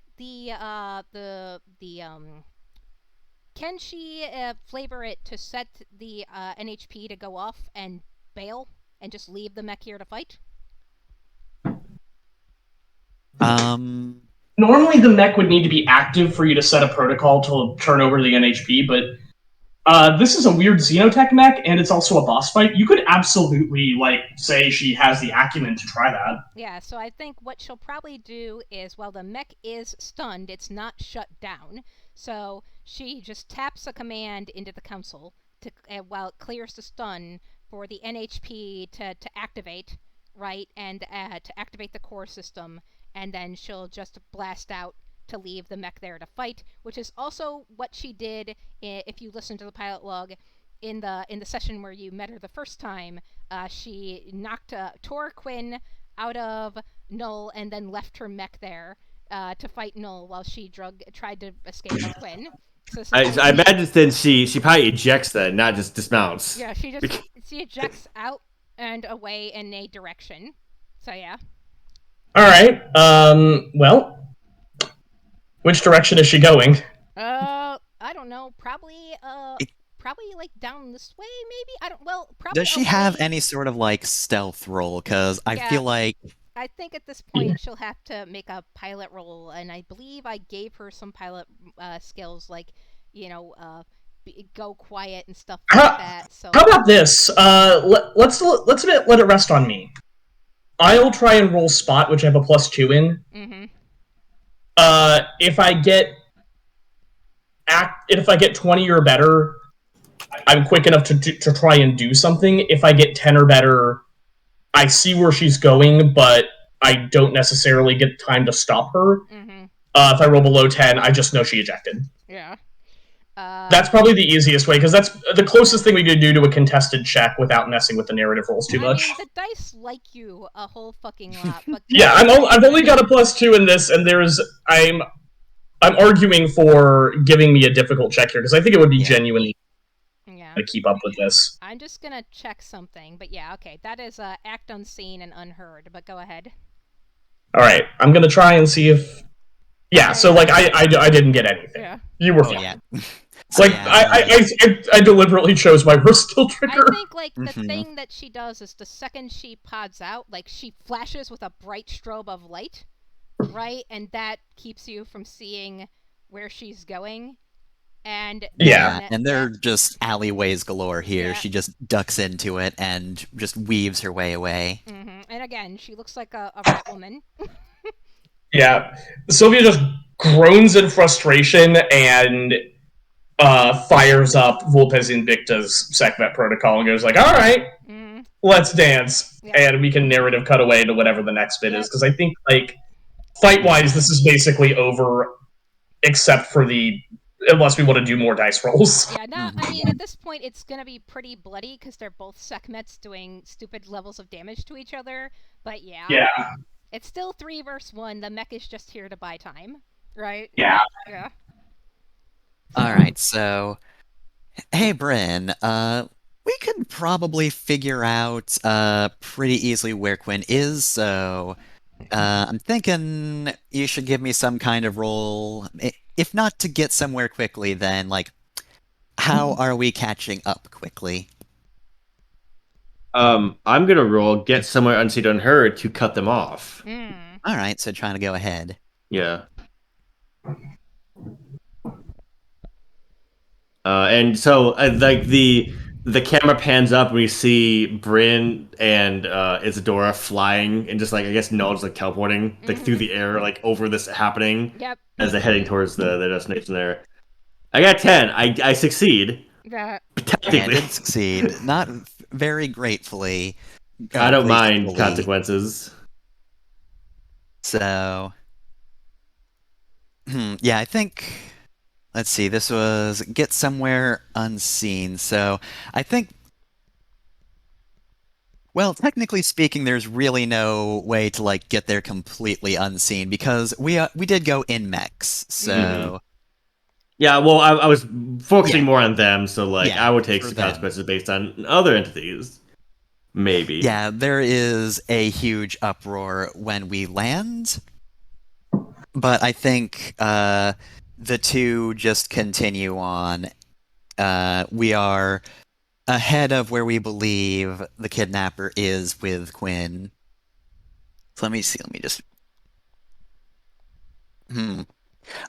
Can she flavor it to set the NHP to go off and bail and just leave the mech here to fight? Normally, the mech would need to be active for you to set a protocol to turn over the NHP, but this is a weird Xenotech mech, and it's also a boss fight. You could absolutely, say she has the acumen to try that. Yeah, so I think what she'll probably do is, while the mech is stunned, it's not shut down. So she just taps a command into the console to while it clears the stun for the NHP to activate, right, and to activate the core system, and then she'll just blast out to leave the mech there to fight, which is also what she did if you listen to the pilot log in the session where you met her the first time. She tore Quinn out of Null and then left her mech there to fight Null while she tried to escape with Quinn. So I imagine then she probably ejects then, not just dismounts. Yeah, she ejects out and away in a direction. So yeah. All right. Well, which direction is she going? I don't know. Probably like down this way, maybe. I don't. Well, probably. Does she have any sort of like stealth roll? Because I feel like I think at this point she'll have to make a pilot roll, and I believe I gave her some pilot skills, like go quiet and stuff like that. So how about this? Let's let it rest on me. I'll try and roll spot, which I have a +2 in. Mm-hmm. If I get 20 or better, I'm quick enough to try and do something. If I get 10 or better, I see where she's going, but I don't necessarily get time to stop her. Mm-hmm. If I roll below 10, I just know she ejected. Yeah. That's probably the easiest way, because that's the closest thing we could do to a contested check without messing with the narrative rolls too much. I mean, the dice like you a whole fucking lot. But yeah, I've only got a +2 in this, and I'm arguing for giving me a difficult check here, because I think it would be genuinely to keep up with this. I'm just gonna check something, but yeah, okay. That is act unseen and unheard, but go ahead. Alright, I'm gonna try and see if... Yeah, so, like, I didn't get anything. Yeah. You were fine. yeah. Like, I deliberately chose my worst skill trigger. I think, like, the thing that she does is the second she pods out, like, she flashes with a bright strobe of light, right? And that keeps you from seeing where she's going. And and they're just alleyways galore here. Yeah. She just ducks into it and just weaves her way away. Mm-hmm. And again, she looks like a rat woman. Yeah. Sylvia just groans in frustration and fires up Vulpes Invicta's Sekhmet protocol and goes like, all right, let's dance. Yeah. And we can narrative cut away to whatever the next bit is. Because I think, like, fight-wise, this is basically over, except for unless we want to do more dice rolls. Yeah, no, I mean, at this point, it's going to be pretty bloody because they're both Sekhmets doing stupid levels of damage to each other. But yeah. It's still 3 versus 1. The mech is just here to buy time, right? Yeah. Yeah. Alright, so... Hey, Bryn, we could probably figure out pretty easily where Quinn is, so... I'm thinking you should give me some kind of roll. If not to get somewhere quickly, then, like, how are we catching up quickly? I'm gonna roll get somewhere unseen on her to cut them off. Alright, so trying to go ahead. Yeah. And so, like, the camera pans up and we see Bryn and Isadora flying and just, like, I guess Null's, like, teleporting, like, through the air, like, over this happening. Yep. As they're heading towards the destination there. I got 10. I succeed. Yeah. Technically. I did succeed. Not very gratefully. I don't mind gracefully. consequences. So... yeah, I think... Let's see, this was get somewhere unseen, so I think... Well, technically speaking, there's really no way to, like, get there completely unseen, because we did go in mechs, so... Yeah, well, I was focusing more on them, so, like, Yeah, I would take for some them. consequences based on other entities. Maybe. Yeah, there is a huge uproar when we land, but I think the two just continue on. We are ahead of where we believe the kidnapper is with Quinn. So let me see, let me just...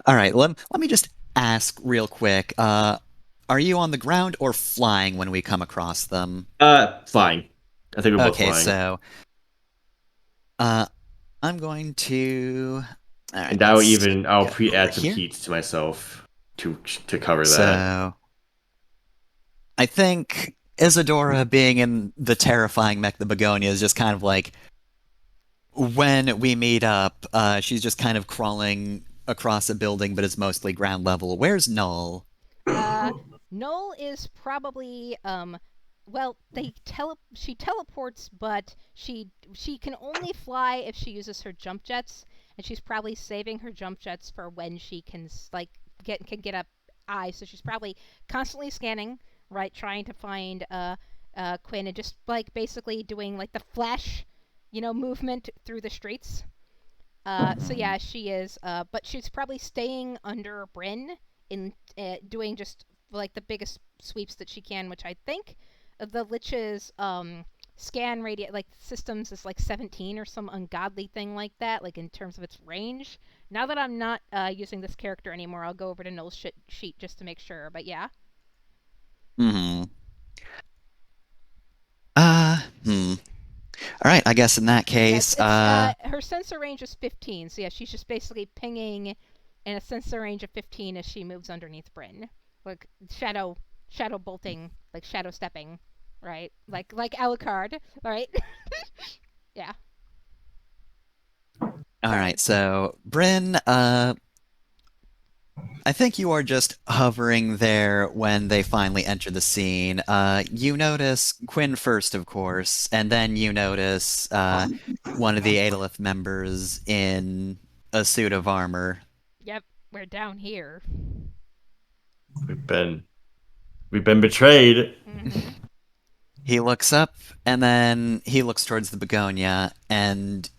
Alright, let me just ask real quick, are you on the ground or flying when we come across them? Flying. I think we're both Okay, flying. so... I'm going to... Alright, And I'll let's I'll go pre-add over some here. heat to myself to cover that. So... I think Isadora being in the terrifying mech, the Begonia, is just kind of like... when we meet up, she's just kind of crawling across a building, but it's mostly ground level. Where's Null? Null is probably well, she teleports, but she can only fly if she uses her jump jets, and she's probably saving her jump jets for when she can get up eye. So she's probably constantly scanning, right, trying to find Quinn, and just like basically doing like the flash, movement through the streets. So yeah, she is. But she's probably staying under Bryn in doing just like the biggest sweeps that she can, which I think the Lich's scan radius, like systems, is like 17 or some ungodly thing like that, like in terms of its range. Now that I'm not using this character anymore, I'll go over to Null's sheet just to make sure. But yeah. All right, I guess in that case, her sensor range is 15, so yeah, she's just basically pinging in a sensor range of 15 as she moves underneath Bryn, like shadow bolting, like shadow stepping, right? Like Alucard, right? Yeah. All right, so Bryn, I think you are just hovering there when they finally enter the scene. You notice Quinn first, of course, and then you notice one of the Adolith members in a suit of armor. Yep, we're down here. We've been betrayed. Mm-hmm. He looks up, and then he looks towards the begonia, and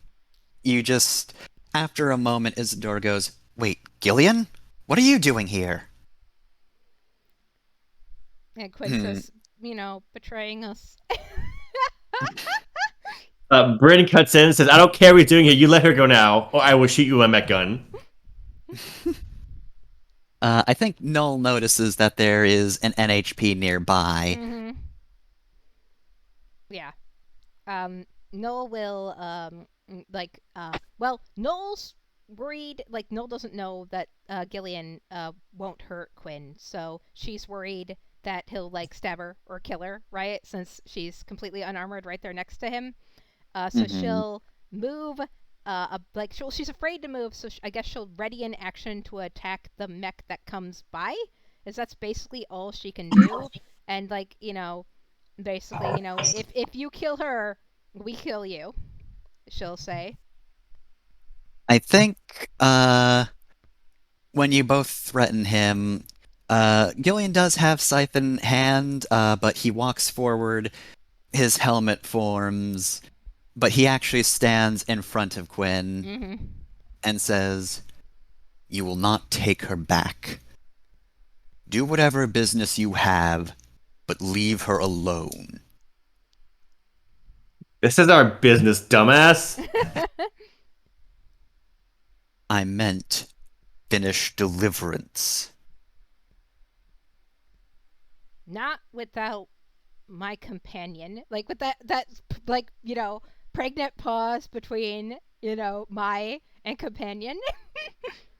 you just, after a moment, Isidore goes, "Wait, Gillian? What are you doing here?" And Quinn says, betraying us. Bryn cuts in and says, "I don't care what he's doing here. You let her go now, or I will shoot you with my gun." I think Null notices that there is an NHP nearby. Mm-hmm. Yeah. Null will, Null's worried, like, Null doesn't know that Gillian won't hurt Quinn, so she's worried that he'll, like, stab her or kill her, right? Since she's completely unarmored right there next to him. So she'll move, she's afraid to move, so I guess she'll ready an action to attack the mech that comes by, as that's basically all she can do. And, like, basically, if you kill her, we kill you, she'll say. I think, when you both threaten him, Gillian does have scythe in hand, but he walks forward, his helmet forms, but he actually stands in front of Quinn and says, "You will not take her back. Do whatever business you have, but leave her alone." This is our business, dumbass. I meant finish Deliverance. Not without my companion. Like, with that pregnant pause between, my and companion.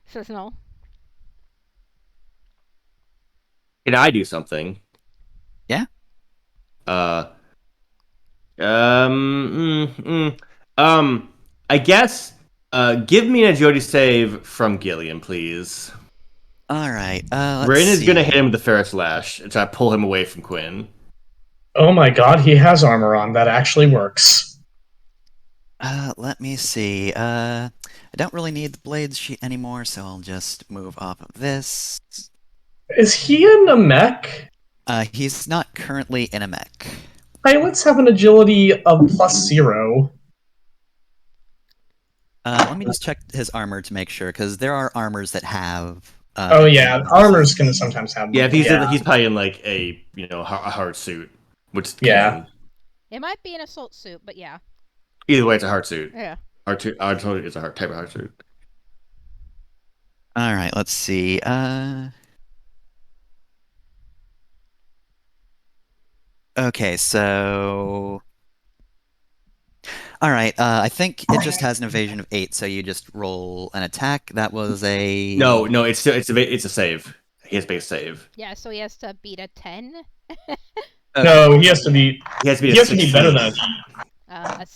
Says no. Can I do something? Yeah? I guess, give me an agility save from Gillian, please. Alright, Bryn is gonna hit him with the Ferris Lash and try to pull him away from Quinn. Oh my god, he has armor on. That actually works. Let me see. I don't really need the blades sheet anymore, so I'll just move off of this. Is he in a mech? He's not currently in a mech. Pilots have an agility of +0. Let me just check his armor to make sure, because there are armors that have... oh yeah, armors can sometimes have... Yeah, if he's probably in like a hard suit, which it might be an assault suit, but yeah. Either way, it's a hard suit. Yeah. Hard suit. I told you it's a type of hard suit. All right, let's see. Okay, so. All right, I think it just has an evasion of 8, so you just roll an attack. That was a... No, it's a save. He has to make a save. Yeah, so he has to beat a 10. No, he has to be. He has to be. He has to be better than a 10.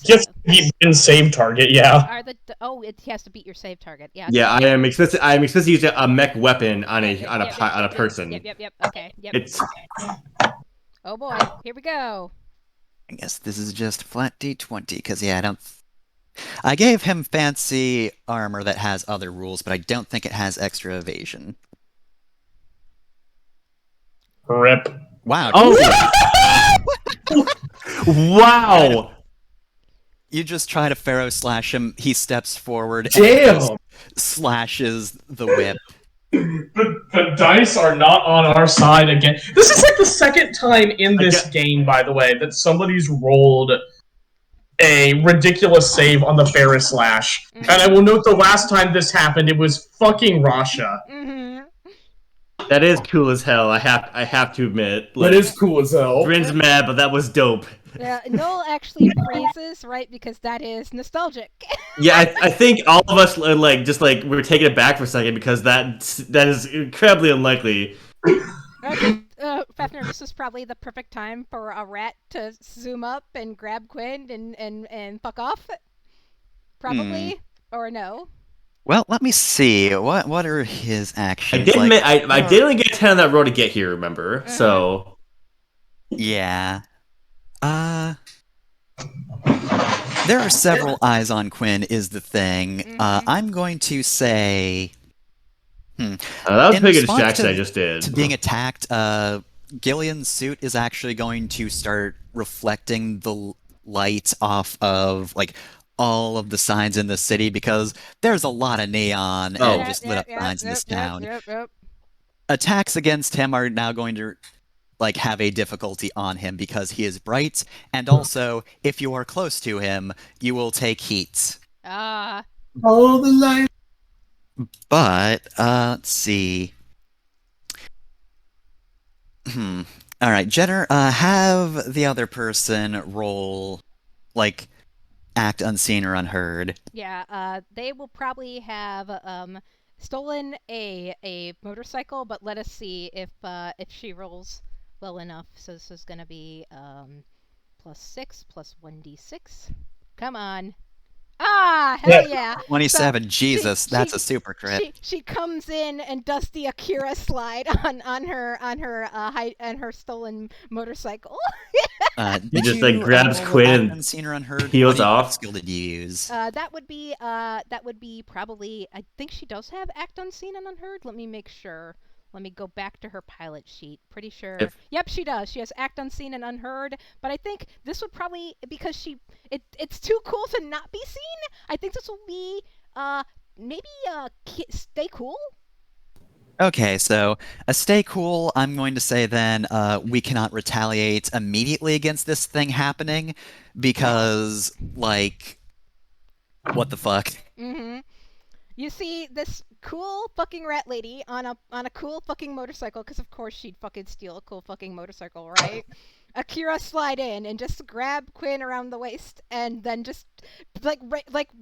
Just beat Bryn's save target, yeah. Are the it has to beat your save target. Yeah. Yeah, okay. I'm expected to use a mech weapon on a person. Yep. Okay. Yep. It's Oh boy, here we go. I guess this is just flat D20, because, yeah, I gave him fancy armor that has other rules, but I don't think it has extra evasion. Rip. Wow. oh, wow! You just try to Pharaoh slash him, he steps forward Damn! and just slashes the whip. The dice are not on our side again. This is like the second time in this game, by the way, that somebody's rolled a ridiculous save on the Ferris Slash. Mm-hmm. And I will note the last time this happened, it was fucking Rasha. Mm-hmm. That is cool as hell. I have to admit. That is cool as hell. Bryn's mad, but that was dope. Yeah, Noel actually freezes, right? Because that is nostalgic. Yeah, I think all of us we're taking it back for a second because that is incredibly unlikely. Okay, Fafnir, this is probably the perfect time for a rat to zoom up and grab Quinn and fuck off. Probably, or no? Well, let me see. What are his actions? I did only get 10 on that road to get here, remember? So yeah. There are several eyes on Quinn, is the thing. I'm going to say... that was a pretty good response distraction I just did. To being attacked, Gillian's suit is actually going to start reflecting the light off of, like, all of the signs in the city, because there's a lot of neon and just lit up signs in this town. Attacks against him are now going to... like, have a difficulty on him because he is bright, and also, if you are close to him, you will take heat. Ah. Follow the light. But, let's see. Alright, Jenner, have the other person roll, like, act unseen or unheard. Yeah, they will probably have, stolen a motorcycle, but let us see if she rolls well enough. So this is gonna be +6 plus 1d6. Come on. Ah, hell yeah. 27, So Jesus, that's a super crit. She comes in and does the Akira slide on her stolen motorcycle. He just grabs Quinn unseen or unheard. peels off. What skill did you use? That would be probably, I think she does have Act Unseen and Unheard. Let me make sure. Let me go back to her pilot sheet. Pretty sure. Yep, she does. She has Act Unseen and Unheard. But I think this would probably, because it's too cool to not be seen. I think this will be maybe Stay Cool. Okay, so a stay cool, I'm going to say then we cannot retaliate immediately against this thing happening because, like, what the fuck? Mm-hmm. You see this cool fucking rat lady on a cool fucking motorcycle, because of course she'd fucking steal a cool fucking motorcycle, right? Akira slide in and just grab Quinn around the waist and then just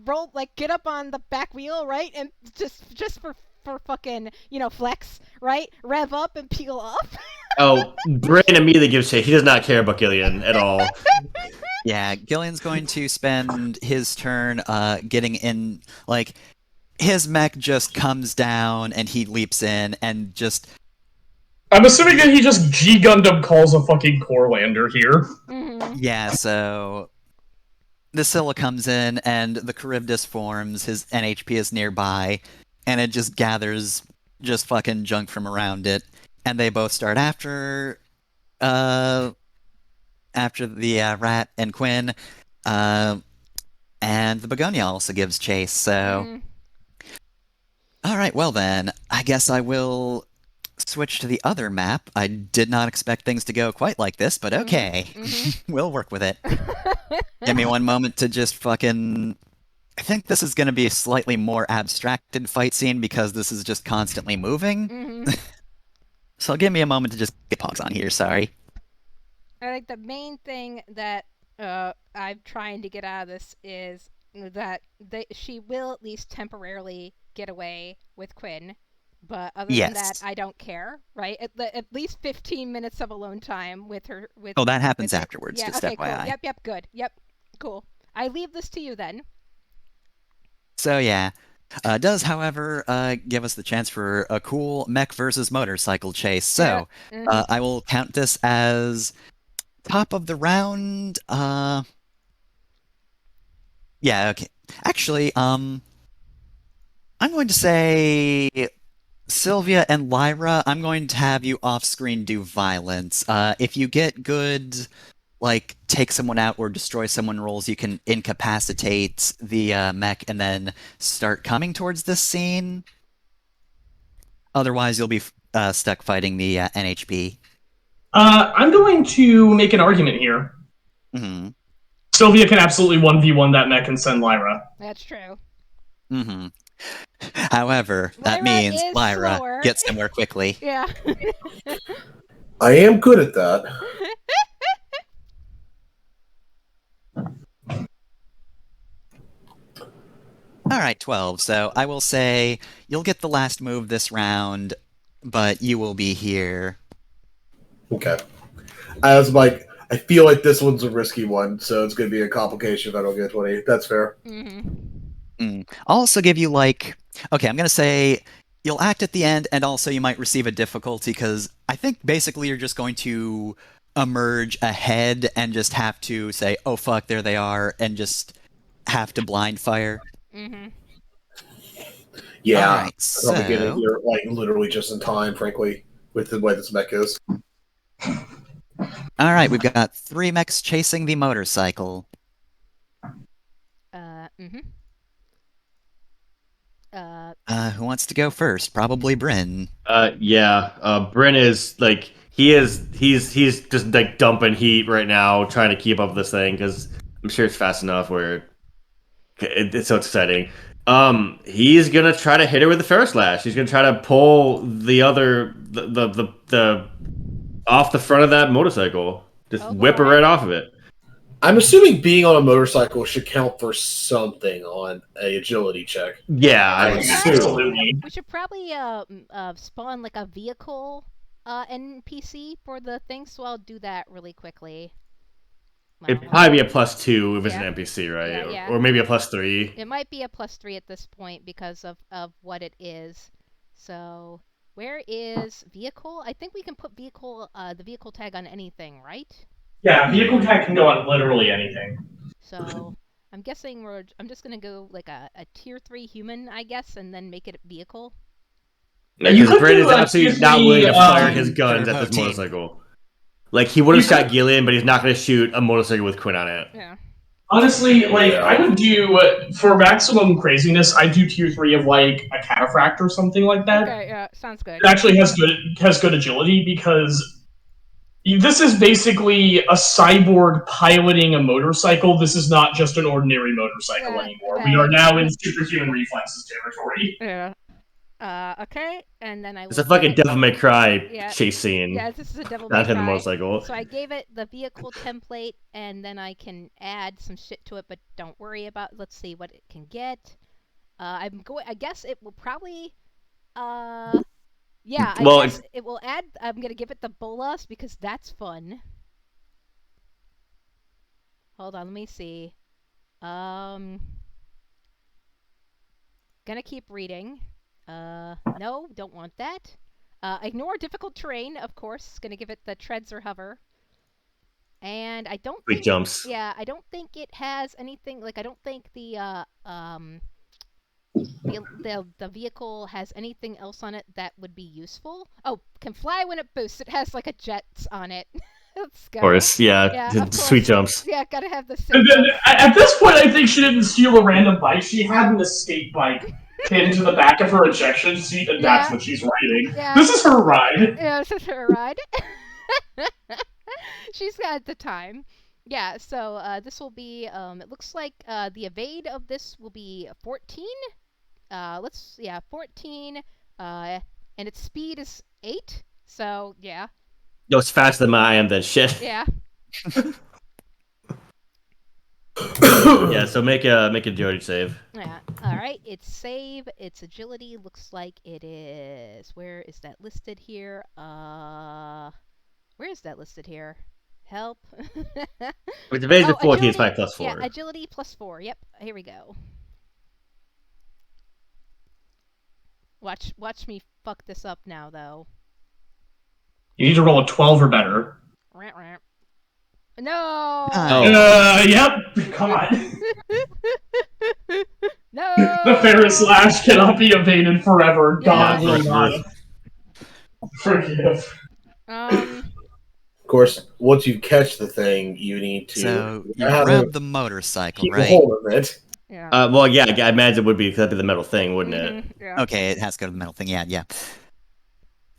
roll, get up on the back wheel, right? And just for fucking, flex, right? Rev up and peel off. Oh, Bryn immediately gives shit. He does not care about Gillian at all. Yeah, Gillian's going to spend his turn getting in, like, his mech just comes down and he leaps in and just... I'm assuming that he just G-Gundam calls a fucking core lander here. Mm-hmm. Yeah, so... The Scylla comes in and the Charybdis forms, his NHP is nearby, and it just gathers just fucking junk from around it, and they both start after the rat and Quinn, and the Begonia also gives chase, so... Alright, well then, I guess I will switch to the other map. I did not expect things to go quite like this, but okay. We'll work with it. Give me one moment to just fucking... I think this is going to be a slightly more abstracted fight scene because this is just constantly moving. So give me a moment to just get Pogs on here, sorry. I think the main thing that I'm trying to get out of this is that she will at least temporarily get away with Quinn, but other than that, I don't care, right? At least 15 minutes of alone time with her. Oh, that happens afterwards, yeah, just okay, FYI. Cool. Yep, good. Yep, Cool. I leave this to you then. So yeah, does however give us the chance for a cool mech versus motorcycle chase. So I will count this as top of the round. Yeah, okay. Actually, I'm going to say Sylvia and Lyra, I'm going to have you off-screen do violence. If you get good, like, take someone out or destroy someone rolls, you can incapacitate the mech and then start coming towards this scene. Otherwise, you'll be stuck fighting the NHP. I'm going to make an argument here. Mm-hmm. Sylvia can absolutely 1v1 that mech and send Lyra. That's true. Mm-hmm. However, that Lyra means is Lyra slower. gets somewhere quickly. Yeah. I am good at that. Alright, 12. So I will say you'll get the last move this round, but you will be here. Okay. I feel like this one's a risky one, so it's going to be a complication if I don't get 20. That's fair. Mm-hmm. I'll also give you, like... Okay, I'm going to say you'll act at the end, and also you might receive a difficulty, because I think basically you're just going to emerge ahead and just have to say, oh fuck, there they are, and just have to blind fire. Mm-hmm. Yeah. Alright, I'll be getting so... here, like, literally just in time, frankly, with the way this mech is. Alright, we've got 3 mechs chasing the motorcycle. Mm-hmm. Who wants to go first? Probably Bryn. Yeah. Bryn is like he's just like dumping heat right now, trying to keep up with this thing because I'm sure it's fast enough where it's so exciting. He's gonna try to hit her with the Ferris Slash. He's gonna try to pull the off the front of that motorcycle, just whip her right off of it. I'm assuming being on a motorcycle should count for something on a agility check. Yeah, I would assume. Absolutely. We should probably spawn like a vehicle NPC for the thing, so I'll do that really quickly. It'd probably be a +2 if it's an NPC, right? Yeah, yeah. Or maybe a +3. It might be a +3 at this point because of what it is. So where is vehicle? I think we can put vehicle the vehicle tag on anything, right? Yeah, vehicle tag can go on literally anything. So I'm guessing I'm just gonna go like a tier 3 human, I guess, and then make it vehicle. Because Bryn is absolutely not willing to fire his guns at this motorcycle. Like, he would have shot Gillian, but he's not going to shoot a motorcycle with Quinn on it. Yeah. Honestly, like, I would do, for maximum craziness, I'd do tier 3 of, like, a cataphract or something like that. Okay, yeah, sounds good. It actually has good agility, because this is basically a cyborg piloting a motorcycle. This is not just an ordinary motorcycle anymore. right. We are now in superhuman reflexes territory. Yeah. Okay, and then It's a fucking Devil May Cry chase scene. Yeah, this is a Devil May Cry. Not in the motorcycle. So I gave it the vehicle template, and then I can add some shit to it, but don't worry about. Let's see what it can get. I guess it will probably. Yeah. I guess it will add. I'm gonna give it the bolas because that's fun. Hold on, let me see. Gonna keep reading. No, don't want that. Ignore difficult terrain, of course. Gonna give it the treads or hover. And I don't think... jumps. Yeah, I don't think it has anything... Like, I don't think the vehicle has anything else on it that would be useful. Oh, can fly when it boosts. It has, like, a jets on it. Let's go. Of course, yeah sweet jumps. Yeah, gotta have the... And then, at this point, I think she didn't steal a random bike. She had an escape bike pinned to the back of her ejection seat, and that's what she's riding. Yeah. This is her ride. Yeah, this is her ride. She's got the time. Yeah, so this will be, it looks like the evade of this will be 14. 14. And its speed is 8. So, yeah. Yo, it's faster than I am, then shit. Yeah. Yeah, so make a agility save. Yeah. All right. Its save, its agility looks like it is. Where is that listed here? Where is that listed here? Help. With evasion 14 is agility, 5 plus 4. Yeah, agility plus 4. Yep, here we go. Watch me fuck this up now, though. You need to roll a 12 or better. No. Yep. Come on. No. The Ferris Slash cannot be evaded forever. God Yeah. will not forgive. Of course, once you catch the thing, you need to So you have grab a- the motorcycle, keep a right? hold of it. Yeah. Well, yeah, I imagine it would be that'd be the metal thing, wouldn't it? Yeah. Okay, it has to go to the metal thing. Yeah.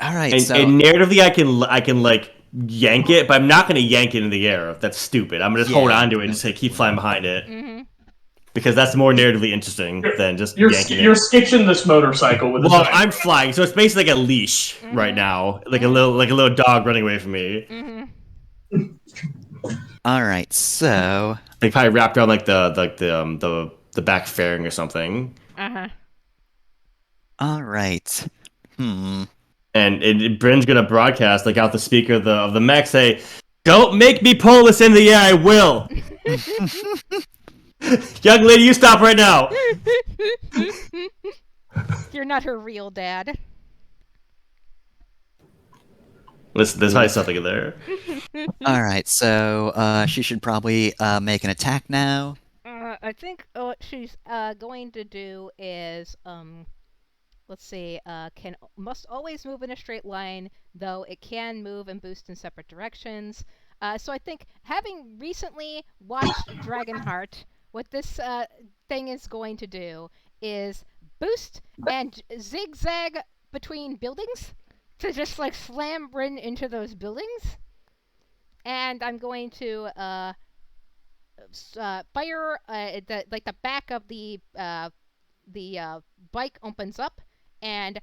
All right, And, so and narratively, I can like yank it, but I'm not going to yank it in the air. That's stupid. I'm going to just hold Yeah. on to it and say keep flying behind it Mm-hmm. because that's more narratively interesting than just You're yanking you're it. skitching this motorcycle with Well, a I'm flying, so it's basically like a leash right now, like a little dog running away from me. Mm-hmm. all right, so Like probably wrapped around like the back fairing or something. Uh-huh. all right. And Bryn's gonna broadcast like out the speaker of the mech say, "Don't make me pull this in the air. I will." Young lady, you stop right now. You're not her real dad. Listen, there's probably something in there. All right, so she should probably make an attack now. I think what she's going to do is let's see, must always move in a straight line, though it can move and boost in separate directions. So I think, having recently watched Dragonheart, what this thing is going to do is boost and zigzag between buildings to just like slam Bryn into those buildings. And I'm going to fire the back of the bike opens up, and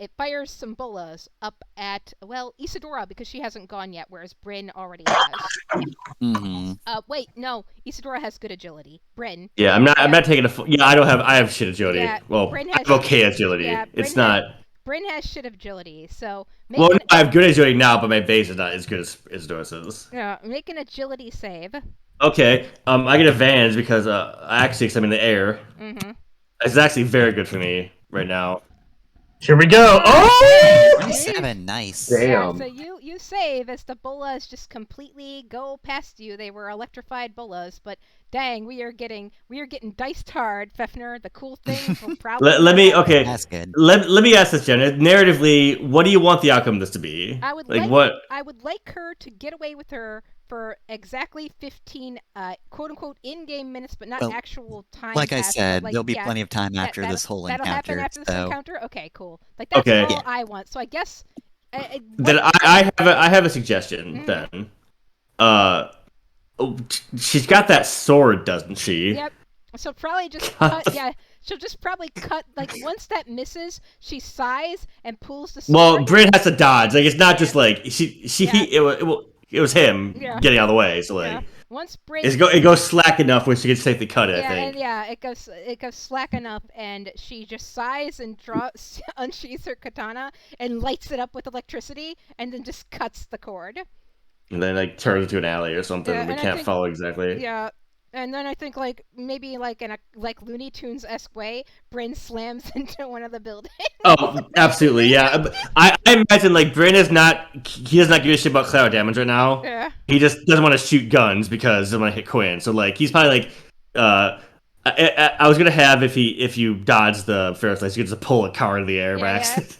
it fires some bolas up at, well, Isadora, because she hasn't gone yet, whereas Bryn already has. Wait, no, Isadora has good agility. Bryn. Yeah, I'm not taking I have shit agility. Yeah, Well, Bryn I has- have okay agility. yeah, It's Bryn not. Bryn has shit agility, so Well, no, I have good agility now, but my base is not as good as Isadora's is. make an agility save. Okay, I get advantage because actually, because I'm in the air. Mm-hmm. It's actually very good for me right now. Here we go. Oh! 27, nice. Damn. Yeah, so you save as the bolas just completely go past you. They were electrified bolas, but dang, we are getting diced hard, Fefner. The cool thing will probably. Let me okay. That's good. Let me ask this, Jenna. Narratively, what do you want the outcome of this to be? I would what? I would like her to get away with her for exactly 15 quote unquote in-game minutes, but not Well, actual time. Like I passed, but, said, like, there'll be yeah, plenty of time after that'll- this whole that'll encounter. happen after this so encounter. Okay, cool. Like that's Okay. all Yeah. I want. So I guess. Then I have a suggestion. Then, she's got that sword, doesn't she? Yep. So probably just cut. Yeah, she'll just probably cut. Like once that misses, she sighs and pulls the sword. Well, Bryn has to dodge. Like it's not just like Yeah. it was him Yeah. getting out of the way. So like Yeah. Once Bryn. it goes slack enough where she can safely cut it. Yeah, I think. and yeah, it goes slack enough, and she just sighs and unsheathes her katana and lights it up with electricity, and then just cuts the cord. And then like turns into an alley or something. Yeah, we and I can't think- follow exactly. Yeah, and then I think like maybe like in a like Looney Tunes-esque way, Bryn slams into one of the buildings. Oh, absolutely, yeah. I imagine like Bryn is not. He does not give a shit about cloud damage right now. Yeah. He just doesn't want to shoot guns because he doesn't want to hit Quinn. So like he's probably like, I was gonna have if you dodge the Ferris Slash, you could just pull a car in the air by Yeah, yeah. accident.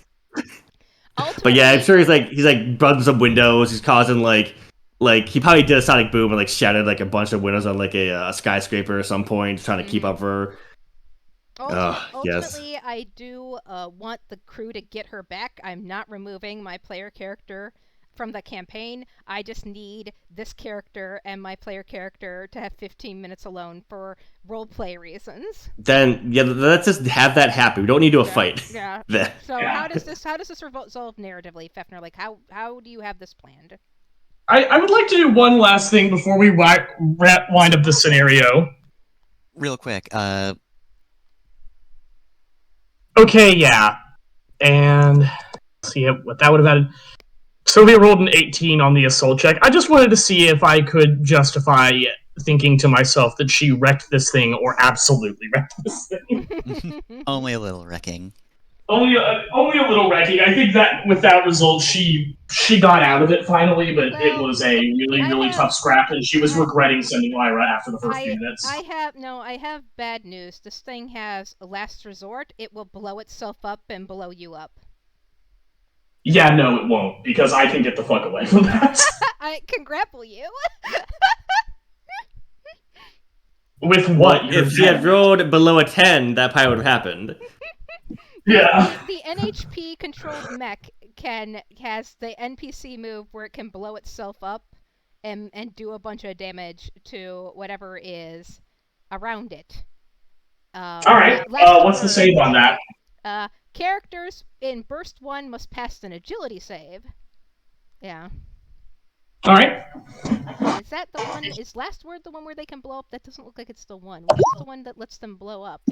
Ultimately, But yeah, I'm sure he's like bumping some windows. He's causing like he probably did a sonic boom and like shattered like a bunch of windows on like a skyscraper at some point, trying to keep up for. Yes. Ultimately, I do want the crew to get her back. I'm not removing my player character from the campaign. I just need this character and my player character to have 15 minutes alone for roleplay reasons. Then yeah, let's just have that happen. We don't need to do a Yeah, fight. Yeah. Then. So Yeah. how does this resolve narratively, Fefner? Like how do you have this planned? I would like to do one last thing before we wind up the scenario. real quick, Okay, yeah. And let's see what that would have added. Sylvia rolled an 18 on the assault check. I just wanted to see if I could justify thinking to myself that she wrecked this thing or absolutely wrecked this thing. Only a little wrecking. Only a little wrecking. I think that with that result, she got out of it finally, but it was a really tough scrap, and she was regretting sending Lyra after the first few minutes. I have bad news. This thing has a last resort. It will blow itself up and blow you up. Yeah, no, it won't, because I can get the fuck away from that. I can grapple you. With what? If she had rolled below a 10, that probably would have happened. Yeah. The NHP controlled mech has the NPC move where it can blow itself up and do a bunch of damage to whatever is around it. Alright, what's the save on that? Characters in Burst 1 must pass an agility save. Yeah. Alright. Is that the one? Is Last Word the one where they can blow up? That doesn't look like it's the one. Which is the one that lets them blow up?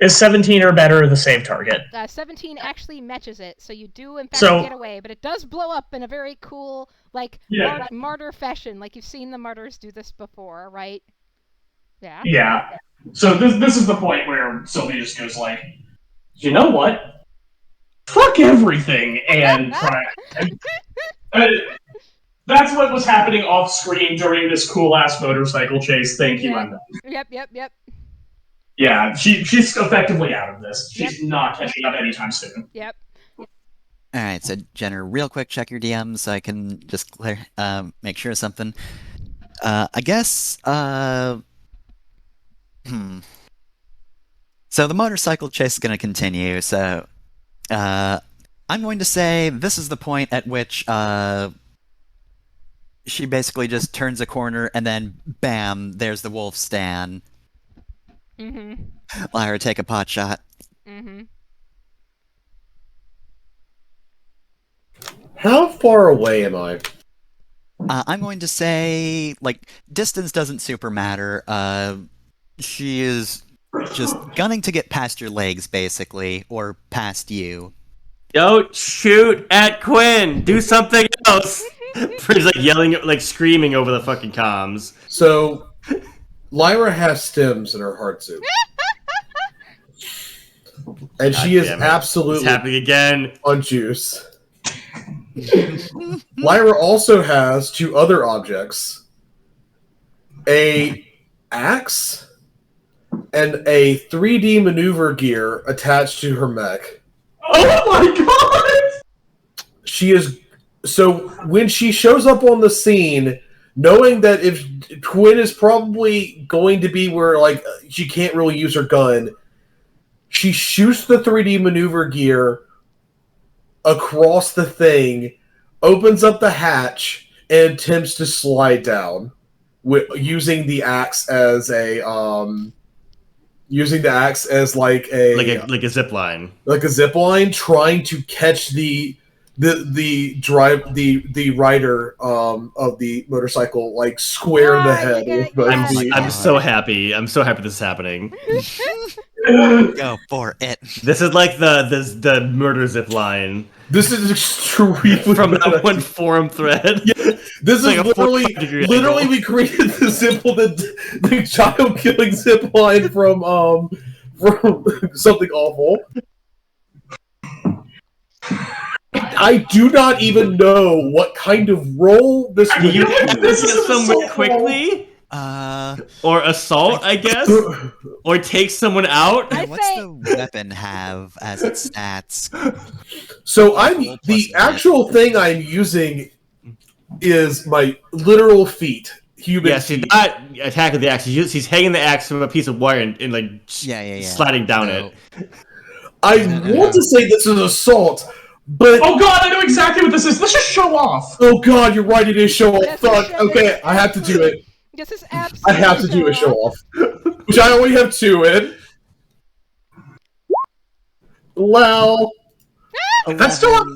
Is 17 or better the save target? 17 actually matches it, so you do in fact So- get away, but it does blow up in a very cool, like, Yeah. martyr fashion. Like, you've seen the martyrs do this before, right? Yeah. Yeah. So this is the point where Sylvia just goes like, you know what? Fuck everything, and try. That's what was happening off screen during this cool ass motorcycle chase. Thank you, I'm done. Yep. Yeah, she's effectively out of this. She's not catching up anytime soon. Yep. Alright, so Jenner, real quick, check your DMs so I can just make sure of something. I guess, So the motorcycle chase is going to continue, so I'm going to say this is the point at which she basically just turns a corner and then bam, there's the wolf stand. Mm-hmm. Lyra, take a pot shot. Mm-hmm. How far away am I? I'm going to say, like, distance doesn't super matter. She is just gunning to get past your legs, basically, or past you. Don't shoot at Quinn! Do something else! He's like yelling, like screaming over the fucking comms. So, Lyra has stems in her heart suit. And she is It's absolutely happening again. on juice. Lyra also has two other objects. A axe and a 3D maneuver gear attached to her mech. Oh my god! She is... So, when she shows up on the scene, knowing that if Quinn is probably going to be where, like, she can't really use her gun, she shoots the 3D maneuver gear across the thing, opens up the hatch, and attempts to slide down, using the axe as a like a zip line. Like a zip line, trying to catch the rider of the motorcycle, like square in the head. I'm so happy. I'm so happy this is happening. Go for it. This is like the murder zip line. This is extremely from that one forum thread. Yeah, this is like literally we created the child killing zip line from something awful. I do not even know what kind of role this would be. You this get somewhere quickly? Or assault, I guess? Or take someone out? What's the weapon have as its stats? So the actual thing I'm using is my literal feet. Human feet. She's not attacking the axe. She's hanging the axe from a piece of wire and like sliding down it. I want to say this is assault, but oh god, I know exactly what this is. Let's just show off. Oh god, you're right. It is show off. Fuck. Okay, I have to do it. This is absolutely. I have to do a show off, which I only have 2 in. Well, that's still 10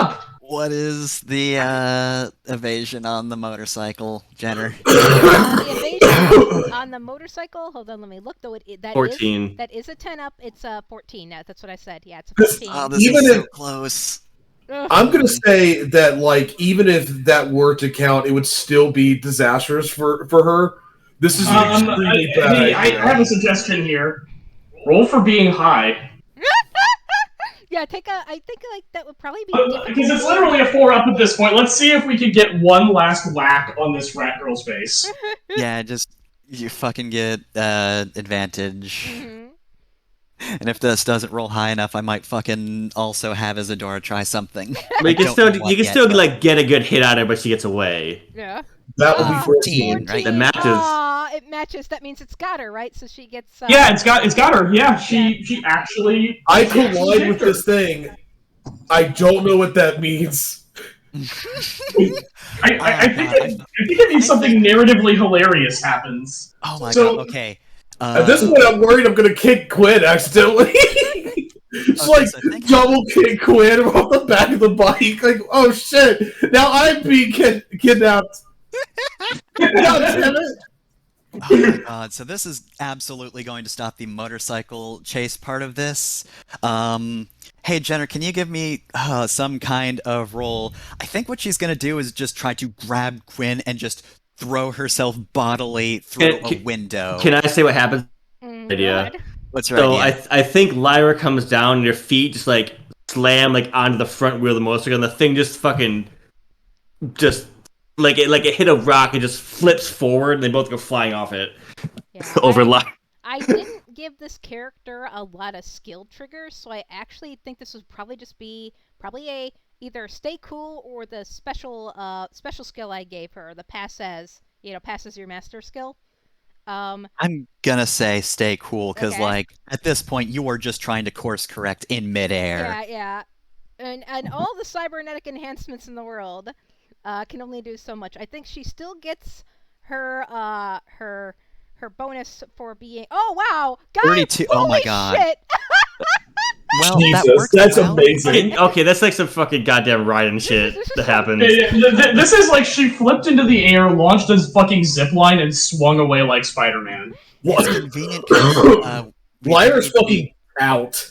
up. What is the evasion on the motorcycle, Jenner? The evasion on the motorcycle. Hold on, let me look. Though that 14. That is a 10 up. It's 14. That's what I said. Yeah, it's a 14. Oh, this is so close. Ugh. I'm gonna say that, like, even if that were to count, it would still be disastrous for her. This is extremely bad. Hey, I have a suggestion here. Roll for being high. Yeah, I think like that would probably be Because it's literally a 4-up at this point. Let's see if we could get one last whack on this rat girl's face. Yeah, just you fucking get advantage. Mhm. And if this doesn't roll high enough, I might fucking also have Isadora try something. But you can still like get a good hit on her, but she gets away. Yeah. That would be 14, right? That matches. It matches. That means it's got her, right? So she gets. Yeah, it's got her. Yeah, she actually. I she actually collide hit with her. this thing. I don't know what that means. I think it means something narratively hilarious happens. Oh my So- god, okay. At this point, I'm worried I'm gonna kick Quinn accidentally. It's Okay, like so think- double kick Quinn off the back of the bike. Like, oh shit! Now I'm being kidnapped. God damn it! Oh my god, so this is absolutely going to stop the motorcycle chase part of this. Hey Jenner, can you give me some kind of roll? I think what she's gonna do is just try to grab Quinn and just throw herself bodily through a window. Can I say what happens? Idea. God. What's her So idea? I think Lyra comes down and your feet just like slam like onto the front wheel of the motorcycle, and the thing just fucking just like it hit a rock and just flips forward, and they both go flying off it Yeah, over Lyra. I didn't give this character a lot of skill triggers, so I actually think this would probably just be a either stay cool or the special skill I gave her, the pass as your master skill. I'm gonna say stay cool, because Okay. like at this point you are just trying to course correct in midair. Yeah. And all the cybernetic enhancements in the world can only do so much. I think she still gets her bonus for being. Oh wow, guys! 32 oh my holy god. shit! Well, that Jesus, works that's well. amazing. Okay, that's like some fucking goddamn Ryan shit that happens. This is like she flipped into the air, launched a fucking zip line, and swung away like Spider-Man. It's What? convenient 'cause, Lyra's fucking out.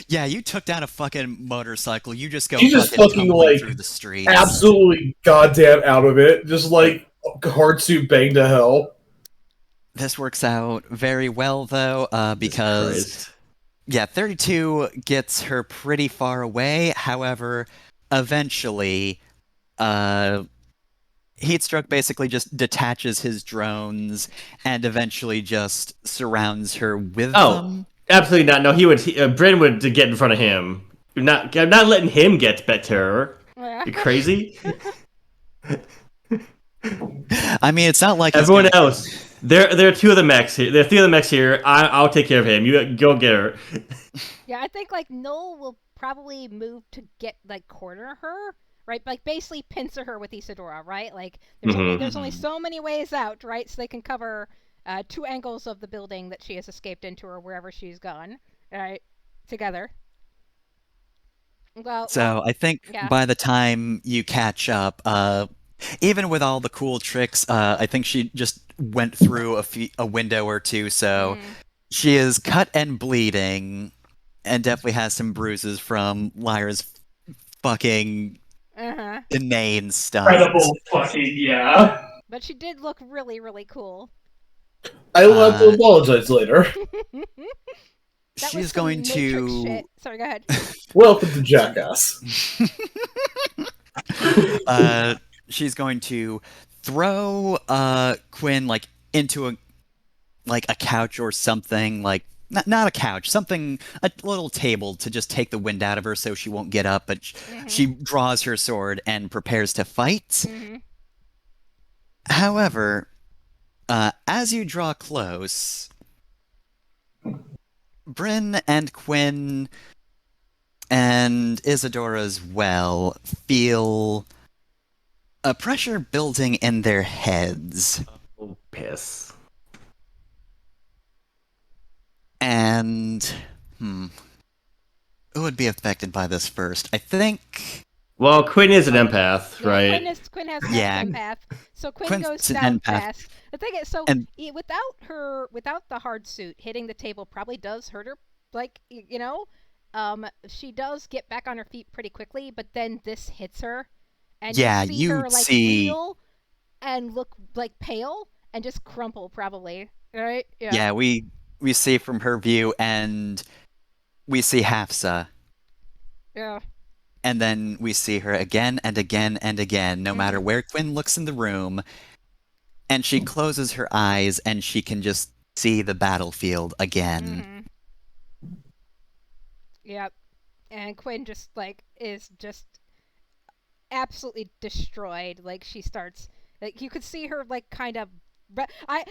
Yeah, you took down a fucking motorcycle. You just go She just fucking fucking, tumbling like, through the streets. Absolutely goddamn out of it. Just like hard suit bang to hell. This works out very well though, because Christ. yeah, 32 gets her pretty far away. However, eventually, Heatstroke basically just detaches his drones and eventually just surrounds her with Oh. them. Absolutely not. No, Bryn would get in front of him. I'm not letting him get better. You crazy? I mean, it's not like he's Everyone gonna- else. There are two of the mechs here. There are three of the mechs here. I'll take care of him. You go get her. Yeah, I think like Noel will probably move to get like corner her, right? Like basically pincer her with Isadora, right? Like there's only so many ways out, right? So they can cover two angles of the building that she has escaped into or wherever she's gone, right? Together. Well, So I think yeah. by the time you catch up, even with all the cool tricks, I think she just went through a window or two, so she is cut and bleeding, and definitely has some bruises from Lyra's fucking inane stuff. Incredible fucking yeah. But she did look really, really cool. I will have to apologize later. That was She's some going Matrix to shit. Sorry, go ahead. Welcome to Jackass. She's going to throw Quinn like into a couch or something, like not a couch, something, a little table to just take the wind out of her so she won't get up, but she draws her sword and prepares to fight. However, as you draw close, Bryn and Quinn and Isadora as well feel a pressure building in their heads. Oh, piss. And who would be affected by this first? I think Well, Quinn is an empath, Yeah, right? Quinn has an Yeah. empath, so Quinn Quinn's goes an down empath. fast. The thing is, so And- without the hard suit hitting the table probably does hurt her, like she does get back on her feet pretty quickly, but then this hits her, and Yeah, you see you her like see. reel and look like pale and just crumple probably. Right? Yeah. Yeah, we see from her view, and we see Hafsa, Yeah. and then we see her again and again and again, no matter where Quinn looks in the room, and she closes her eyes, and she can just see the battlefield again. Yep. And Quinn just like is just absolutely destroyed. Like she starts like you could see her like kind of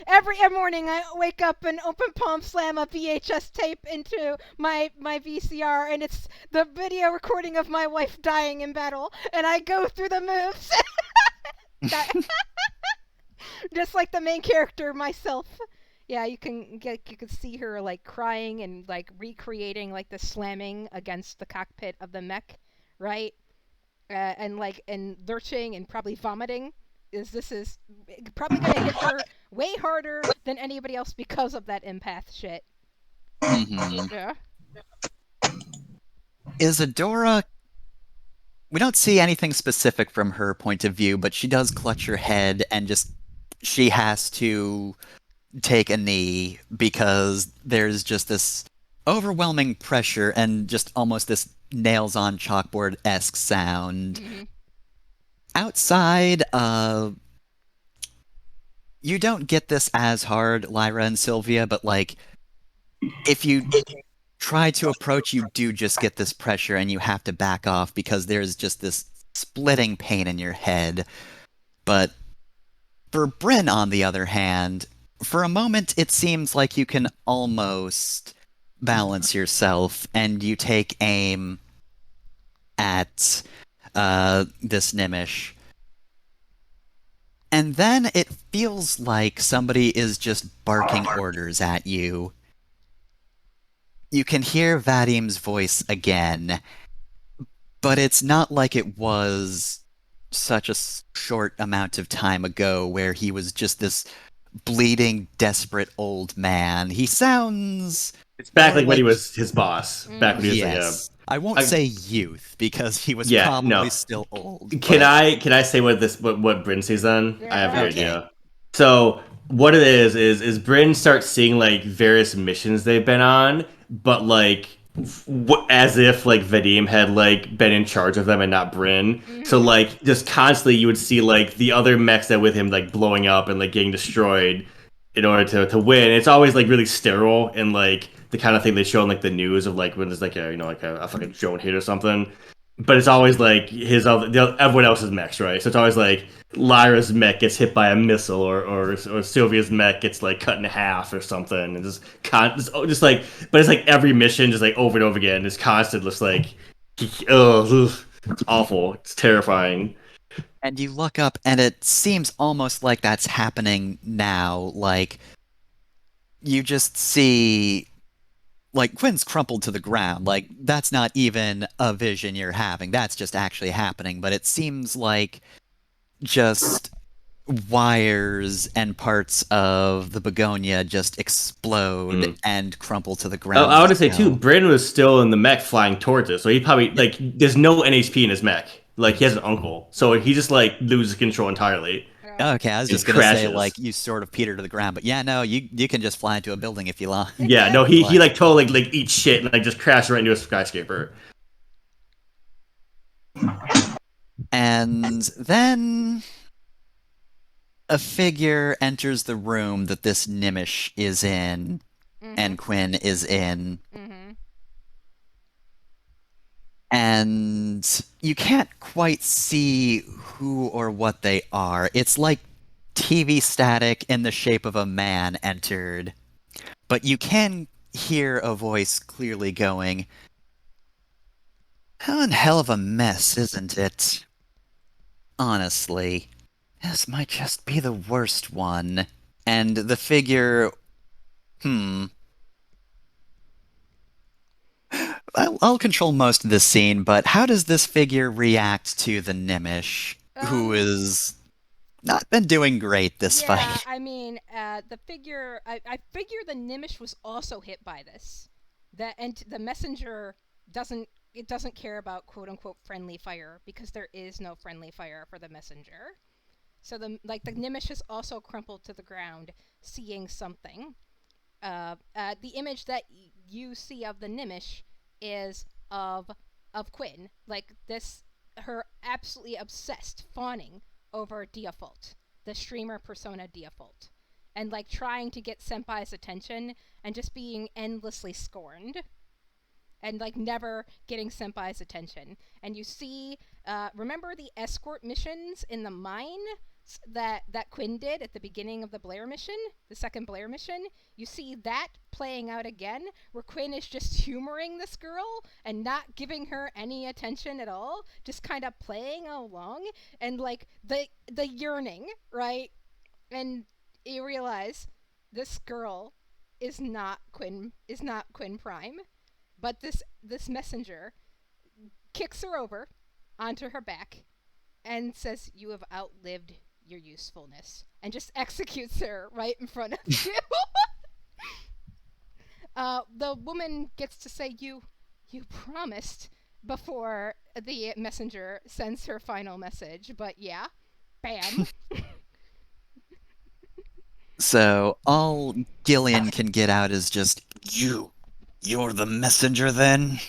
every morning I wake up and open Palm Slam a VHS tape into my VCR, and it's the video recording of my wife dying in battle, and I go through the moves. Just like the main character myself. Yeah, you can see her like crying and like recreating like the slamming against the cockpit of the mech, right? And lurching and probably vomiting. This is probably gonna hit her way harder than anybody else because of that empath shit. Mhm. Yeah. Isadora, we don't see anything specific from her point of view, but she does clutch her head and just she has to take a knee because there's just this overwhelming pressure and just almost this nails on chalkboard-esque sound. Outside, you don't get this as hard, Lyra and Sylvia, but like if you try to approach, you do just get this pressure and you have to back off because there's just this splitting pain in your head. But for Bryn, on the other hand, for a moment it seems like you can almost balance yourself and you take aim at this Nimish. And then it feels like somebody is just barking orders at you. You can hear Vadim's voice again, but it's not like it was such a short amount of time ago where he was just this bleeding, desperate old man. He sounds... It's back like when he was his boss. Back when he was yes. I won't say youth because he was Yeah, probably no. still old. Can but- I say what Bryn sees then? Yeah. I have no Okay. idea. So what it is Bryn starts seeing like various missions they've been on, but like as if like Vadim had like been in charge of them and not Bryn. So like just constantly you would see like the other mechs that with him like blowing up and like getting destroyed in order to win. It's always like really sterile and like the kind of thing they show in like the news of like when there's like a like a fucking drone hit or something. But it's always like everyone else's mechs, right? So it's always like Lyra's mech gets hit by a missile, or Sylvia's mech gets like cut in half or something, and just like, but it's like every mission just like over and over again. It's constant, just like, ugh, it's awful. It's terrifying. And you look up, and it seems almost like that's happening now. Like, you just see... Like, Quinn's crumpled to the ground. Like, that's not even a vision you're having. That's just actually happening. But it seems like just wires and parts of the Begonia just explode and crumple to the ground. I want to say, too, Bryn was still in the mech flying towards it. So he probably, like, there's no NHP in his mech. Like, he has an uncle. So he just, like, loses control entirely. Okay, I was just gonna say, like, you sort of peter to the ground, but yeah, no, you can just fly into a building if you want. Yeah, no, he like totally like eats shit and like just crashes right into a skyscraper. And then a figure enters the room that this Nimish is in, and Quinn is in. And you can't quite see who or what they are. It's like TV static in the shape of a man entered. But you can hear a voice clearly going, "One hell of a mess, isn't it? Honestly, this might just be the worst one." And the figure... I'll control most of this scene, but how does this figure react to the Nimish, who is not been doing great this fight? Yeah, I mean, the figure... I figure the Nimish was also hit by this. And the messenger doesn't care about quote unquote friendly fire because there is no friendly fire for the messenger. So the Nimish is also crumpled to the ground, seeing something. The image that you see of the Nimish is of Quinn, like this, her absolutely obsessed, fawning over Default, the streamer persona Default, and like trying to get Senpai's attention and just being endlessly scorned. And like never getting Senpai's attention. And you see, remember the escort missions in the mine that Quinn did at the beginning of the Blair mission, the second Blair mission? You see that playing out again, where Quinn is just humoring this girl and not giving her any attention at all, just kind of playing along, and like the yearning, right? And you realize this girl is not Quinn Prime. But this messenger kicks her over onto her back and says, "You have outlived your usefulness," and just executes her right in front of you. The woman gets to say, "You promised," before the messenger sends her final message. But yeah, bam. So all Gillian can get out is just, You're the messenger then?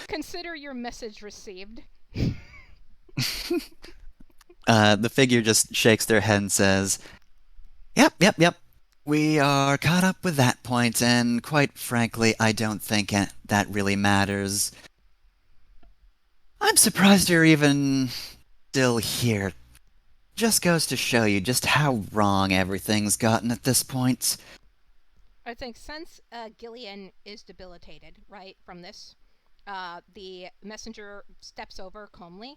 Consider your message received. The figure just shakes their head and says, Yep. We are caught up with that point, and quite frankly, I don't think that really matters. I'm surprised you're even still here. Just goes to show you just how wrong everything's gotten at this point. I think since Gillian is debilitated, right, from this, the messenger steps over calmly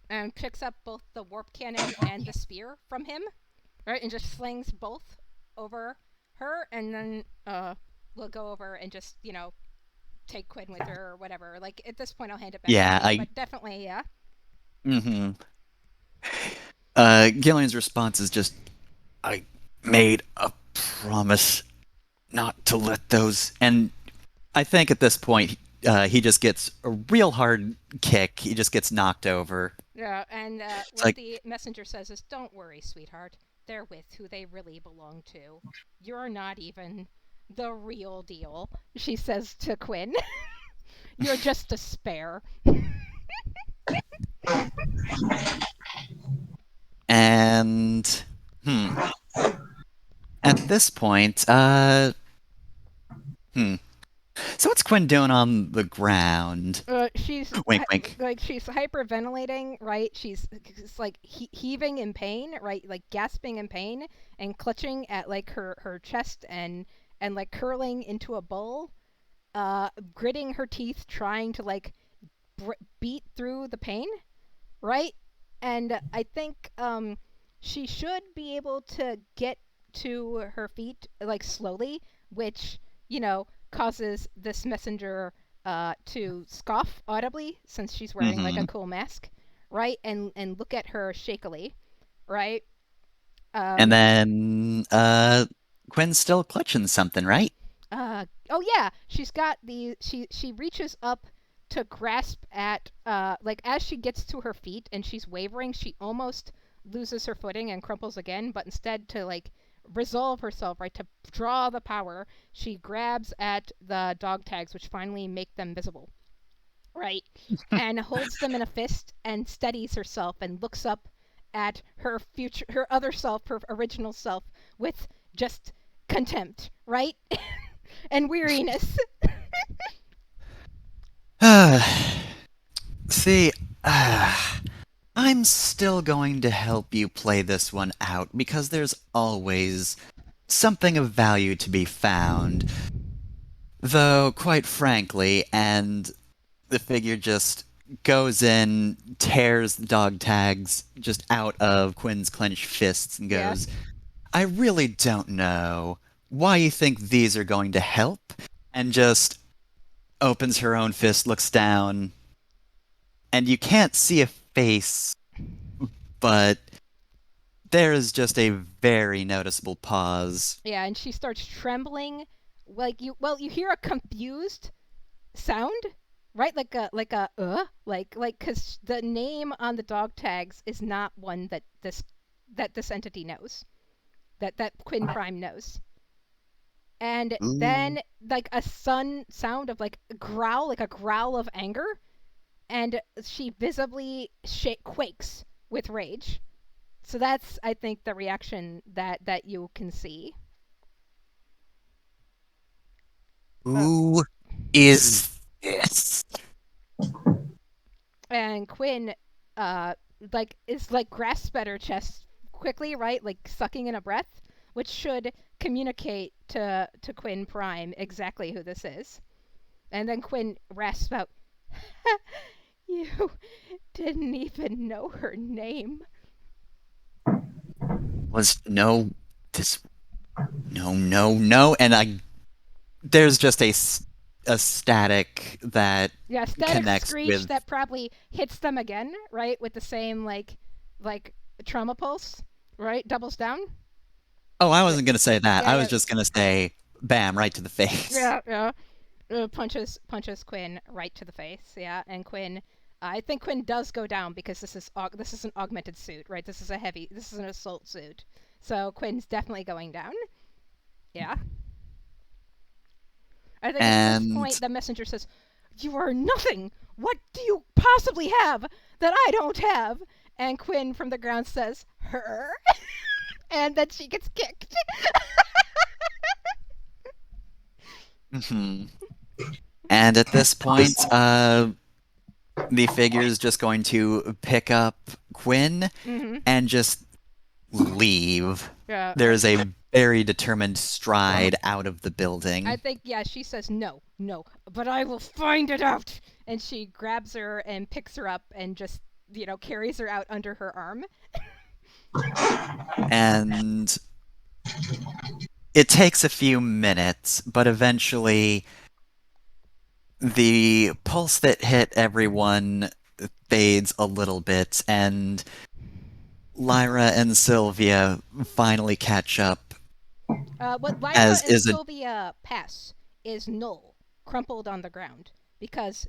and picks up both the warp cannon and the spear from him, right, and just slings both over her, and then we'll go over and just, take Quinn with her or whatever. Like, at this point, I'll hand it back to you, but definitely, yeah. Mm-hmm. Gillian's response is just, I made a promise not to let those... And I think at this point, he just gets a real hard kick. He just gets knocked over. Yeah, and what the messenger says is, "Don't worry, sweetheart. They're with who they really belong to. You're not even the real deal," she says to Quinn. "You're just a spare." And... At this point, So what's Quinn doing on the ground? She's wink, wink. Like, she's hyperventilating, right? She's like heaving in pain, right? Like gasping in pain and clutching at like her chest and like curling into a ball, gritting her teeth, trying to like beat through the pain, right? And I think she should be able to get to her feet like slowly, which causes this messenger to scoff audibly, since she's wearing like a cool mask, right? And look at her shakily, right? And then Quinn's still clutching something, right? Oh yeah, she's got the she reaches up to grasp at like, as she gets to her feet and she's wavering, she almost loses her footing and crumples again, but instead, to like resolve herself, right, to draw the power, she grabs at the dog tags, which finally make them visible, right? And holds them in a fist and steadies herself and looks up at her other self, her original self, with just contempt, right? And weariness. See, I'm still going to help you play this one out, because there's always something of value to be found. Though, quite frankly, and the figure just goes in, tears the dog tags just out of Quinn's clenched fists and goes, I really don't know why you think these are going to help, and just opens her own fist, looks down, and you can't see a face, but there is just a very noticeable pause. Yeah, and she starts trembling you hear a confused sound, right? Like because the name on the dog tags is not one that this entity knows, that Quinn Prime knows. And then like a sound of like a growl of anger, and she visibly quakes with rage. So that's, I think, the reaction that you can see. Who is this? And Quinn, is like grasps at her chest quickly, right? Like sucking in a breath, which should communicate to Quinn Prime exactly who this is. And then Quinn rasps out, "You didn't even know her name." No, and there's just a static that static connects screech with... that probably hits them again, right? With the same like trauma pulse, right? Doubles down. Oh, I wasn't gonna say that. I was just gonna say, bam, right to the face. Yeah. Punches Quinn right to the face. Yeah, and Quinn. I think Quinn does go down because this is an augmented suit, right? This is an assault suit. So Quinn's definitely going down. Yeah. I think at this point the messenger says, "You are nothing! What do you possibly have that I don't have?" And Quinn from the ground says, "Her." And then she gets kicked. Mm-hmm. And at this point, the figure's just going to pick up Quinn and just leave. Yeah. There's a very determined stride out of the building. I think, she says, no, but I will find it out. And she grabs her and picks her up and just, carries her out under her arm. And it takes a few minutes, but eventually the pulse that hit everyone fades a little bit, and Lyra and Sylvia finally catch up. What Lyra and Sylvia pass is Null, crumpled on the ground, because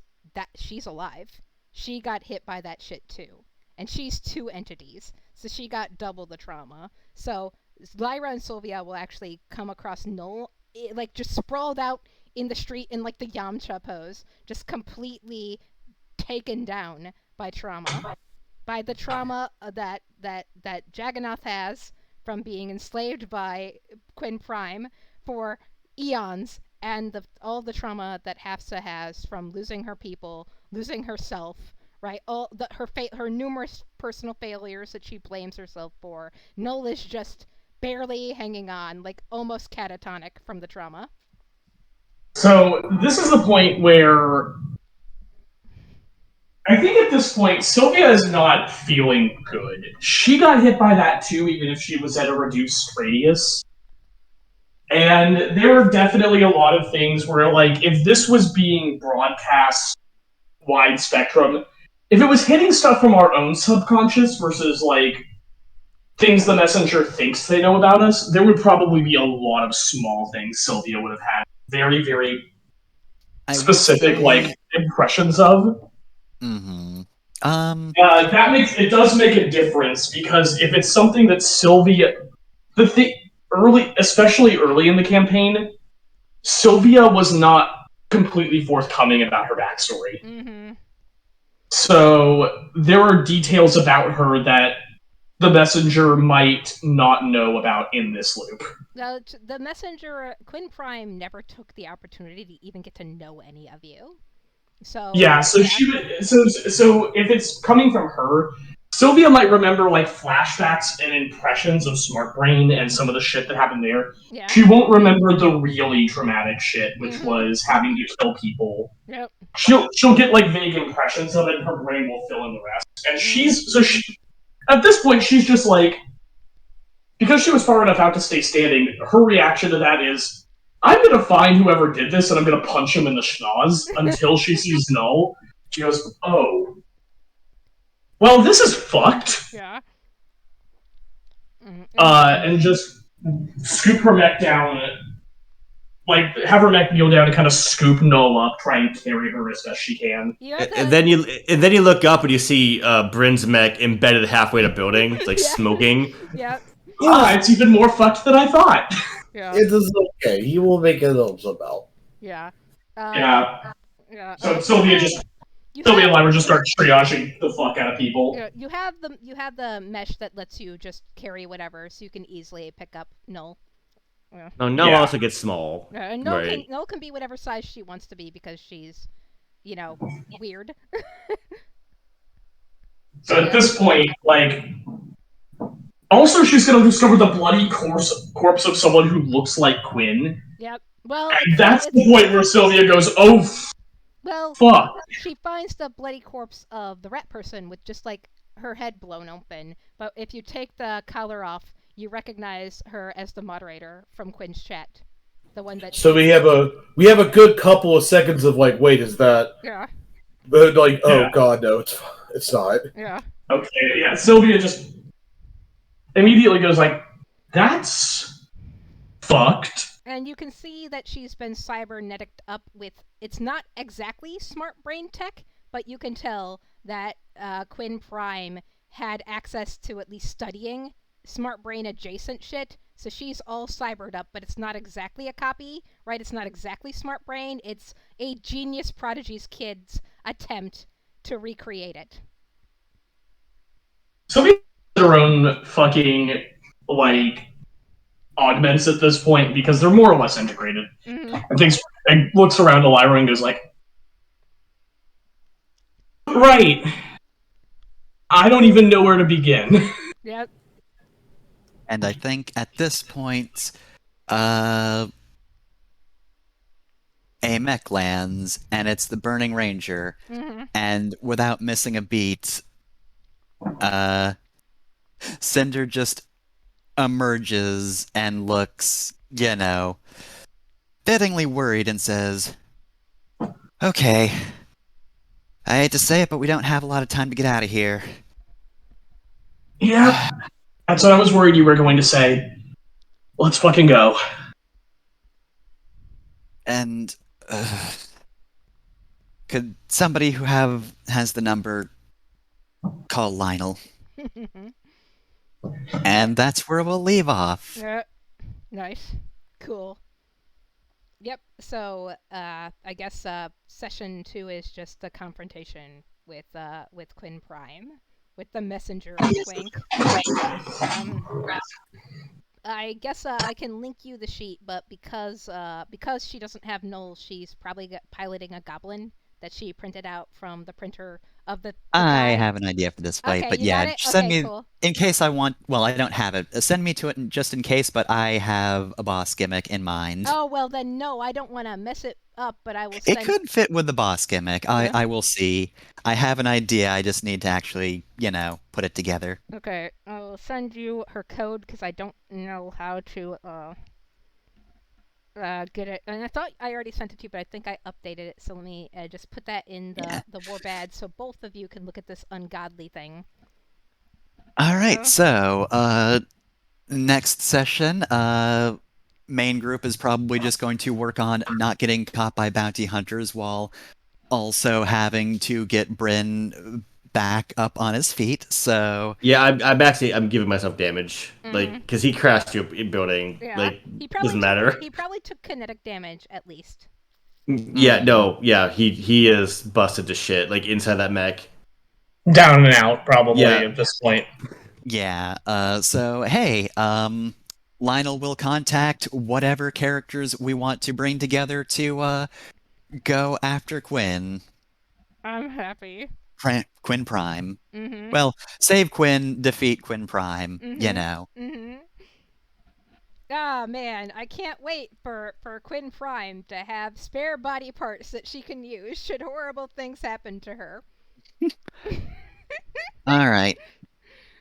she's alive. She got hit by that shit too. And she's two entities, so she got double the trauma. So Lyra and Sylvia will actually come across Null, just sprawled out in the street in like the Yamcha pose, just completely taken down by trauma. By the trauma that Jagannath has from being enslaved by Quinn Prime for eons, and all the trauma that Hafsa has from losing her people, losing herself, right? Her numerous personal failures that she blames herself for. Null is just barely hanging on, like almost catatonic from the trauma. So this is the point where I think at this point, Sylvia is not feeling good. She got hit by that too, even if she was at a reduced radius. And there are definitely a lot of things where, like, if this was being broadcast wide spectrum, if it was hitting stuff from our own subconscious versus, like, things the messenger thinks they know about us, there would probably be a lot of small things Sylvia would have had very, very specific, impressions of. Mm-hmm. It does make a difference, because if it's something that Sylvia, especially early in the campaign, Sylvia was not completely forthcoming about her backstory. Mm-hmm. So there are details about her that the messenger might not know about in this loop. The messenger, Quinn Prime, never took the opportunity to even get to know any of you. So she would. So if it's coming from her, Sylvia might remember flashbacks and impressions of Smart Brain and some of the shit that happened there. Yeah. She won't remember the really traumatic shit, which was having to kill people. Yep. She'll get vague impressions of it, and her brain will fill in the rest. And she at this point, she's just because she was far enough out to stay standing. Her reaction to that is, I'm going to find whoever did this, and I'm going to punch him in the schnoz until she sees Null. She goes, oh. Well, this is fucked. Yeah. And just scoop her mech down like have her mech kneel down and kind of scoop Null up, try and carry her as best she can. And then you look up and you see Bryn's mech embedded halfway in a building, it's like Yeah. smoking. Yeah. It's even more fucked than I thought. Yeah. It is okay. He will make it up somehow. Yeah. Yeah. Yeah. So Sylvia and Lyra just start triaging the fuck out of people. Yeah, you have the mesh that lets you just carry whatever, so you can easily pick up Null. Yeah. No, Null Yeah. also gets small. And Null, Right. Null can be whatever size she wants to be because she's, weird. So at this point, like, also she's gonna discover the bloody corpse of someone who looks like Quinn, Yep. Well, and that's the point where Sylvia goes, "Oh well, fuck!" she finds the bloody corpse of the rat person with just like her head blown open. But if you take the collar off, you recognize her as the moderator from Quinn's chat, the one that. So we have a good couple of seconds of like, wait, is that? Yeah. But like, oh Yeah. god, no, it's not. Yeah. Okay, yeah. Sylvia just immediately goes like, "That's fucked." And you can see that she's been cyberneticked up with. It's not exactly smart brain tech, but you can tell that Quinn Prime had access to at least studying smart brain adjacent shit. So she's all cybered up, but it's not exactly a copy, right? It's not exactly smart brain. It's a genius prodigy's kid's attempt to recreate it. Sylvia has her own fucking like augments at this point because they're more or less integrated. Mm-hmm. And looks around to Lyra and goes like, "Right. I don't even know where to begin." Yep. And I think at this point, a mech lands, and it's the Burning Ranger. Mm-hmm. And without missing a beat, Cinder just emerges and looks, fittingly worried and says, "Okay, I hate to say it, but we don't have a lot of time to get out of here." Yeah. That's what I was worried you were going to say. Let's fucking go. And could somebody who has the number call Lionel? And that's where we'll leave off. Nice. Cool. Yep. So, I guess session 2 is just the confrontation with Quinn Prime, with the messenger of Twink. I guess I can link you the sheet, but because she doesn't have Null, she's probably piloting a goblin that she printed out from the printer of the I guy. have an idea for this fight, Okay, but you yeah, got it? send Okay, me cool. in case I want. Well, I don't have it. Send me to it just in case, but I have a boss gimmick in mind. Oh, well then no, I don't want to mess it up, but I will send... It could fit with the boss gimmick. I will see. I have an idea. I just need to actually, put it together. Okay, I'll send you her code because I don't know how to get it. And I thought I already sent it to you, but I think I updated it. So let me just put that in the warbad so both of you can look at this ungodly thing. All right. So, next session, main group is probably just going to work on not getting caught by bounty hunters while also having to get Bryn back up on his feet. So yeah, I'm giving myself damage, like because he crashed your building. Yeah, like he probably doesn't matter. He probably took kinetic damage at least. Yeah, no, yeah, he is busted to shit, like inside that mech. Down and out, probably, Yeah. at this point. yeah. So hey, Lionel will contact whatever characters we want to bring together to go after Quinn. I'm happy. Quinn Prime. Mm-hmm. Well, save Quinn, defeat Quinn Prime. Mm-hmm. Ah, man, I can't wait for Quinn Prime to have spare body parts that she can use should horrible things happen to her. All right.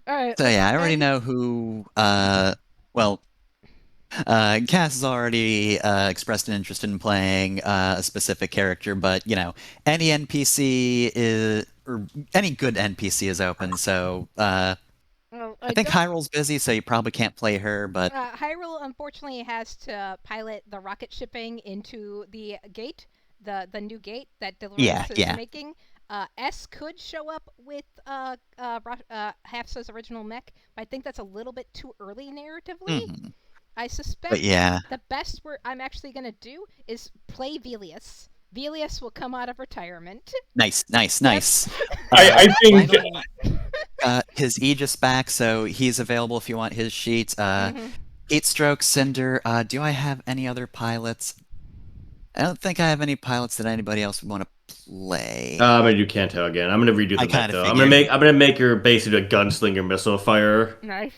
Alright. So yeah, I already know who. Cass has already expressed an interest in playing a specific character, but any NPC is or any good NPC is open. So I think Hyrule's busy, so you probably can't play her, but Hyrule unfortunately has to pilot the rocket shipping into the gate, the new gate that Dolores is making. S could show up with Hafsa's original mech, but I think that's a little bit too early narratively. I suspect the best I'm actually going to do is play Velius. Velius will come out of retirement. Nice. I think his Aegis back, so he's available if you want his sheets. Heatstroke, Cinder. Do I have any other pilots? I don't think I have any pilots that anybody else would want to play. I'm gonna do Kanto again. I'm gonna redo the mech though. I'm gonna make her basically a gunslinger missile fire. Nice.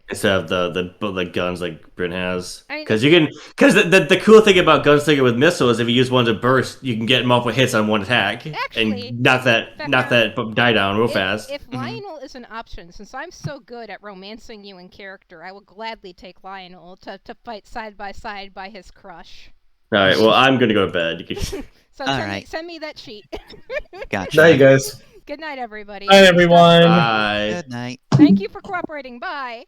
Instead of the guns like Bryn has, because the cool thing about gunslinger with missile is if you use one to burst, you can get multiple hits on one attack and knock that die down real fast. If Lionel is an option, since I'm so good at romancing you in character, I will gladly take Lionel to fight side by side by his crush. All right, well I'm gonna go to bed. Send me that sheet. Gotcha. Night, guys. Good night, everybody. Night, everyone. Bye. Good night. Thank you for cooperating. Bye.